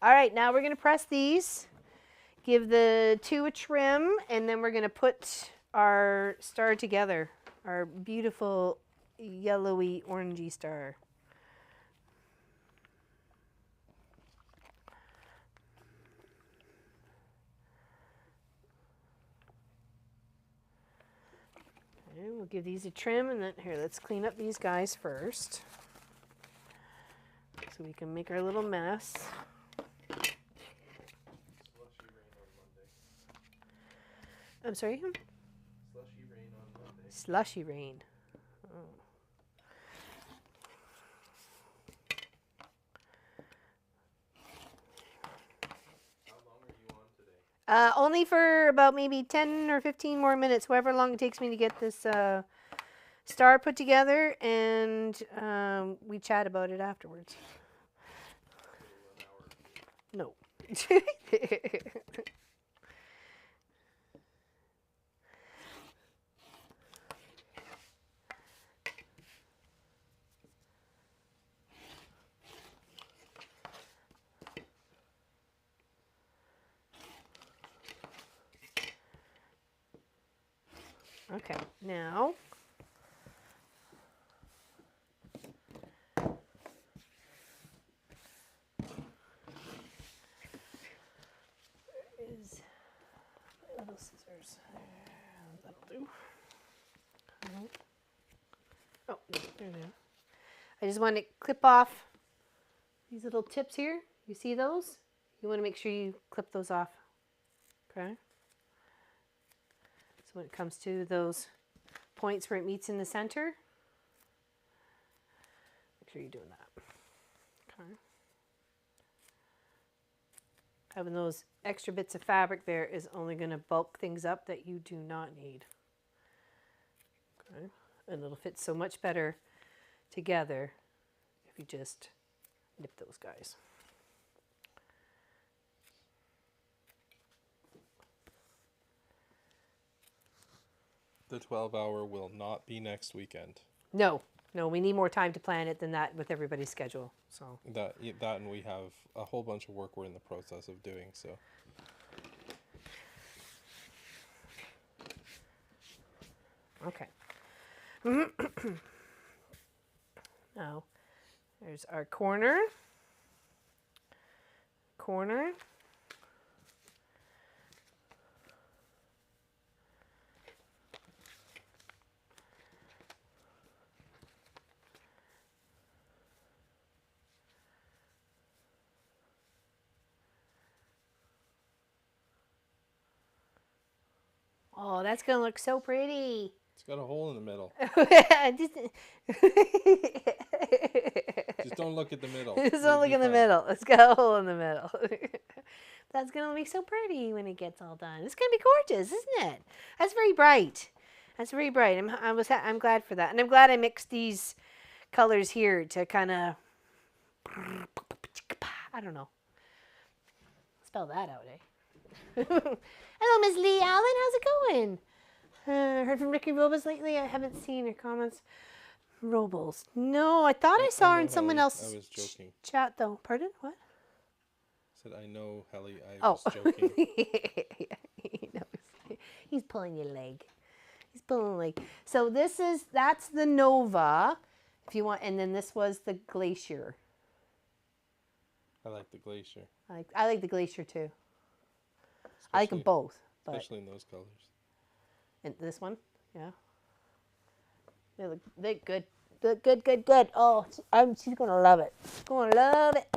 All right, now we're going to press these, give the two a trim, and then we're going to put our star together, our beautiful yellowy orangey star. And we'll give these a trim, and then here, let's clean up these guys first so we can make our little mess. I'm sorry?
Slushy rain on Monday.
Slushy rain. Oh.
How long are you on today?
Only for about maybe 10 or 15 more minutes, however long it takes me to get this star put together, and we chat about it afterwards. No. Okay, now is my little scissors. That'll do. Oh, there they are. I just want to clip off these little tips here. You see those? You want to make sure you clip those off. Okay. So when it comes to those points where it meets in the center, make sure you're doing that. Okay. Having those extra bits of fabric there is only going to bulk things up that you do not need. Okay. And it'll fit so much better together if you just nip those guys.
The 12-hour will not be next weekend.
No, we need more time to plan it than that with everybody's schedule. So
That and we have a whole bunch of work we're in the process of doing. So
okay. Now there's our corner. Oh, that's gonna look so pretty.
It's got a hole in the middle.
Just,
Just don't look at the middle.
just don't look in the middle. It's got a hole in the middle. That's gonna be so pretty when it gets all done. It's gonna be gorgeous, isn't it? That's very bright. That's very bright. I'm glad for that, and I'm glad I mixed these colors here to kind of, I don't know, spell that out, eh? Hello, Miss Lee Allen. How's it going? Heard from Ricky Robles lately. I haven't seen her comments. Robles. No, I thought I saw her in someone else's
I was joking.
chat, though. Pardon? What?
I said, I know, Helly. I was joking.
He knows. He's pulling your leg. He's pulling a leg. So that's the Nova, if you want, and then this was the Glacier.
I like the Glacier.
I like the Glacier too. I like them both.
Especially in those colors.
And this one, yeah. They look good. Good. Oh, she's gonna love it. She's gonna love it.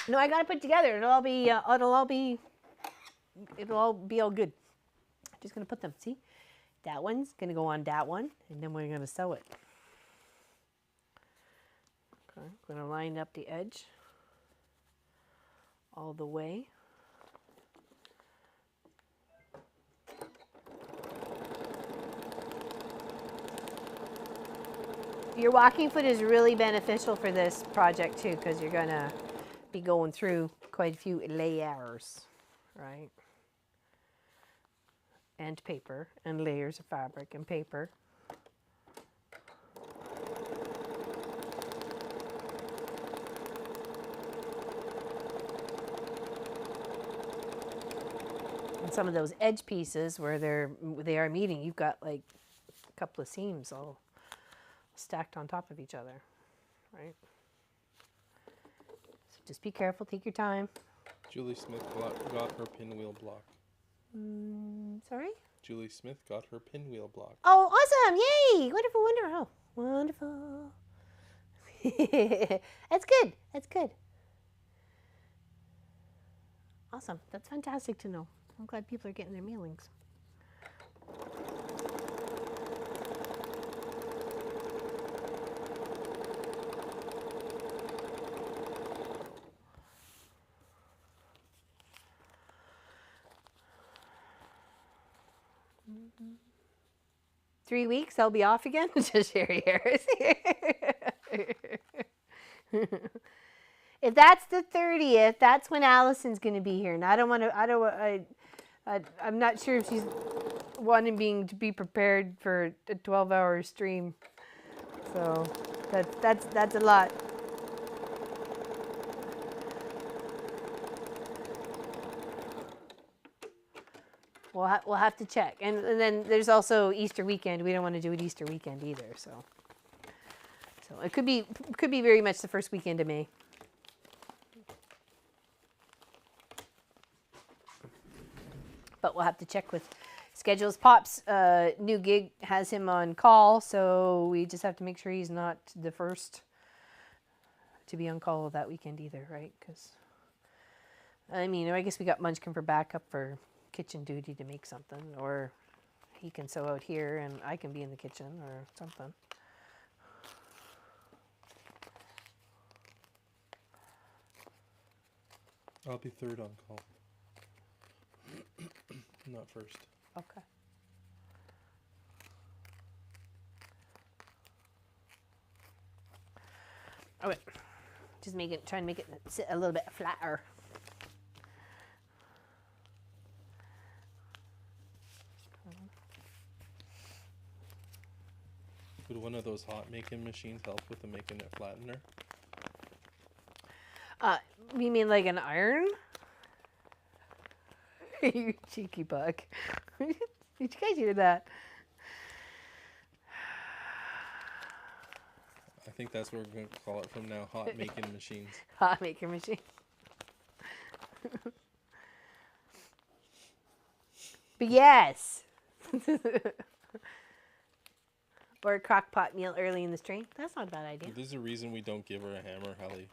No, I gotta put it together. It'll all be all good. Just gonna put them. See, that one's gonna go on that one, and then we're gonna sew it. Okay, I'm gonna line up the edge all the way. Your walking foot is really beneficial for this project too, because you're gonna be going through quite a few layers, right? And paper, and layers of fabric and paper. And some of those edge pieces where they are meeting, you've got like a couple of seams all stacked on top of each other, right? So just be careful, take your time.
Julie Smith got her pinwheel block.
Sorry?
Julie Smith got her pinwheel block.
Oh, awesome! Yay! Wonderful, wonderful. Wonderful. That's good. That's good. Awesome. That's fantastic to know. I'm glad people are getting their mailings. Mm-hmm. 3 weeks, I'll be off again. Just Sherry Harris. If that's the 30th, that's when Allison's going to be here, and I'm not sure if she's wanting to be prepared for a 12-hour stream. So that's a lot. We'll have to check, and then there's also Easter weekend. We don't want to do it Easter weekend either, so it could be very much the first weekend of May. But we'll have to check with schedules. Pop's new gig has him on call, so we just have to make sure he's not the first to be on call that weekend either, right? Because I mean, I guess we got Munchkin for backup for kitchen duty to make something, or he can sew out here and I can be in the kitchen or something.
I'll be third on call. Not first.
Okay. All right. Just try and make it sit a little bit flatter.
Would one of those hot making machines help with the making it flattener?
You mean like an iron? You cheeky bug. Did you guys hear that?
I think that's what we're going to call it from now, hot making machines.
Hot making machine. But yes. Or a crock pot meal early in the stream. That's not a bad idea.
There's a reason we don't give her a hammer, Helly.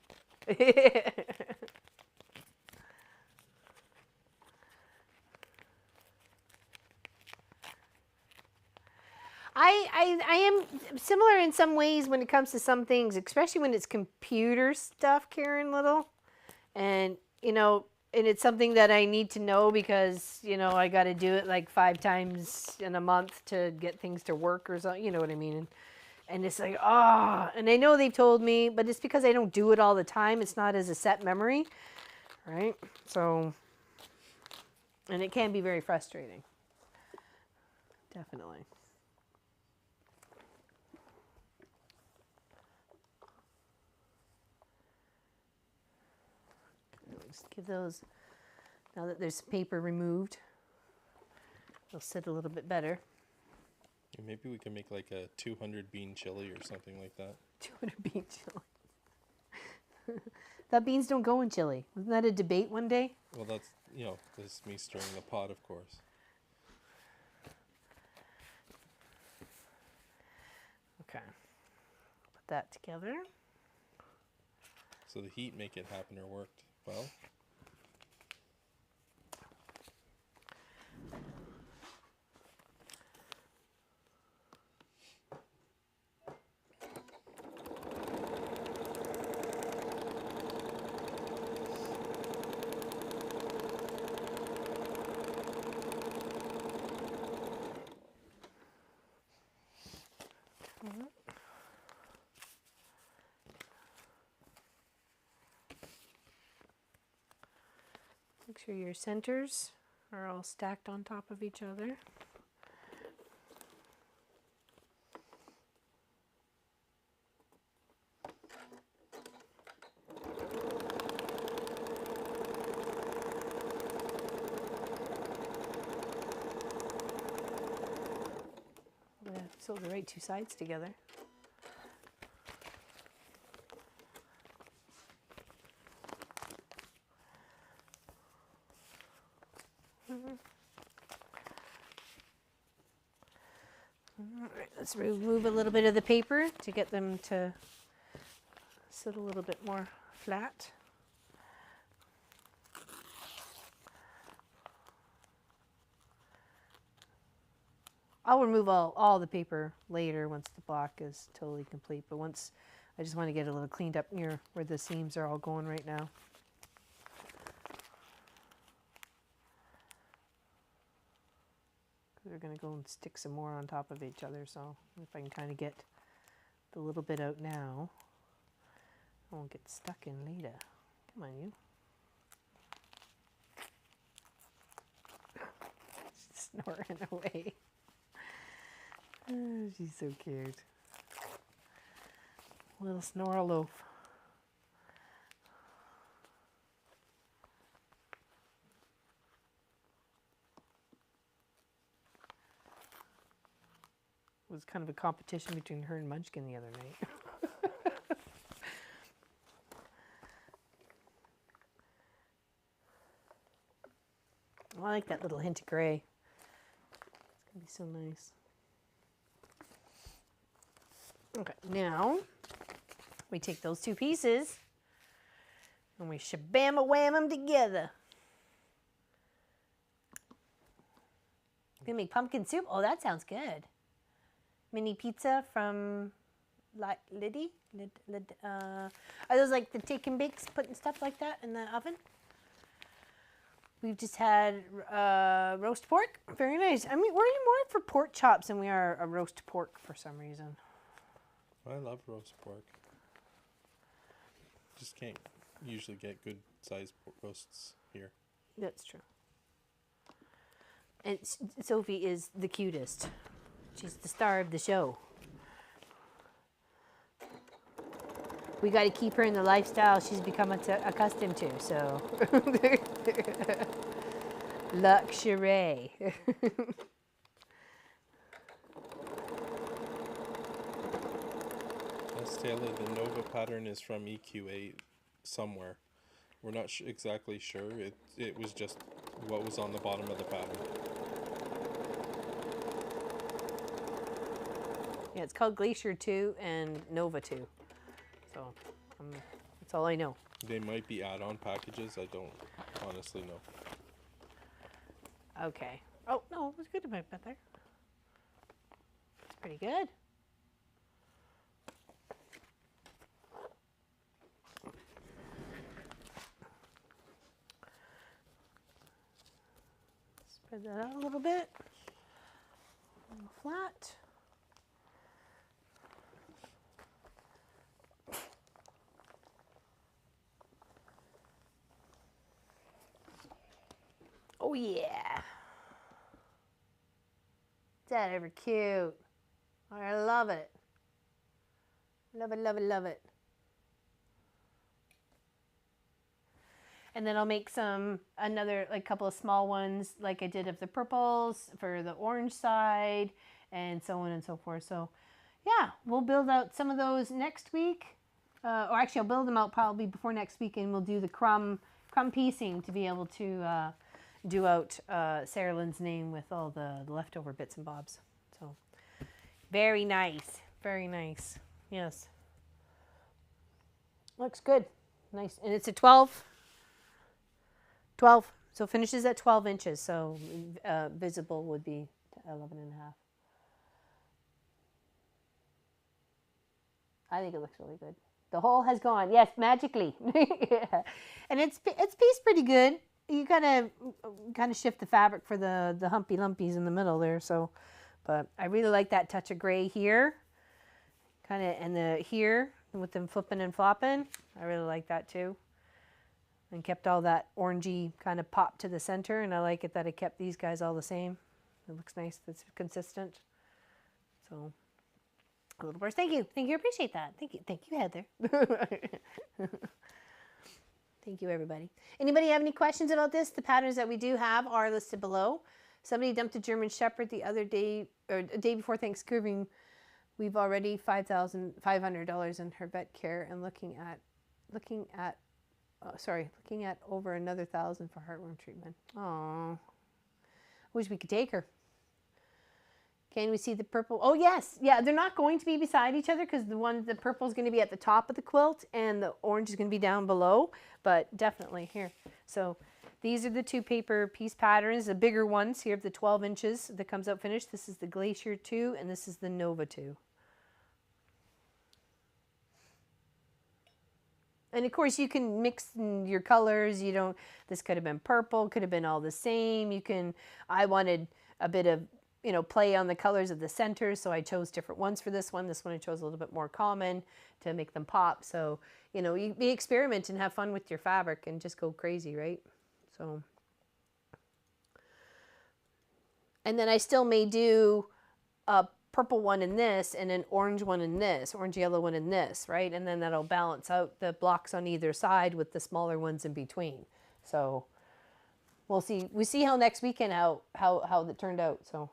I am similar in some ways when it comes to some things, especially when it's computer stuff, Karen Little. And, and it's something that I need to know because, I got to do it like 5 times in a month to get things to work or something, you know what I mean? And it's like, and I know they've told me, but it's because I don't do it all the time. It's not as a set memory, right? So, and it can be very frustrating. Definitely. Just give those, now that there's paper removed, they'll sit a little bit better.
Yeah, maybe we can make like a 200 bean chili or something like that.
200 bean chili. That beans don't go in chili. Wasn't that a debate one day?
Well, that's, this is me stirring the pot, of course.
Okay. Put that together.
So the heat make it happen or worked well.
Make sure your centers are all stacked on top of each other. Sew the right 2 sides together. All right, let's remove a little bit of the paper to get them to sit a little bit more flat. I'll remove all the paper later once the block is totally complete, but once I just want to get a little cleaned up near where the seams are all going right now. We're going to go and stick some more on top of each other, so if I can kind of get the little bit out now, I won't get stuck in later. Come on, you. She's snoring away. Oh, she's so cute. Little snore loaf. It was kind of a competition between her and Munchkin the other night. I like that little hint of gray. It's going to be so nice. Okay, now we take those 2 pieces and we shabam-a-wham them together. Gonna make pumpkin soup? Oh, that sounds good. Mini pizza from Liddy? Are those like the take and bakes, putting stuff like that in the oven? We've just had roast pork. Very nice. I mean, we're eating more for pork chops than we are a roast pork for some reason.
I love roast pork. Just can't usually get good sized roasts here.
That's true. And Sophie is the cutest. She's the star of the show. We got to keep her in the lifestyle she's become accustomed to, so. Luxury.
Yes, Taylor, the Nova pattern is from EQ8 somewhere. We're not exactly sure. It was just what was on the bottom of the pattern.
Yeah, it's called Glacier 2 and Nova 2. So that's all I know.
They might be add-on packages. I don't honestly know.
Okay. Oh, no, it was good about that there. Pretty good. Spread that out a little bit. A little flat. Oh yeah. Is that ever cute? I love it. Love it, love it, love it. And then I'll make another couple of small ones like I did of the purples for the orange side and so on and so forth. So yeah, we'll build out some of those next week. Or actually I'll build them out probably before next week, and we'll do the crumb piecing to be able to do out Sarah Lynn's name with all the leftover bits and bobs. So very nice. Very nice. Yes. Looks good. Nice. And it's a 12. So finishes at 12 inches. So visible would be 11 and a half. I think it looks really good. The hole has gone. Yes, magically. Yeah. And it's pieced pretty good. You gotta kind of shift the fabric for the humpy lumpies in the middle there. So, but I really like that touch of gray here. Kind of, and the here with them flipping and flopping. I really like that too. And kept all that orangey kind of pop to the center, and I like it that it kept these guys all the same. It looks nice. It's consistent. So, a little burst. Thank you. Thank you. I appreciate that. Thank you. Thank you, Heather. Thank you, everybody. Anybody have any questions about this? The patterns that we do have are listed below. Somebody dumped a German Shepherd the other day, or a day before Thanksgiving. We've already $5,500 in her vet care, and looking at over another $1,000 for heartworm treatment. Aww. Wish we could take her. Can we see the purple? Oh yes, yeah. They're not going to be beside each other because the purple is going to be at the top of the quilt and the orange is going to be down below. But definitely here. So these are the two paper piece patterns. The bigger ones here, the 12 inches that comes out finished. This is the Glacier 2 and this is the Nova 2. And of course you can mix your colors. This could have been purple, could have been all the same. I wanted a bit of, play on the colors of the center, so I chose different ones for this one. This one I chose a little bit more common to make them pop. So, you experiment and have fun with your fabric and just go crazy, right? So, and then I still may do a purple one in this and an orange one in this, orange yellow one in this, right? And then that'll balance out the blocks on either side with the smaller ones in between. So we'll see. We see how next weekend how that turned out. So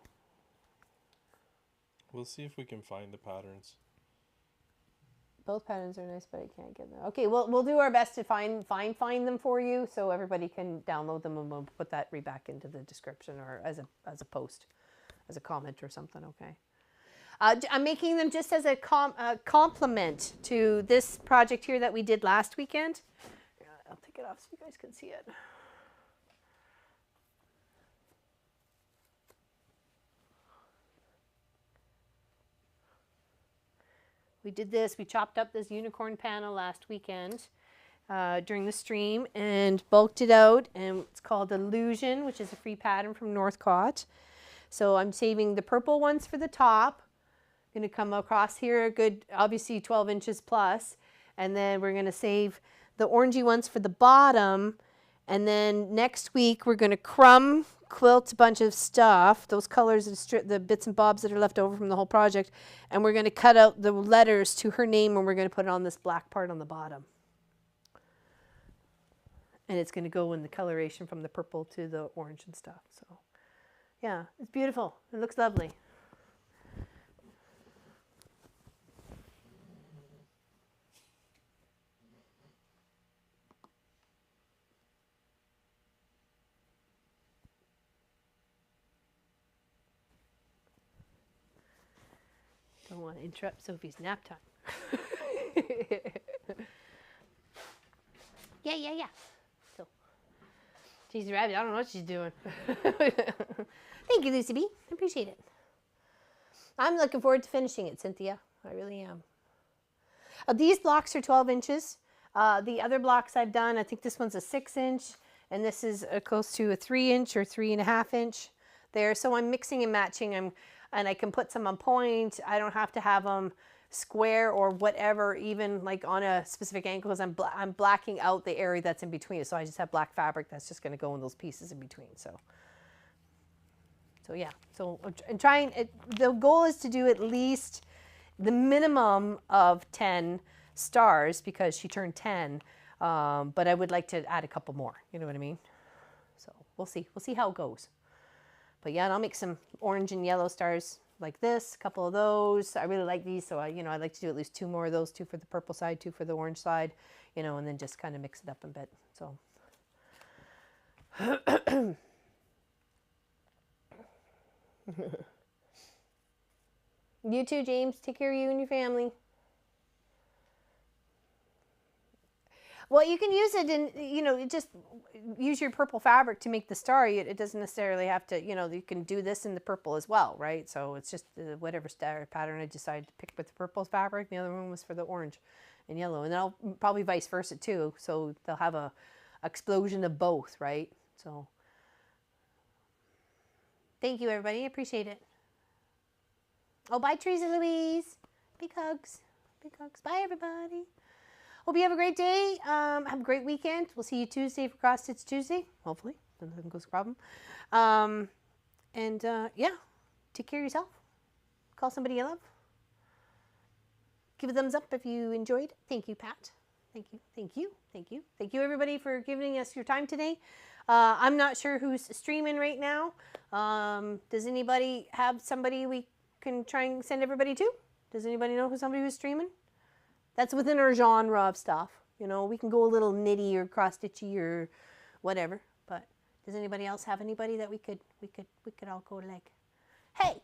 we'll see if we can find the patterns.
Both patterns are nice, but I can't get them. Okay, we'll do our best to find them for you, so everybody can download them, and we'll put that right back into the description or as a post, as a comment or something. Okay. I'm making them just as a complement to this project here that we did last weekend. I'll take it off so you guys can see it. We did this. We chopped up this unicorn panel last weekend during the stream and bulked it out, and it's called Illusion, which is a free pattern from Northcott. So I'm saving the purple ones for the top. Going to come across here a good, obviously 12 inches plus, and then we're going to save the orangey ones for the bottom, and then next week we're going to crumb quilt a bunch of stuff, those colors, the bits and bobs that are left over from the whole project, and we're going to cut out the letters to her name, and we're going to put it on this black part on the bottom. And it's going to go in the coloration from the purple to the orange and stuff. So yeah, it's beautiful. It looks lovely. Don't want to interrupt Sophie's nap time. Yeah. So, she's a rabbit. I don't know what she's doing. Thank you, Lucy B. I appreciate it. I'm looking forward to finishing it, Cynthia. I really am. These blocks are 12 inches. The other blocks I've done, I think this one's a 6-inch, and this is close to a 3-inch or 3.5-inch there. So I'm mixing and matching them, and I can put some on point. I don't have to have them square or whatever, even like on a specific angle, because I'm blacking out the area that's in between. So I just have black fabric that's just going to go in those pieces in between. So yeah. So and trying it. The goal is to do at least the minimum of 10 stars because she turned 10. But I would like to add a couple more. You know what I mean? So we'll see. We'll see how it goes. But yeah, and I'll make some orange and yellow stars like this, a couple of those. I really like these, so I like to do at least 2 more of those, 2 for the purple side, 2 for the orange side, and then just kind of mix it up a bit. So. You too, James. Take care of you and your family. Well, you can use it in, just use your purple fabric to make the star. It doesn't necessarily have to, you can do this in the purple as well, right? So it's just whatever star pattern I decided to pick with the purple fabric. The other one was for the orange and yellow. And then I'll probably vice versa too. So they'll have a explosion of both, right? So thank you, everybody. I appreciate it. Oh, bye, Teresa Louise. Big hugs. Big hugs. Bye, everybody. Hope you have a great day. Have a great weekend. We'll see you Tuesday for Cross Stitch Tuesday. Hopefully. Nothing goes a problem. Yeah, take care of yourself. Call somebody you love. Give a thumbs up if you enjoyed. Thank you, Pat. Thank you. Thank you. Thank you. Thank you, everybody, for giving us your time today. I'm not sure who's streaming right now. Does anybody have somebody we can try and send everybody to? Does anybody know somebody who's streaming? That's within our genre of stuff. We can go a little knitty or cross stitchy or whatever. But does anybody else have anybody that we could all go like, hey,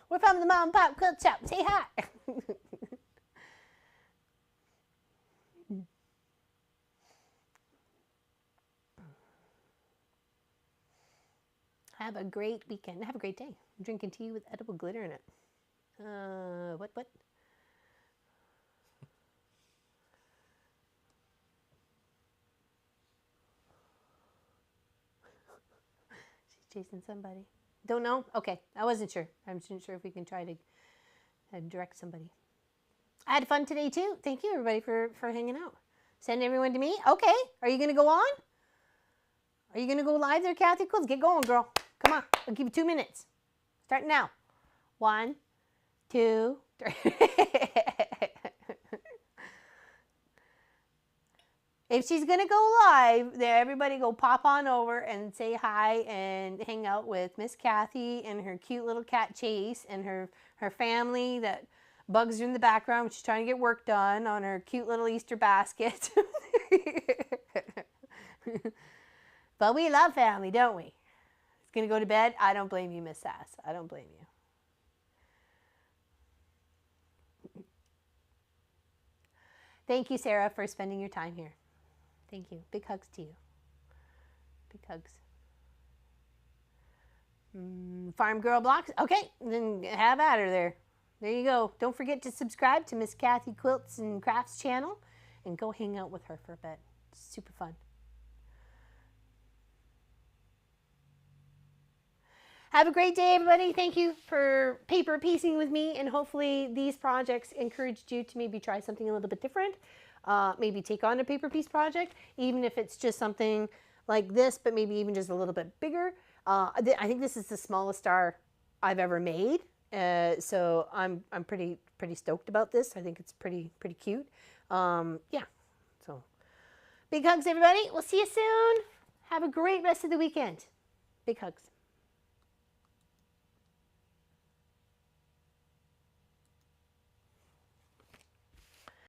we're from the Mom and Pop Quilt Shop. Say hi. Have a great weekend. Have a great day. I'm drinking tea with edible glitter in it. What? She's chasing somebody. Don't know? Okay. I wasn't sure. I wasn't sure if we can try to direct somebody. I had fun today too. Thank you, everybody, for hanging out. Send everyone to me. Okay. Are you going to go on? Are you going to go live there, Kathy Quilts? Get going, girl. Come on. I'll give you 2 minutes. Starting now. 1, 2, 3. If she's going to go live, there, everybody go pop on over and say hi and hang out with Miss Kathy and her cute little cat Chase and her family that bugs her in the background. She's trying to get work done on her cute little Easter basket. But we love family, don't we? It's going to go to bed. I don't blame you, Miss Sass. I don't blame you. Thank you, Sarah, for spending your time here. Thank you. Big hugs to you. Big hugs. Farm Girl Blocks. Okay, then have at her there. There you go. Don't forget to subscribe to Miss Kathy Quilts and Crafts channel and go hang out with her for a bit. It's super fun. Have a great day, everybody. Thank you for paper piecing with me, and hopefully these projects encouraged you to maybe try something a little bit different. Maybe take on a paper piece project, even if it's just something like this, but maybe even just a little bit bigger. I think this is the smallest star I've ever made, so I'm pretty stoked about this. I think it's pretty cute. Yeah, so big hugs, everybody. We'll see you soon. Have a great rest of the weekend. Big hugs.